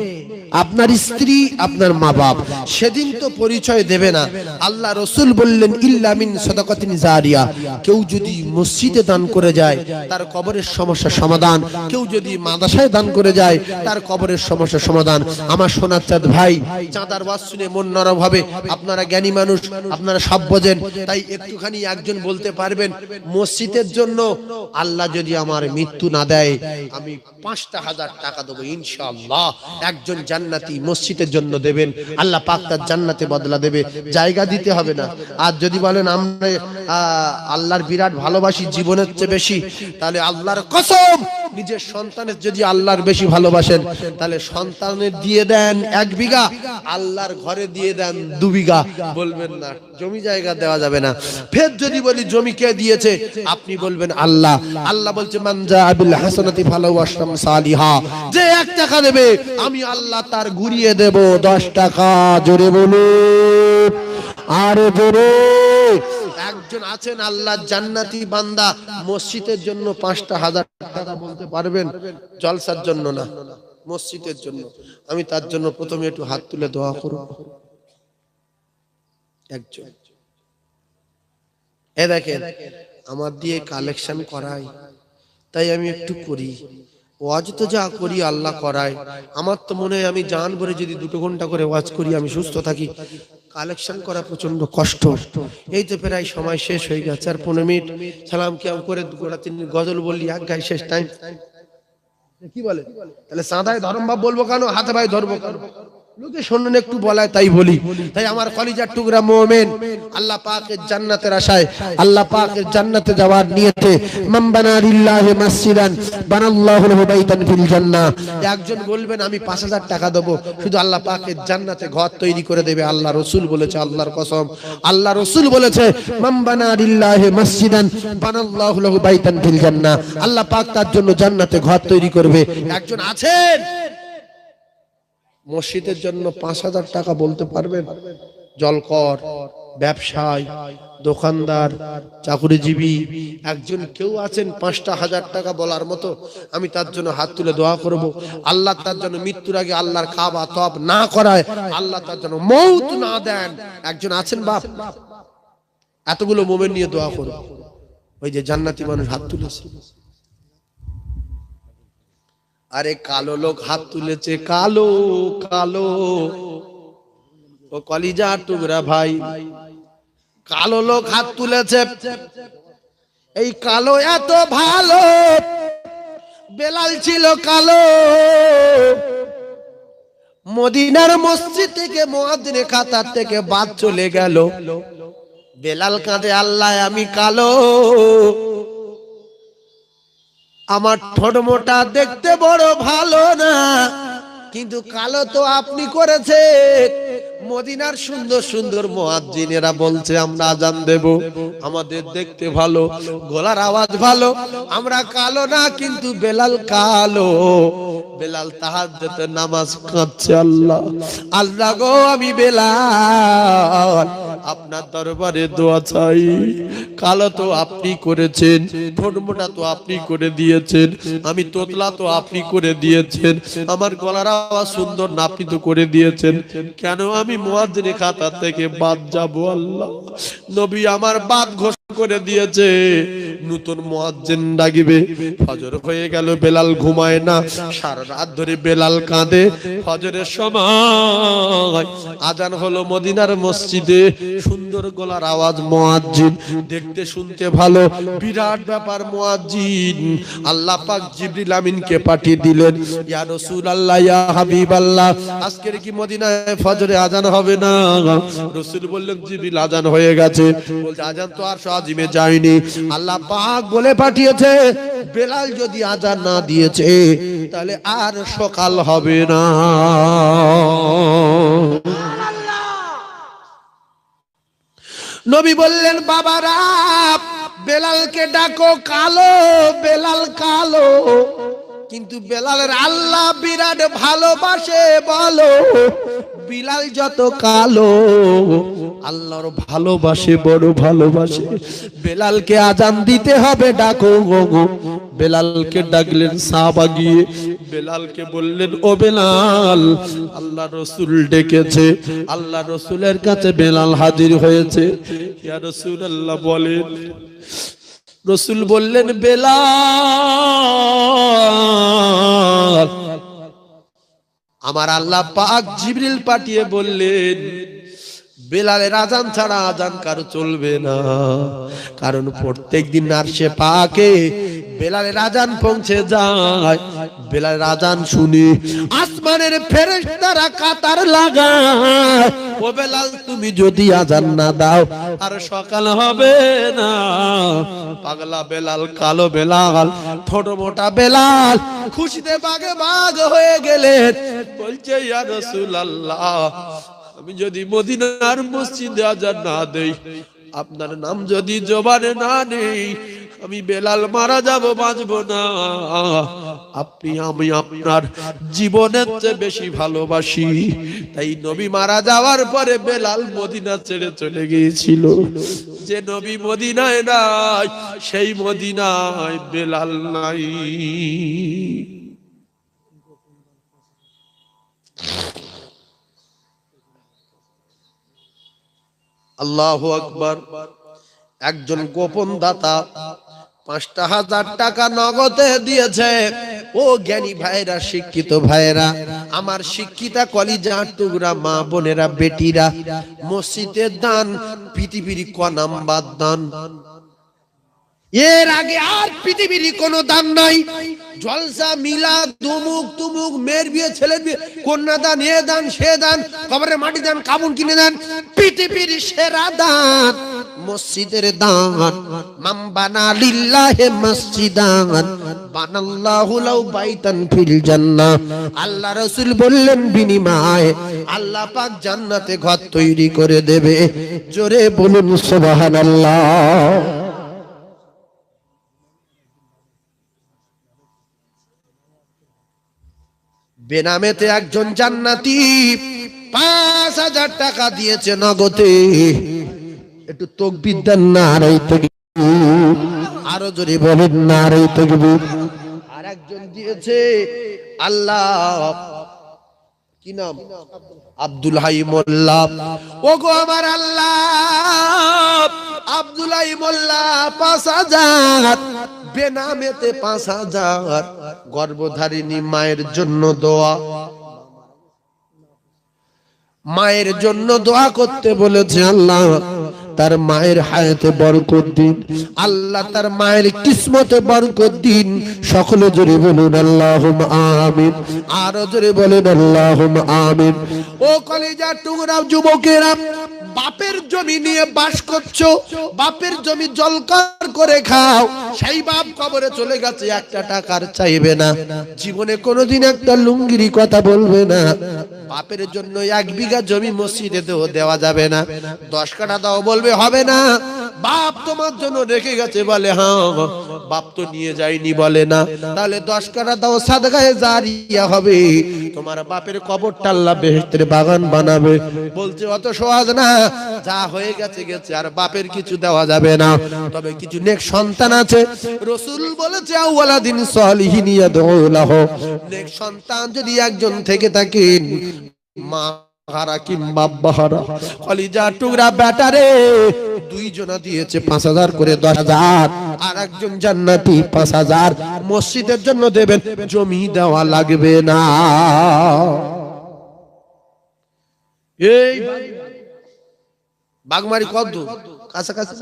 আপনার স্ত্রী, আপনার মা বাপ সেদিন তো পরিচয় দেবে না। আল্লাহ রসুল বললেন ইল্লা মিন সাদাকাতিন জারিয়া, কেউ যদি মসজিদে দান করে যায় তার কবরের সমস্যা সমাধান, কেউ যদি মাদ্রাসায় দান করে যায় তার কবরের সমস্যা সমাধান। আমার সোনার চাঁদ ভাই, চাঁদার ওয়াজ শুনে মন নরম হবে। আপনারা জ্ঞানী মানুষ, আপনারা সব বোঝেন, তাই একটুখানি একজন বলতে পারবেন, মসজিদের জন্য আল্লাহ যদি আমার মৃত্যু না দেয় আমি 5,000 টাকা দেবো ইনশাআল্লাহ। একজন জান্নাতি মসজিদের জন্য দেবেন, আল্লাহ পাক তার জান্নাতে বদলা দেবে। জায়গা দিতে হবে না। আর যদি বলেন আমরা আল্লাহর বিরাট ভালোবাসি জীবনের চেয়ে বেশি, তাহলে আল্লাহর কসম, নিজের সন্তানের যদি আল্লাহর বেশি ভালোবাসেন তাহলে সন্তানের দিয়ে দেন 1 বিঘা, আল্লাহর ঘরে দিয়ে দেন 2 বিঘা। বলবেন না জমি জায়গা দেওয়া যাবে না। ফের যদি বলি জমি কে দিয়েছে, আপনি বলবেন আল্লাহ। আল্লাহ বলছে মান জাআ বিল হাসানাতি ফালাহু আশরাম সালিহা, যে 1 টাকা দেবে আমি আল্লাহ তার ঘুরিয়ে দেব 10 টাকা। জোরে বলুন, আরে জোরে। একজন আছেন আল্লাহ জান্নাতি বান্দা, মসজিদের জন্য 5,000 টাকা বলতে পারবেন? জলসার জন্য না, মসজিদের জন্য। আমি তার জন্য প্রথমে একটু হাত তুলে দোয়া করব। একজন। এ দেখেন আমার দিয়ে কালেকশন করাই, তাই আমি একটু করি। ওয়াজ তো যা করি আল্লাহ করায়। আমার তো মনে হয় আমি জান ভরে যদি 2 ঘন্টা করে ওয়াজ করি আমি সুস্থ থাকি, কালেকশন করা প্রচন্ড কষ্ট। এই তো প্রায় সময় শেষ হয়ে গেছে, আর 15 মিনিট সালাম কিয়াম করে 2-3 গজল বললি এক গায়ে শেষ টাইম। কি বলে তাহলে সাদায় ধর্ম ভাব বলবো কেন, হাতে ভাই ধরবো কেন? লোকে শুনুন একটু বলায় তাই বলি। তাই আমার কলিজার টুকরা মুমিন, আল্লাহ পাকের জান্নাতের আশায়, আল্লাহ পাকের জান্নাতে যাওয়ার নিয়তে, মান বানা লিল্লাহি মসজিদান বানাল্লাহু লাহু বাইতান ফিল জান্নাহ। একজন বলবেন আমি 5000 টাকা দেব, শুধু আল্লাহ পাকের জান্নাতে ঘর তৈরি করে দেবে। আল্লাহ রাসূল বলেছে, আল্লাহর কসম, আল্লাহ রাসূল বলেছে, মান বানা লিল্লাহি মসজিদান বানাল্লাহু লাহু বাইতান ফিল জান্নাহ। আল্লাহ পাক তার জন্য জান্নাতে ঘর তৈরি করবে। একজন আছেন মসজিদের জন্য 5000 টাকা বলতে পারবেন? জলকর, ব্যবসায়ী, দোকানদার, চাকরিজীবী একজন কেউ আছেন 5,000 টাকা বলার মতো? আমি তার জন্য হাত তুলে দোয়া করব, আল্লাহ তার জন্য মৃত্যুর আগে আল্লাহর খাওয়া তব না করায়, আল্লাহ তার জন্য মৌত না দেন। একজন আছেন বাপ? এতগুলো মুমিন নিয়ে দোয়া করব। ওই যে জান্নাতি মানুষ হাত তুলেছে। আরে কালো লোক হাত তুলেছে, কালো কালো, ও কলিজা টুকরা ভাই, কালো লোক হাত তুলেছে। এই কালো এত ভালো, বেলাল ছিল কালো। মদিনার মসজিদ থেকে মুয়াজ্জিনের কাতার থেকে বাদ চলে গেল। বেলাল কাঁদে, আল্লাহ আমি কালো, আমার ঠোঁট মোটা, দেখতে বড় ভালো না, কিন্তু কালো তো আপনি করেছেন। মদিনার সুন্দর সুন্দর মুয়াজ্জিনেরা বলছে আমরা আজান দেব, আমাদের দেখতে ভালো, গলার আওয়াজ ভালো, আমরা কালো না, কিন্তু বেলাল কালো। বেলাল তাহাজ্জুদের নামাজ কাঁদছে, আল্লাহ আল্লাহ গো আমি বেলাল আপনার দরবারে দোয়া চাই। কালো তো আপনি করেছেন, ঠোঁট মোটা তো আপনি করে দিয়েছেন, আমি তোতলা তো আপনি করে দিয়েছেন, আমার গলার আওয়াজ সুন্দর না আপনি তো করে দিয়েছেন, কেন আমি মুয়াজ্জিনের খাতার থেকে বাদ যাব? আল্লাহ নবী আমার বাদ ঘোষণা করে দিয়েছে, নতুন মুয়াজ্জিন ডাকবে। ফজর হয়ে গেল, বেলাল ঘুমায় না, সারা রাত ধরে বেলাল কাঁদে। ফজরের সময় আজান হলো মদিনার মসজিদে, সুন্দর গলার আওয়াজ, মুয়াজ্জিন দেখতে শুনতে ভালো, বিরাট ব্যাপার মুয়াজ্জিন। আল্লাহ পাক জিবরিল আমিনকে পাঠিয়ে দিলেন, ইয়া রাসূলুল্লাহ, ইয়া হাবিবাল্লাহ, আজকের কি মদিনায় ফজরে আজান হবে না? রাসূল বললেন, জিবরিল আজান হয়ে গেছে। বলছে আজান তো আর আজিমে যায়নি, আল্লাহ পাক বলে পাঠিয়েছে বেলাল যদি আজান না দিয়েছে তাহলে আর সকাল হবে না। নবী বললেন, বাবারা বেলালকে ডাকো, কালো বেলাল কালো, কিন্তু বেলালের আল্লাহ বিরাট ভালোবাসে। বলো বিলাল যত কালো, আল্লাহর ভালোবাসে, বড় ভালোবাসে। বেলালকে আজান দিতে হবে, ডাকো গো। বেলালকে ডাকলেন সাহাবা গিয়ে, বেলালকে বললেন, ও বেলাল আল্লাহ রাসূল ডেকেছে। আল্লাহ রাসূলের কাছে বেলাল হাজির হয়েছে। ইয়া রাসূলুল্লাহ বলেন। রাসূল বললেন, বেলাল আমার আল্লাহ পাক জিবরিল পাঠিয়ে বললেন বেলালের আজান ছাড়া আজান কারো চলবে না, কারণ প্রত্যেকদিন আরশে পাকে বেলালের আজান পৌঁছে যায়। বেলালের আজান শুনে আসমানের ফেরেশতারা কাতার লাগায়, ও বেলাল তুমি যদি আজান না দাও আর সকাল হবে না। পাগলা বেলাল, কালো বেলাল, ছোট মোটা বেলাল খুশিতে বাগে বাগ হয়ে গেলেন। বলছে, ইয়া রাসূলুল্লাহ আমি যদি মদিনার মসজিদে আজান না দেই, আপনার নাম যদি জবানে না নেই, আমি বেলাল মারা যাব, বাঁচবো না। আমি আপনার জীবনের চেয়ে বেশি ভালোবাসি। তাই নবী মারা যাওয়ার পরে বেলাল মদিনা ছেড়ে চলে গিয়েছিল। যে নবী মদিনায় নাই, সেই মদিনায় বেলাল নাই। আল্লাহু আকবার। একজন গোপন দাতা ৫,০০০ টাকা নগদে দিয়েছে। ও জ্ঞানী ভাইরা, শিক্ষিত ভাইরা, আমার শিক্ষিতা কলিজার টুকরা মা বোনেরা, বেটিরা, মসজিদের দান পৃথিবীর ক নাম্বার দান। এর আগে আর পৃথিবীর কোনো দান নাই। জলসা, মিলাদ, দুমুক তুমুক, মেয়ের বিয়ে, ছেলের বিয়ে, কন্যা দান, এ দান সে দান, কবরের মাটি দান, কাবুন কিনে দান। পৃথিবীর সেরা দান মসজিদের দান। মান বানা লিল্লাহি মসজিদান বানাল্লাহু লাহু বাইতান ফিল জান্নাহ। আল্লাহ রাসূল বললেন, বিনিময়ে আল্লাহ পাক জান্নাতে ঘর তৈরি করে দেবে। জোরে বলুন সুবহানাল্লাহ। বেনামেতে একজন জান্নাতি ৫,০০০ টাকা দিয়েছে নগদে। একটু তাকবীর দেন, নারে তাকবীর। আরো জোরে বলেন, নারে তাকবীর। আর একজন দিয়েছে, আল্লাহ কি নাম, আব্দুল হাই মোল্লা। ওগো আমার আল্লাহ, আব্দুল হাই মোল্লা ৫,০০০ বেনামেতে ৫,০০০ গর্ভধারিণী মায়ের জন্য দোয়া। মায়ের জন্য দোয়া করতে বলেছে। আল্লাহ তার মায়ের হায়াতে বরকত দিন, আল্লাহ তার মায়ের কিসমতে বরকত দিন। সকলে জোরে বলুন আল্লাহুম্মা আমিন। আরো জোরে বলেন আল্লাহুম্মা আমিন। ও কলিজার টুকরা যুবকেরা, বাপের জমি নিয়ে বাস করছো, বাপের জমি জলকার করে খাও। সেই বাপ কবরে চলে গেছে, একটা টাকার চাইবে না, জীবনে কোনোদিন একটা লুঙ্গির কথা বলবে না। বাপের জন্য ১ বিঘা জমি মসজিদে দেওয়া যাবে না। ১০ কাঠা দাও বলবে, হবে না। বাপ তোমার জন্য রেখে গেছে, বলে হ্যাঁ। বাপ তো নিয়ে যায়নি, বলে না। তাহলে ১০ কাঠা দাও, সাদগায়ে জারিয়া হবে। তোমার বাপের কবরটা আল্লাহ বেহেশতের বাগান বানাবে। বলছে অত সহজ না, যা হয়ে গেছে গেছে, আর বাপের কিছু দেওয়া যাবে না। তবে কিছু নেক সন্তান আছে, রাসূল বলেছে আওয়ালাদিন সালিহিন ইয়াদউ লাহু। নেক সন্তান যদি একজন থেকে থাকেন, মা হারা কিংবা বাহারা, কলিজা টুকরা বেটারে, দুইজনা দিয়েছে ৫,০০০ করে ১০,০০০। আর একজন জান্নাতি ৫,০০০ মসজিদের জন্য দেবেন, জমি দেওয়া লাগবে না। এই বাগমারি কত কাছাকাছি।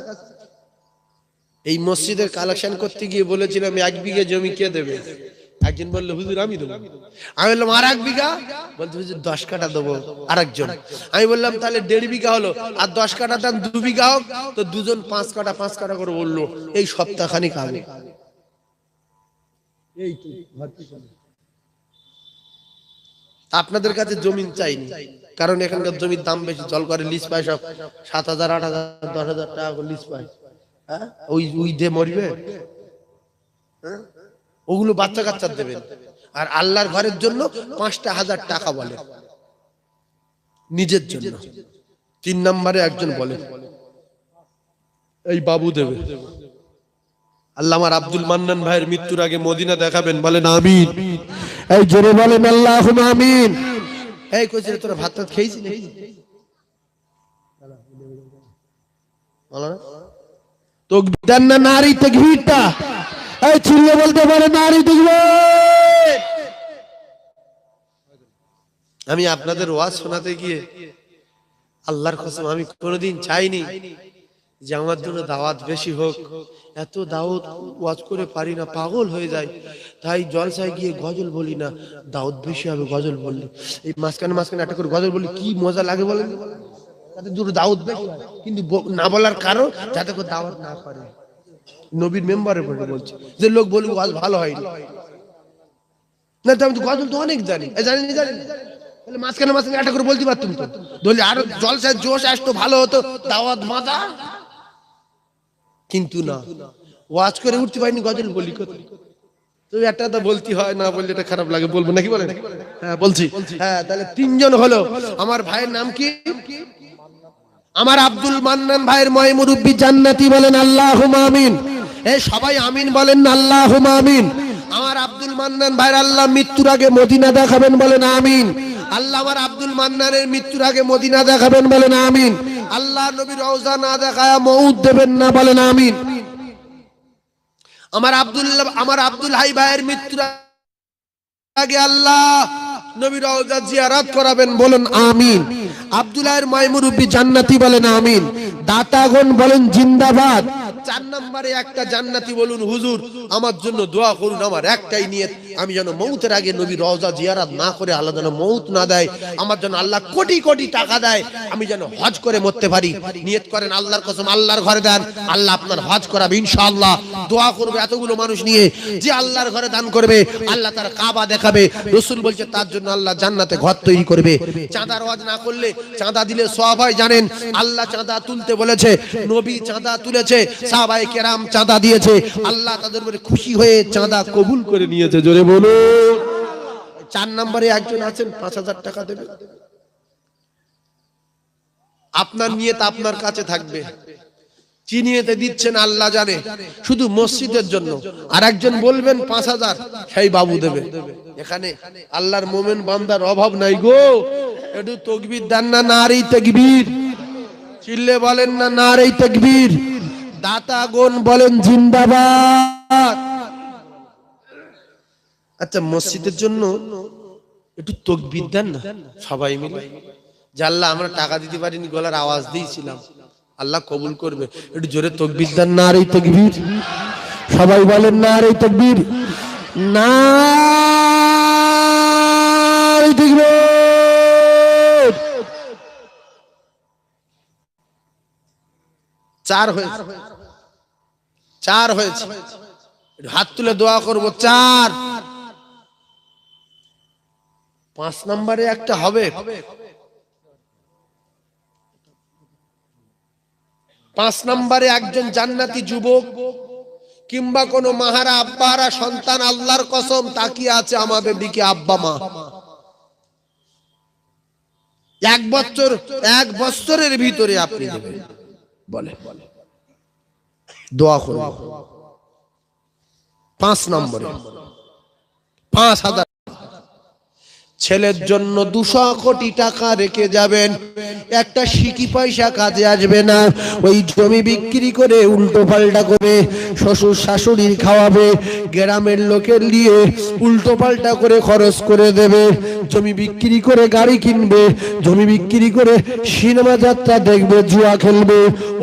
এই মসজিদের কালেকশন করতে গিয়ে বলেছিলাম ১ বিঘা জমি কে দেবে। একজন বললো, হুজুর আমি দেবো। আমি বললাম, আর ১ বিঘা? বলতে হুজুর ১০ কাঠা দেবো। আরেকজন। আমি বললাম, তাহলে ১.৫ বিঘা হলো, আর ১০ কাঠা দেন ২ বিঘা হোক। তো দুজন ৫ কাঠা ৫ কাঠা করে বললো। এই সপ্তাহখানিক আগে। আপনাদের কাছে জমিন চাইনি, কারণ এখানকার জমির দাম বেশি। জল করে লিজ পায় সব ৭,০০০, ৮,০০০, ১০,০০০ টাকা করে লিজ পায়। হ্যাঁ, ওই দিয়ে মরবে। হ্যাঁ, ওগুলো বাচ্চা কাচ্চা দেবেন। আর আল্লাহর ঘরের জন্য ৫,০০০ টাকা বলে নিজের জন্য। ৩ নম্বরে একজন বলে, এই বাবু দেবে। আল্লাহ আমার আব্দুল মান্নান ভাইয়ের মৃত্যুর আগে মদিনা দেখাবেন, বলেন আমিন। এই জোরে বলেন আল্লাহুম্মা আমিন। এই কইছে, তোরা ভাত টাত খেয়েছিস নাকি? তাকবীর দেন না, নারী তাকবীরটা। এই চিল্লে বলতে পারে, নারী তাকবীর। আমি আপনাদের ওয়াজ শোনাতে গিয়ে আল্লাহর কসম আমি কোনোদিন চাইনি যে আমার জন্য দাওয়াত বেশি হোক। এত দাওয়াত ওয়াজ করে পারি না, পাগল হয়ে যায়। তাই জলসায় গিয়ে গজল বলি না, দাওয়াত বেশি হবে গজল বললি। এই মাঝখানে মাঝখানে একটা করে গজল বলি, কি মজা লাগে বলেন। তাতে দুটো দাওয়াত বেশি, কিন্তু না বলার কারণ যাতে করে দাওয়াত না করে। নবীর মেম্বারের পরে বলছি যে লোক বলি ওয়াজ ভালো হয়নি না, তো আমি তো গজল তো অনেক জানি। জানি তাহলে মাঝখানে মাঝখানে একটা করে বলতে পারতাম তো, ধরলে আরো জলসায় জোশ আসতো, ভালো হতো, দাওয়াত মজা। কিন্তু না, ওয়াজ করে উঠতে পারিনি, গজল বলি কত। তো একটা তো বলতে হয়, না বললে এটা খারাপ লাগে, বলবো নাকি বলেন? হ্যাঁ বলছি। হ্যাঁ, তাহলে ৩ জন হলো। আমার ভাইয়ের নাম কি? আমার আব্দুল মান্নান ভাইয়ের ময় মুরব্বি জান্নাতি, বলেন আল্লাহুম্মা আমিন। এই সবাই আমিন বলেন না, আল্লাহুম্মা আমিন। আমার আব্দুল মান্নান ভাইয়ের আল্লাহ মৃত্যুর আগে মদিনা দেখাবেন, বলেন আমিন। আল্লাহ আমার আব্দুল মান্নানের মৃত্যুর আগে মদিনা দেখাবেন, বলেন আমিন। আল্লাহ নবী রওজা না দেখায় মউত দেবেন না, বলেন আমিন। আমার আব্দুল হাই ভাইয়ের মৃত্যুর আগে আল্লাহ নবী রওজা জিয়ারত করাবেন, বলেন আমিন। আব্দুল্লাহর মাইমুরুব্বি জান্নাতি, বলেন আমিন। দাতাগণ বলেন জিন্দাবাদ। 4 নম্বরে একটা জান্নাতি বলুন, হুজুর আমার জন্য দোয়া করুন, আমার একটাই নিয়ত, আমি যেন মউতের আগে নবী রওজা জিয়ারত না করে আল্লাহ যেন মউত না দেয়, আমার জন্য আল্লাহ কোটি কোটি টাকা দেয়, আমি যেন হজ করে মরতে পারি। নিয়ত করেন, আল্লাহর কসম আল্লাহর ঘরে দেন, আল্লাহ আপনার হজ করাবে ইনশাআল্লাহ। দোয়া করবে এতগুলো মানুষ নিয়ে, যে আল্লাহর ঘরে দান করবে আল্লাহ তার কাবা দেখাবে। রাসূল বলছে তার জন্য আল্লাহ জান্নাতে ঘর তৈরি করবে। চাঁদার ওয়াজ না করলে, চাঁদা দিলে সওয়াব হয় জানেন। আল্লাহ চাঁদা তুলতে বলেছে, নবী চাঁদা তুলেছে, সাহাবায়ে কেরাম চাঁদা দিয়েছে, আল্লাহ তাদের উপরে খুশি হয়ে চাঁদা কবুল করে নিয়েছে। জোরে বলুন। 4 নম্বরে একজন আছেন 5000 টাকা দেবে। আপনার নিয়ত আপনার কাছে থাকবে, কি নিয়তে দিচ্ছেন আল্লাহ জানে, শুধু মসজিদের জন্য। আর একজন বলবেন 5000, সেই বাবু দেবে। এখানে আল্লাহর মোমেন বান্দার অভাব নাই গো। একটু তাকবীর দেন না, নারে তাকবীর। চিল্লে বলেন না, নারে তাকবীর। দাতাগণ বলেন জিন্দাবাদ। আচ্ছা, মসজিদের জন্য একটু তাকবীর দেন না সবাই মিলে, যে আল্লাহ আমরা টাকা দিতে পারিনি, গলার আওয়াজ দিয়েছিলাম, আল্লাহ কবুল করবে। একটু জোরে তাকবীর দেন, নারে তাকবীর। সবাই বলেন নারে তাকবীর, নারে তাকবীর। 4 হয়েছে, 4 হয়েছে। হাত তুলে দোয়া করব। 4। 5 নম্বরে একটা হবে। 5 নম্বরে একজন জান্নাতি যুবক কিংবা কোন মাহারা আব্বারা সন্তান আল্লাহর কসম তাকিয়ে আছে আমাদের দিকে, আব্বা মা। 1 বছরের ভিতরে আপনি দেবেন, বলে দোয়া করুন। 5 নম্বরে 5000। ছেলের জন্য 200 কোটি টাকা রেখে যাবেন, একটা সিকি পয়সা কাজে আসবে না। ওই জমি বিক্রি করে উল্টো পাল্টা করে শ্বশুর শাশুড়ির খাওয়াবে, গ্রামের লোকের নিয়ে উল্টো পাল্টা করে খরচ করে দেবে। জমি বিক্রি করে গাড়ি কিনবে, জমি বিক্রি করে সিনেমা যাত্রা দেখবে, জুয়া খেলবে।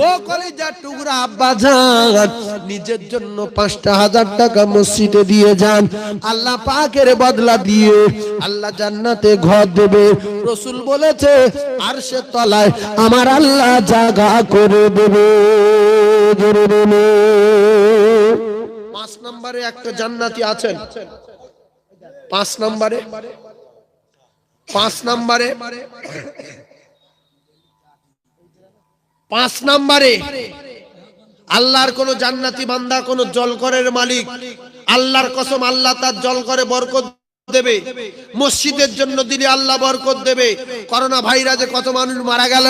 ও কলিজার টুকরা আব্বা জান, নিজের জন্য 5000 টাকা মসজিদে দিয়ে যান, আল্লাহ পাকের বদলা দিয়ে আল্লাহ জান্নাতে ঘর দেবে। রাসূল বলেছে আরশের তলায় আমার আল্লাহ জায়গা করে দেবে। 5 নম্বরে একটা জান্নাতি আছেন। 5 নম্বরে 5 নম্বরে 5 নম্বরে আল্লাহর কোন জান্নাতি বান্দা, কোন জলকরের মালিক, আল্লাহর কসম আল্লাহ তার জলকরে বরকত দেবে। মসজিদের জন্য দিলে আল্লাহ বরকত দেবে। করোনা ভাইরাসে কত মানুষ মারা গেল,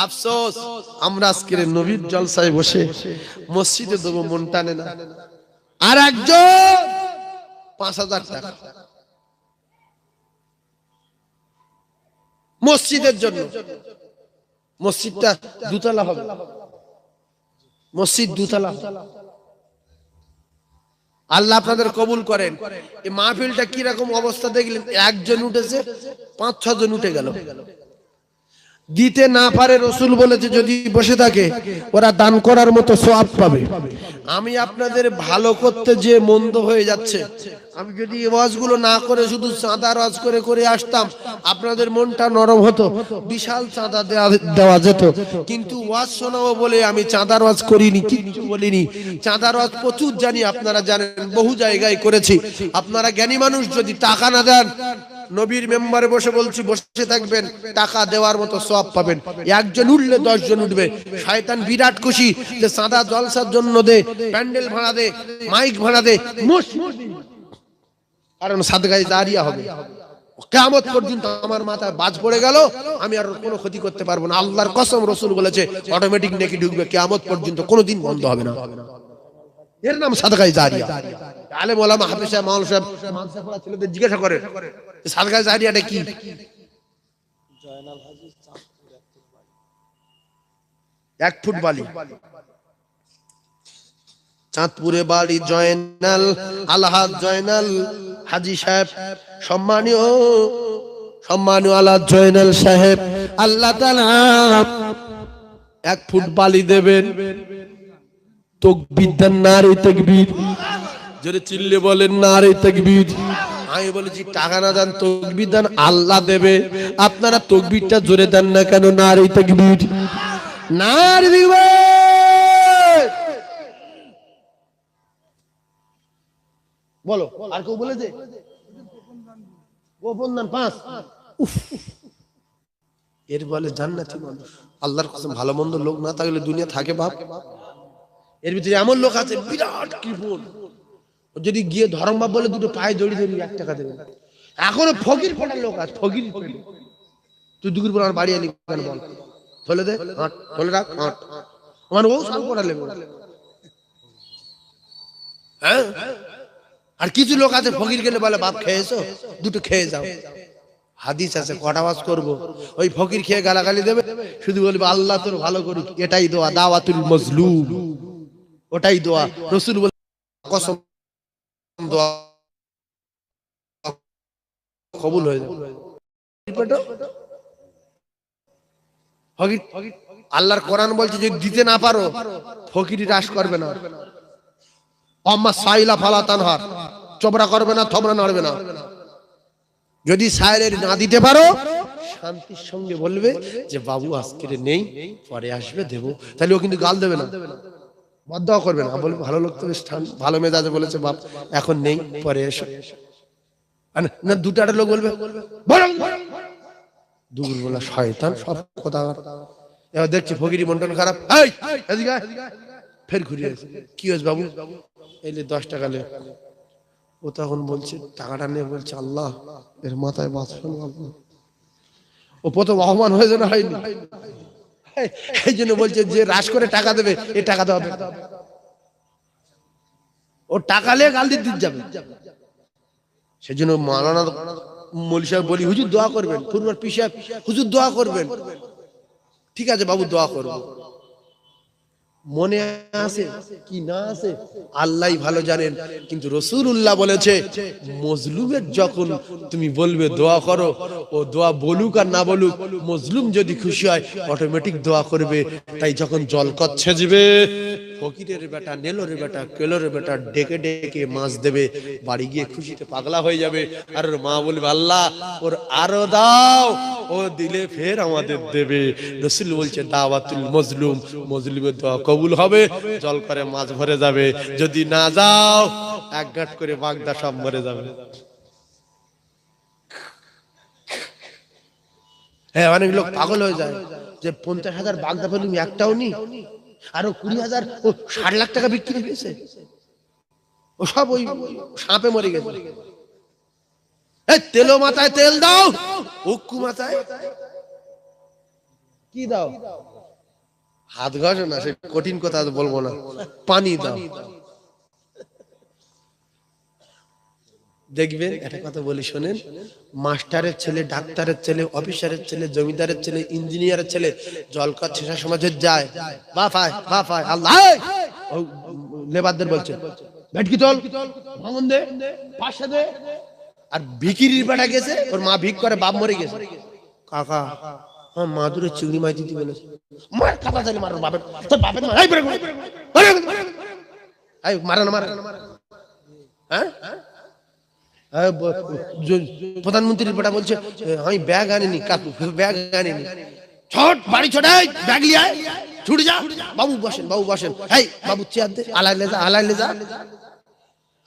আফসোস আমরা আজকের নবীর জলসায় বসে মসজিদে দেবো মন টানে না। আর একজন 5000 টাকা মসজিদের জন্য। মসজিদটা দুতলা হবে, মসজিদ দুতলা। আল্লাহ আপনাদের কবুল করেন। এই মাহফিলটা কি রকম অবস্থা দেখলেন? একজন উঠেছে, 5-6 জন উঠে গেল। দিতে না পারে, রাসূল বলেছে যদি বসে থাকে ওরা দান করার মতো সওয়াব পাবে। আমি আপনাদের ভালো করতে যে মন্দ হয়ে যাচ্ছে, আমি যদি ওয়াজগুলো না করে শুধু চাঁদার ওয়াজ করে করে আসতাম, আপনাদের মনটা নরম হতো, বিশাল চাঁদা দেওয়া যেত। কিন্তু ওয়াজ শোনাবো বলে আমি চাঁদার ওয়াজ করিনি, কিচ্ছু বলিনি। চাঁদার ওয়াজ প্রচুর জানি, আপনারা জানেন, বহু জায়গায় করেছি। আপনারা জ্ঞানী মানুষ, যদি টাকা না দেন, নবীর মেম্বারে বসে বলছি, বসে থাকবেন, টাকা দেওয়ার মতো সওয়াব পাবেন। একজন উঠলে 10 জন উঠবে। শয়তান বিরাট খুশি যে চাঁদা জলসার জন্য দে, প্যান্ডেল ভাড়া দে, মাইক ভাড়া দে, কারণ সাদগায়ে জারিয়া হবে। কিয়ামত পর্যন্ত আমার মাথায় বাজ পড়ে গেল, আমি আর কোনো ক্ষতি করতে পারবো না। আল্লাহর কসম, রাসূল বলেছে অটোমেটিক নেকি ঢুকবে, কিয়ামত পর্যন্ত কোনোদিন বন্ধ হবে না। এর নাম সাদগায়ে জারিয়া। আলেম ওলামা হাফেজ সাহেব, মাওলানা সাহেব, মাদ্রাসা পড়া ছেলেদের জিজ্ঞাসা করে সাদগায়ে জারিয়াটা কি। 1 ফুট বালি। চাঁদপুরে বাড়ি জয়নাল আলহাজ জয়নাল হাজী সাহেব, সম্মানীয় আলহাজ জয়নাল সাহেব, আল্লাহ তাআলা 1 ফুট বালি দেবেন। তাকবীর দেন, নারে তাকবীর, জোরে চিল্লে বলেন নারে তাকবীর। আমি বলেছি টাকা না দেন, তাকবীর দেন, আল্লাহ দেবে। আপনারা তাকবীরটা জোরে দেন না কেন? নারে তাকবীর, নারে তাকবীর বলো। আর কেউ বলেছে গোপন দান 5? উফ, এর বলে জান্নাতি মানুষ। আল্লাহর কসম, ভালো মন্দ লোক না থাকলে দুনিয়া থাকে বাপ। এর ভিতরে এমন লোক আছে বিরাট কৃপণ, যদি গিয়ে ধর্ম বাপ বলে দুটো পায়ে জড়িয়ে ধরি 1 টাকা দেবে। এখনো ফকির ফোটার লোক আছে, ফকির। তুই দুপুর পর আমার বাড়ি আলি কেন বল? থলে দে, হাট থলে রাখ, হাট আমার ও সব পড়ালে। হ্যাঁ, আর কিছু লোক আছে ফকির গেলে বলে বাপ খেয়েছো, দুটো খেয়ে যাও। হাদিস আছে, কটা ওয়াজ করবো, ওই ফকির খেয়ে গালাগালি দেবে, শুধু বলবে আল্লাহ তোর ভালো করুক। এটাই দোয়া, দাওয়াতুল মজলুম, ওটাই দোয়া। রাসূল বলে কসম দোয়া কবুল হয়ে যাবে। ফকির, আল্লাহর কোরআন বলছে যদি দিতে না পারো ফকিরি হ্রাস করবে না। আম্মা সাইলা ফালা তানহার, চবরা করবে না, থবরা নড়বে না। যদি সাইলের না দিতে পারো শান্তির সঙ্গে বলবে যে বাবু আজকে নেই, পরে আসবে দেবো, তাহলে ও কিন্তু গাল দেবে না, বদদোয়া করবে না, বলবে ভালো লোক তো বেশ ভালো মেজাজে বলেছে বাপ, এখন নেই, পরে এসো। না, 2টা লোক বলবে দুপুরবেলা শয়তান সব কথা। এবার দেখছি ফকিরি মন্ডন খারাপ, ফের ঘুরিয়ে কি হয়েছে বাবু? এলে 10 টাকা লে। ও তখন বলছে টাকাটা নিয়ে বলছে আল্লাহ এর মাথায় বাঁচবেন আল্লাহ। ও প্রথম অপমান হয়েছে না হয়নি? এই জন্য বলছে যে রাশ করে টাকা দেবে এ টাকা দেওয়া, ও টাকা নিয়ে গাল দিতে যাবে। সেজন্য মাওলানা মৌলভী সাহেব বলি হুজুর দোয়া করবেন, পূর্বার পীর সাহেব হুজুর দোয়া করবেন। ঠিক আছে বাবু দোয়া করব, মনে আছে কি না আছে আল্লাহই ভালো জানেন। কিন্তু রাসূলুল্লাহ বলেছে মজলুমের যখন তুমি বলবে দোয়া করো, ও দোয়া বলুক আর না বলুক, মজলুম যদি খুশি হয় অটোমেটিক দোয়া করবে। তাই যখন জলকত ছেজবে, ফকিরের বেটা, নেলোর বেটা, কেলোর বেটা ডেকে ডেকে মাছ দেবে, বাড়ি গিয়ে খুশিতে পাগলা হয়ে যাবে। আর ওর মা বলবে আল্লাহ ওর আরো দাও, ও দিলে ফের আমাদের দেবে। রাসূল বলছে দাওয়াতুল মজলুম, মজলুমের দোয়া কবুল হবে, জল করে মাছ ভরে যাবে। যদি না যাও 1 গাঁট করে বাগদা সব মরে যাবে। হ্যাঁ, অনেক লোক পাগল হয়ে যায় যে 50,000 বাগদা পেলুম একটাও নি, আরো 20,000 ও 60 লাখ টাকা বিক্রি হয়েছে, ও সব ওই সাপে মরে গেছে। এই তেলো মাথায় তেল দাও, উক্কু মাথায় কি দাও? হাত ঘষো না, সে কঠিন কথা বলবো না, পানি দাও। দেখবেন একটা কথা বলি শোনেন, মাস্টারের ছেলে, ডাক্তারের ছেলে, অফিসারের ছেলে, জমিদারের ছেলে, ইঞ্জিনিয়ারের ছেলে জলকর ছেঁচা সমাজে যায়, বাপ আয় আল্লাহ লেবারদের বলছে ভেটকি তোল, ভাঙন দে, পাশে দে। আর ভিকিরির বেটা গেছে, ওর মা ভিক করে, বাপ মরে গেছে, কাকা আমার মা দূরে চিংড়ি মাছ দিতে বলেছে, মার কাটা চালি মার বাপের, তোর বাপের মারা না, মারা হ্যাঁ। প্রধানমন্ত্রীর বেটা বলছে আমি ব্যাগ আনিনি কাকু, ব্যাগ আনিনি, ছোট বাড়ি ছোটাই ব্যাগ লিয়ে আয়, ছুটে যা, বাবু বসেন, বাবু বসেন, এই বাবু চেয়ার দে, আলাইলে যা।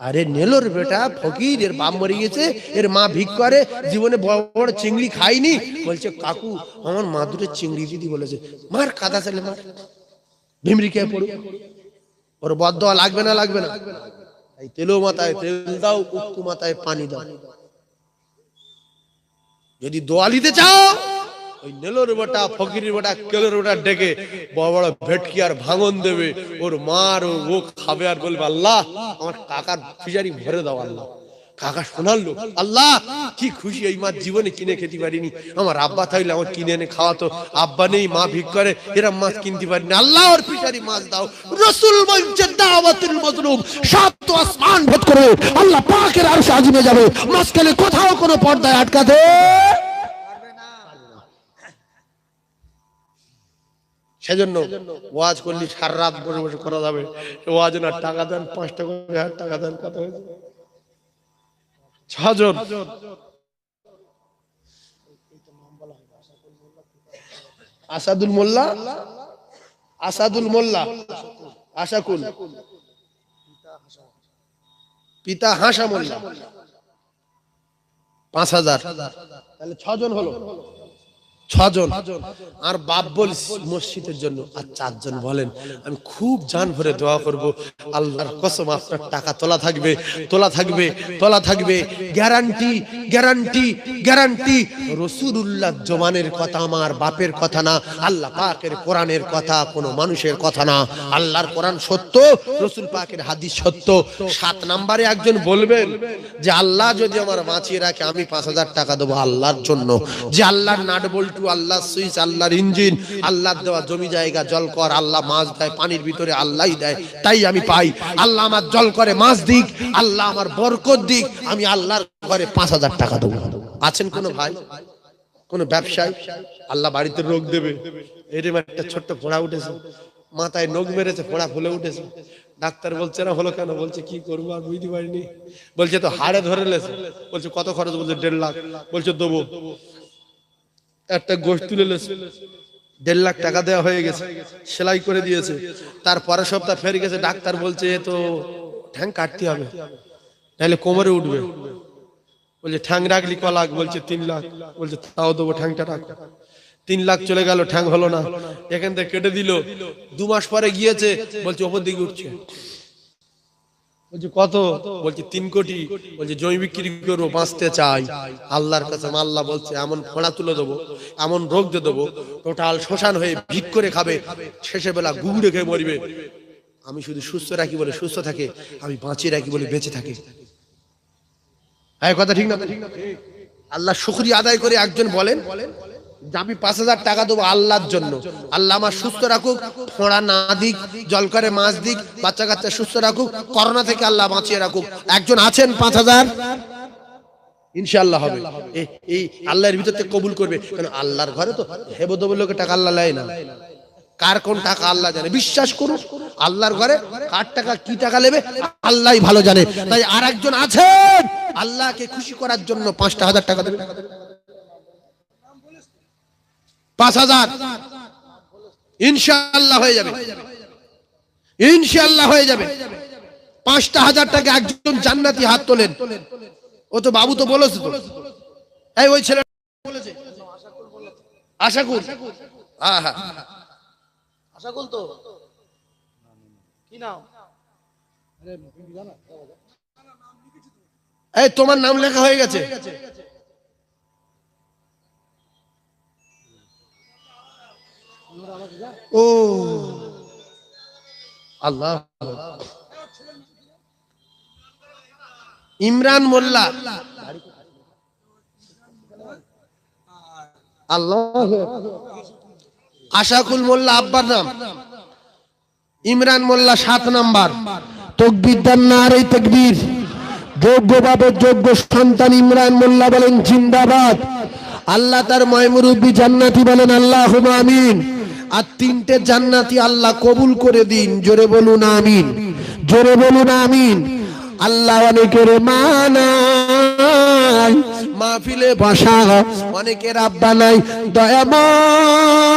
আরে নেলোর বেটা ফকির, এর বাপ মরে গেছে, এর মা ভিক করে, জীবনে বড় বড় চিংড়ি খাইনি, বলছে কাকু আমার মা দুটো চিংড়ি দিদি বলেছে, মার কাদা ছেলে মার, ভিমরি খেয়ে পড়ু। ওর বদদোয়া লাগবে না? লাগবে না? এই তেলো মাথায় তেল দাও, উক্কু মাথায় পানি দাও। যদি দোয়া নিতে চাও ওই নেলোর বেটা, ফকিরের বেটা, কেলোর বেটা ডেকে বড় বড় ভেটকি আর ভাঙন দেবে, ওর মার ও খাবে আর বলবে আল্লাহ আমার কাকার ফিজারি ভরে দাও, আল্লাহ কাকা শোনার লোক, আল্লাহ কি খুশি, এই মাছ জীবনে কিনে খেতে পারিনি, আমার আব্বা থাকলে আমার কিনে এনে খাওয়াতো, আব্বা নেই মা ভিক করে, এরম মাছ কিনতে পারিনি, আল্লাহ ওর ফিশারি মাছ দাও। রাসূল বলছে দাওয়াতুল মাজলুম সাত আসমান ভেদ করে আল্লাহ পাকের আরশে আজিমে যাবে, মাঝখানে কোথাও কোনো পর্দায় আটকাতে পারবে না। সেজন্য ওয়াজ করলে সারা রাত বসে বসে করা যাবে, ওয়াজ না টাকা দেন, 5 টাকা টাকা দেন, কত হয়েছে 6 জন। আসাদুল মোল্লা, আসাদুল মোল্লা, আশাকুল, পিতা হাসা মোল্লা, 5000, তাহলে 6 জন হলো, 6 জন। আর বাপ বল মসজিদের জন্য আর 4 জন বলেন, আমি খুব জান ভরে দোয়া করব, আল্লাহর কসম আপনার টাকা তোলা থাকবে, তোলা থাকবে, তোলা থাকবে, গ্যারান্টি, গ্যারান্টি, গ্যারান্টি। রাসূলুল্লাহ জমানের কথা, আমার বাপের কথা না, আল্লাহ পাকের কোরআনের কথা, কোনো মানুষের কথা না। আল্লাহর কোরআন সত্য, রাসূল পাকের হাদিস সত্য। 7 নম্বরে একজন বলবেন যে আল্লাহ যদি আমার বাঁচিয়ে রাখে আমি 5000 টাকা দেবো আল্লাহর জন্য, যে আল্লাহর নাট বল্টু, আল্লাহর সুইচ, আল্লাহর ইঞ্জিন, আল্লাহর দেওয়া জমি জায়গা জল কর, আল্লাহ মাছ দেয় পানির ভিতরে, আল্লাহই দেয় তাই আমি পাই, আল্লাহ আমার জল করে মাছ দিক, আল্লাহ আমার বরকত দিক, আমি আল্লাহর ঘরে 5000 টাকা দেবো। আছেন কোন ভাই, কোন ব্যবসায়ী, আল্লাহ বাড়িতে রোগ দেবে, এরকম একটা ছোট্ট ফোঁড়া উঠেছে, মাথায় নখ মেরেছে, ফোঁড়া ফুলে উঠেছে, ডাক্তার বলছে না হলো কেন, বলছে কি করবো আর বুঝতে পারিনি, বলছে তো হাড়ে ধরে লেছে, বলছে কত খরচ, বলছে 1.5 লাখ, বলছে দেবো। একটা গোশত তুলে লেছে, 1.5 লাখ টাকা দেওয়া হয়ে গেছে, সেলাই করে দিয়েছে, তারপরে সপ্তাহ ফের গেছে, ডাক্তার বলছে তো ঠ্যাং কাটতে হবে, তাহলে কোমরে উঠবে, বলছে ঠ্যাং রাখলি ক লাখ, বলছে 3 লাখ, বলছে তাও দেবো, ঠ্যাংটা রাখো। 3 লাখ চলে গেল, ঠ্যাং হলো না, এখান থেকে কেটে দিল। 2 মাস পরে গিয়েছে, বলছে ওপর দিকে উঠছে, বলছে কত, বলছে 3 কোটি, বলছে জমি বিক্রি করবো, বাঁচতে চাই। আল্লাহর কসম, আল্লাহ বলছে এমন ফোঁড়া তুলে দেবো, এমন রোগ দিয়ে দেবো, টোটাল শ্মশান হয়ে ভিক করে খাবে, শেষে বেলা গুগড়ে খেয়ে মরবে। আমি শুধু সুস্থ রাখি বলে সুস্থ থাকে, আমি বাঁচিয়ে রাখি বলে বেঁচে থাকে। হ্যাঁ কথা ঠিক না? আল্লাহ শুকরিয়া আদায় করে একজন বলেন যে আমি 5000 টাকা দেবো আল্লাহর জন্য, আল্লাহ আমার সুস্থ রাখুক, ফোঁড়া না দিক, জল করে মাছ দিক, বাচ্চা কাচ্চা সুস্থ রাখুক, করোনা থেকে আল্লাহ বাঁচিয়ে রাখুক। একজন আছেন 5000? ইনশাআল্লাহ হবে। এই আল্লাহর ভিতর থেকে কবুল করবে, কারণ আল্লাহর ঘরে তো হেবদবল লোকে টাকা আল্লাহ নেয় না, কার কোন টাকা আল্লাহ জানে। বিশ্বাস করুন, আল্লাহর ঘরে কার টাকা কি টাকা নেবে আল্লাহই ভালো জানে। তাই আর একজন আছেন আল্লাহকে খুশি করার জন্য 5000 টাকা দেবে, 5000 ইনশাআল্লাহ হয়ে যাবে, ইনশাআল্লাহ হয়ে যাবে। 5000 টাকা একজন জান্নাতি হাত তোলেন। ও তো বাবু তো বলেছে তো, এই ওই ছেলে বলেছে আশাকুল, হ্যাঁ হ্যাঁ আশাকুল তো কি নাম, এই তোমার নাম লেখা হয়ে গেছে। ও আল্লাহ, ইমরান মোল্লা, আল্লাহ, আশাকুল মোল্লা আব্বার নাম, ইমরান মোল্লা 7 নাম্বার। তাকবীর দেন, নারে তাকবীর। যোগ্য বাবার যোগ্য সন্তান ইমরান মোল্লা বলেন জিন্দাবাদ। আল্লাহ তার ময়মুরব্বি জান্নাতি বলেন আল্লাহুম্মা আমিন। আর 3টে জান্নাতি আল্লাহ কবুল করে দিন, জোরে বলুন আমিন, জোরে বলুন আমিন। আল্লাহ অনেকের মানাই, মাহফিলে বসা অনেকের আব্বা নাই, দয়াময়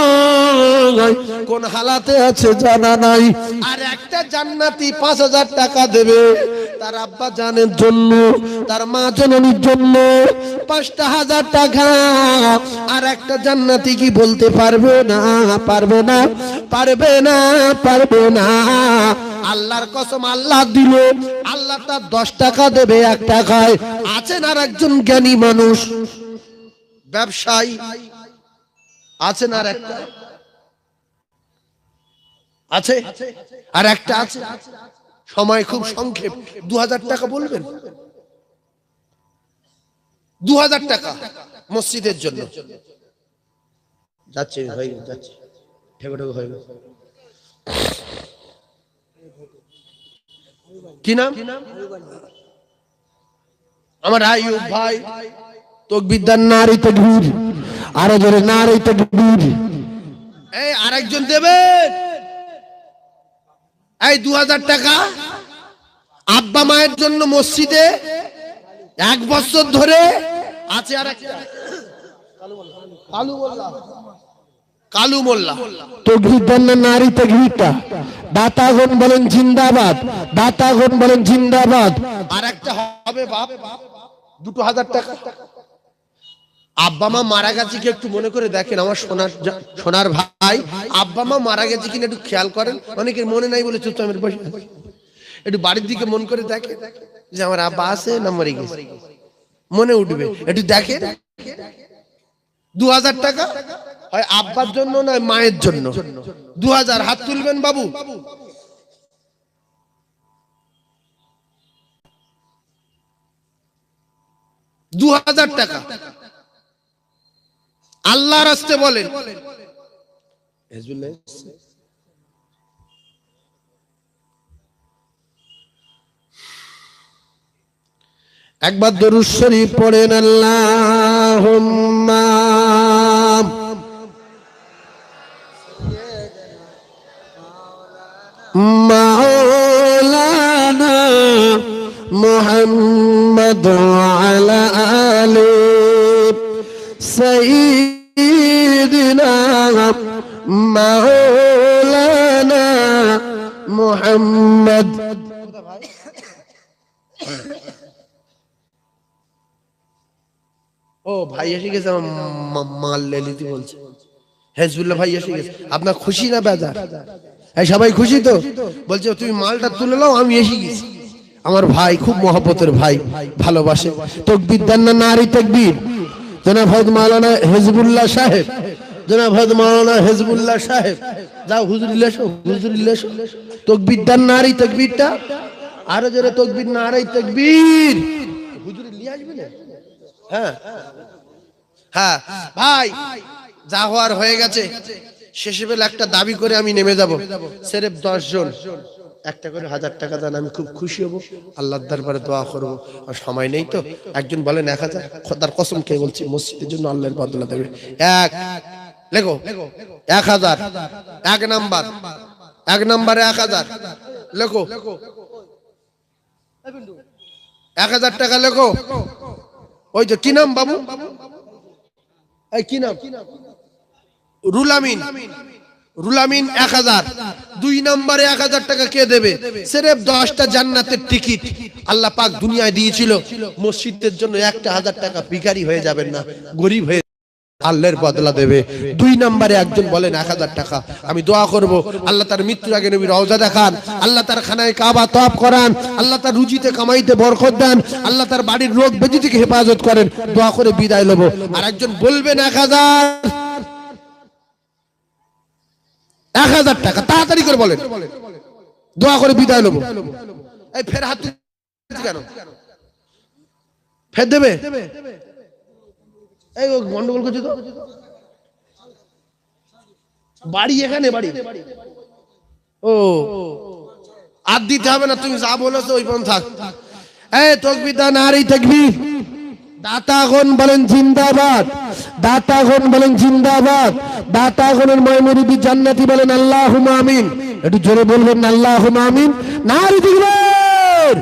কোন হালাতে আছে জানা নাই। আর একটা জান্নাতি 5000 টাকা দেবে তার আব্বা জানের জন্য, তার মা জননীর জন্য 5000 টাকা। আর একটা জান্নাতি কি বলতে পারবে না, পারবে না, পারবে না, পারবে না। আল্লাহর কসম, আল্লাহ দিল, আল্লাহ তার 10 টাকা দেবে 1 টাকায়। আছেন আর একজন জ্ঞানী মানুষ ব্যবসায়ী, আছেন আর একটা আছে, আর একটা আছে, সময় খুব সংক্ষেপ, 2000 টাকা বলবেন, 2000 টাকা মসজিদের জন্য যাচ্ছে, হয়ে যাচ্ছে, ঠেকো ঠেকো হয়ে গেছে। কি নাম? আমার আইয়ুব ভাই তাকবীর দেন, নারী তাকবীর, আরো জোরে নারী তাকবীর। এই আরেকজন দেবে এই 2000 টাকা আব্বা মায়ের জন্য মসজিদে 1 বছর ধরে আছে। আর একটা কালু মোল্লা তাকবীর দেন না, নারী তাকবীরটা। দাতাগণ বলেন জিন্দাবাদ, দাতাগণ বলেন জিন্দাবাদ। আর একটা হবে বাপ 2000 টাকা। আব্বা মা মারা গেছে কি একটু মনে করে দেখেন, আমার সোনার ভাই, আব্বা মা মারা গেছে কিনা একটু খেয়াল করেন। অনেকের মনে নাই বলে চুপচাপ বসে, একটু বাড়ির দিকে মন করে দেখেন যে আমার আব্বা আছে না মরে গেছে, মনে উঠবে। একটু দেখেন 2000 টাকা হয় আব্বার জন্য না মায়ের জন্য। 2000 হাত তুলবেন বাবু। $2000 টাকা আল্লাহর রাস্তে বলেন। একবার দরুদ শরীফ পড়েন, আল্লাহুম্মা মাওলানা মুহাম্মদ ওয়া আলা আলি সাইয়্যিদিনা মাওলানা মুহাম্মদ। ও ভাই এসে গেছে, মাল লেলিতি বলছে, হেজবুল্লাহ ভাই এসে গেছে। আপনার খুশি না বেজার? এই সবাই খুশি তো? বলছে তুমি মালটা তুলে নাও, আমি এসে গেছি। আমার ভাই খুব মহব্বতের ভাই, ভালোবাসে। তাকবীর দেন না, নারী তাকবীর। জনাব হযরত মাওলানা হেজবুল্লাহ সাহেব, জনাব হযরত মাওলানা হেজবুল্লাহ সাহেব, যাও হুজুর ইল্লাশো, হুজুর ইল্লাশো। তাকবীর দেন, নারী তাকবীরটা আরো জোরে তাকবীর, নারী তাকবীর। হুজুর নিয়ে আসবে না? হ্যাঁ হ্যাঁ ভাই, যা হওয়ার হয়ে গেছে। শেষে বেলা একটা দাবি করে আমি নেমে যাব। সেরেফ 10 জন একটা করে 1000 টাকা দেন, আমি খুব খুশি হব, আল্লাহর দরবারে দোয়া করব। আর সময় নেই তো, একজন বলেন 1000। খোদার কসম খেয়ে বলছি, মসজিদের জন্য আল্লাহর বদলা দেবে। এক লেখো 1000, 1 নাম্বার, 1 নম্বরে 1000 লেখো, 1000 টাকা লেখো। ওই যে কি নাম বাবু, এই কি নাম? রুলামিন, রুলামিন 1000। 2 নম্বরে 1000 টাকা কে দেবে? সির্ফ 10টা জান্নাতের টিকিট আল্লাহ পাক দুনিয়ায় দিয়েছিল মসজিদের জন্য। 1000 টাকা ভিখারি হয়ে যাবেন না, গরিব হয়ে আল্লাহর বদলা দেবে। 2 নম্বরে একজন বলেন 1000 টাকা, আমি দোয়া করব আল্লাহ তার মৃত্যুর আগে নবীর রওজা দেখান, আল্লাহ তার খানায় কাবা তওয়াফ করান, আল্লাহ তার রুজিতে কামাইতে বরকত দেন, আল্লাহ তার বাড়ির রোগ ব্যাধি থেকে হেফাজত করেন। দোয়া করে বিদায় লব। আর একজন বলবেন 1000 টাকা, তাড়াতাড়ি করে বলেন, দোয়া করে বিদায় লব। এই ফের হাত কেন? ফের দেবে? এই গন্ডগোল করছে তো। বাড়ি এখানে, বাড়ি ও আর দিতে হবে না, তুমি যা বলেছো ওই পর্যন্ত থাক। এই তাকবীর দাও, নারী তাকবীর। দাতাগণ বলেন জিন্দাবাদ, দাতাগণ বলেন জিন্দাবাদ। দাতাগণের ময়মুরিদি জান্নাতি বলেন আল্লাহুম্মা আমিন। একটু জোরে বলবেন আল্লাহুম্মা আমিন। নারী তাকবীর।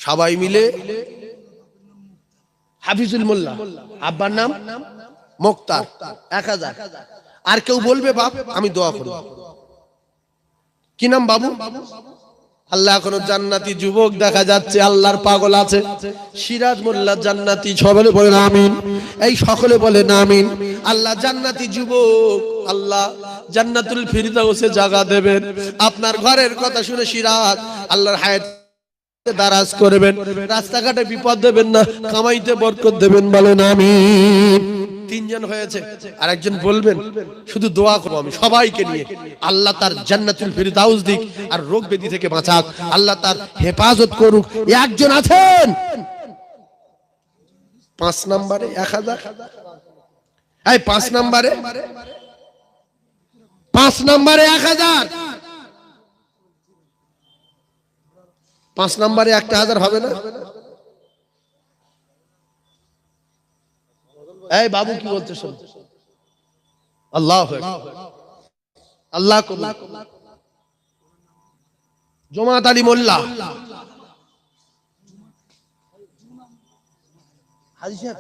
সবাই মিলে হাফিজুল মোল্লা, আব্বার নাম মুক্তার, 1000। আর কেউ বলবে বাপ আমি দোয়া করব। কি নাম বাবু? আল্লাহ এখনো জান্নাতি যুবক দেখা যাচ্ছে, আল্লাহর পাগল আছে। সিরাজ মোল্লা জান্নাতি, সকলে বলেন আমিন। এই সকলে বলেন আমিন। আল্লাহ জান্নাতি যুবক, আল্লাহ জান্নাতুল ফিরদাউসে জায়গা দেবেন। আপনার ঘরের কথা শুনে সিরাজ আল্লাহর হায়াত দারাজ করবেন, রাস্তাঘাটে বিপদ দেবেন না, কামাইতে বরকত দেবেন, বলেন আমিন। তিনজন হয়েছে, আর একজন বলবেন শুধু দোয়া করবো আমি সবাইকে নিয়ে, আল্লাহ তার জান্নাতুল ফিরদাউস দিক আর রোগ ব্যাধি থেকে বাঁচাক, আল্লাহ তার হেফাজত করুক। একজন আছেন 5 নম্বরে 1000, এই 5 নম্বরে 1000, 5 নম্বরে 1000 হবে না? এই বাবু কি বলতে শোন, আল্লাহু আকবার, আল্লাহ কবুল। জমাত আলী মোল্লা, হাজী সাহেব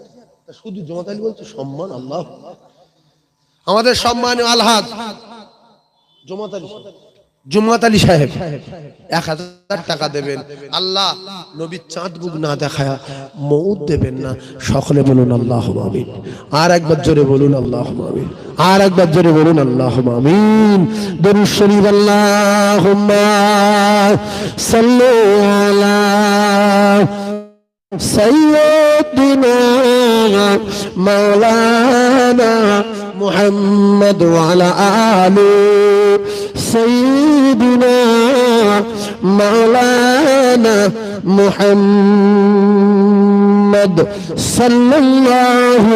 শুধু জমাত আলী বলছে, সম্মান আল্লাহ, আমাদের সম্মানীয় আলহাজ জমাত আলী সাহেব 1000 টাকা দেবেন। আল্লাহ নবীর চাঁদ বুক না দেখায়া মউত দেবেন না, সকলে বলুন আল্লাহুম্মা আমিন। আর একবার জোরে বলুন আল্লাহুম্মা আমিন, আর একবার জোরে বলুন আল্লাহুম্মা আমিন। দরুদ শরীফ আল্লাহুম্মা সাল্লি আলা সাইয়্যিদিনা মাওলানা মুহাম্মদ ওয়া আলা আলি সাইয়্যিদিনা মাওলানা মুহাম্মদ সাল্লাল্লাহু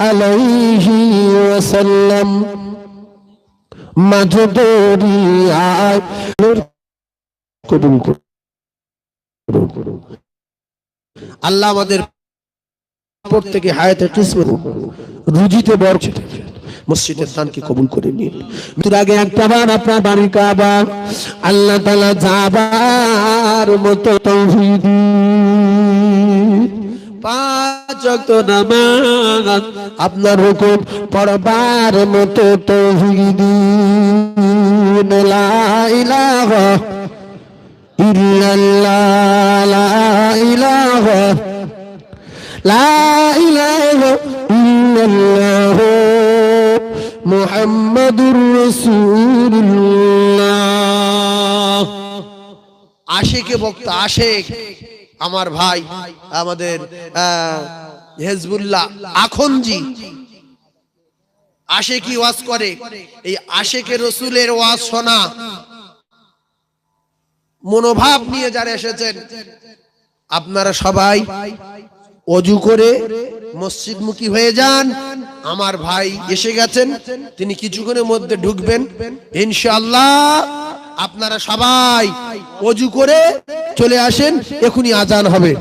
আলাইহি ওয়াসাল্লাম। মাঝদরিয়ায় কবুল করুন আল্লাহ, আমাদের প্রত্যেকে হায়াতে কিসমত রুজিতে বরকত, মসজিদের দানকে কবুল করে নিন। মৃত্যুর আগে একটাবার আপনার বাড়ি কাবা আল্লাহ তাআলা যাবার মতো তৌফিক দিন। 5 ওয়াক্ত নামাজ আপনার হুকুম পড়বার মতো তৌফিক দিন। লা ইলাহা ইল্লাল্লাহ, লা ইলাহা, লা ইলাহা ইল্লাল্লাহ মুহাম্মাদুর রাসূলুল্লাহ। আশিকে বক্তা, আশিক আমার ভাই, আমাদের হেজবুল্লাহ আখনজি আশিকি ওয়াজ করে। এই আশিকে রসুলের ওয়াজ শোনা মনোভাব নিয়ে যারা এসেছেন, আপনারা সবাই ওযু করে মসজিদমুখী হয়ে যান। আমার ভাই এসে গেছেন, তিনি কিছুক্ষণের মধ্যে ঢুকবেন ইনশাআল্লাহ। আপনারা সবাই ওযু করে চলে আসেন, এখনই আজান হবে।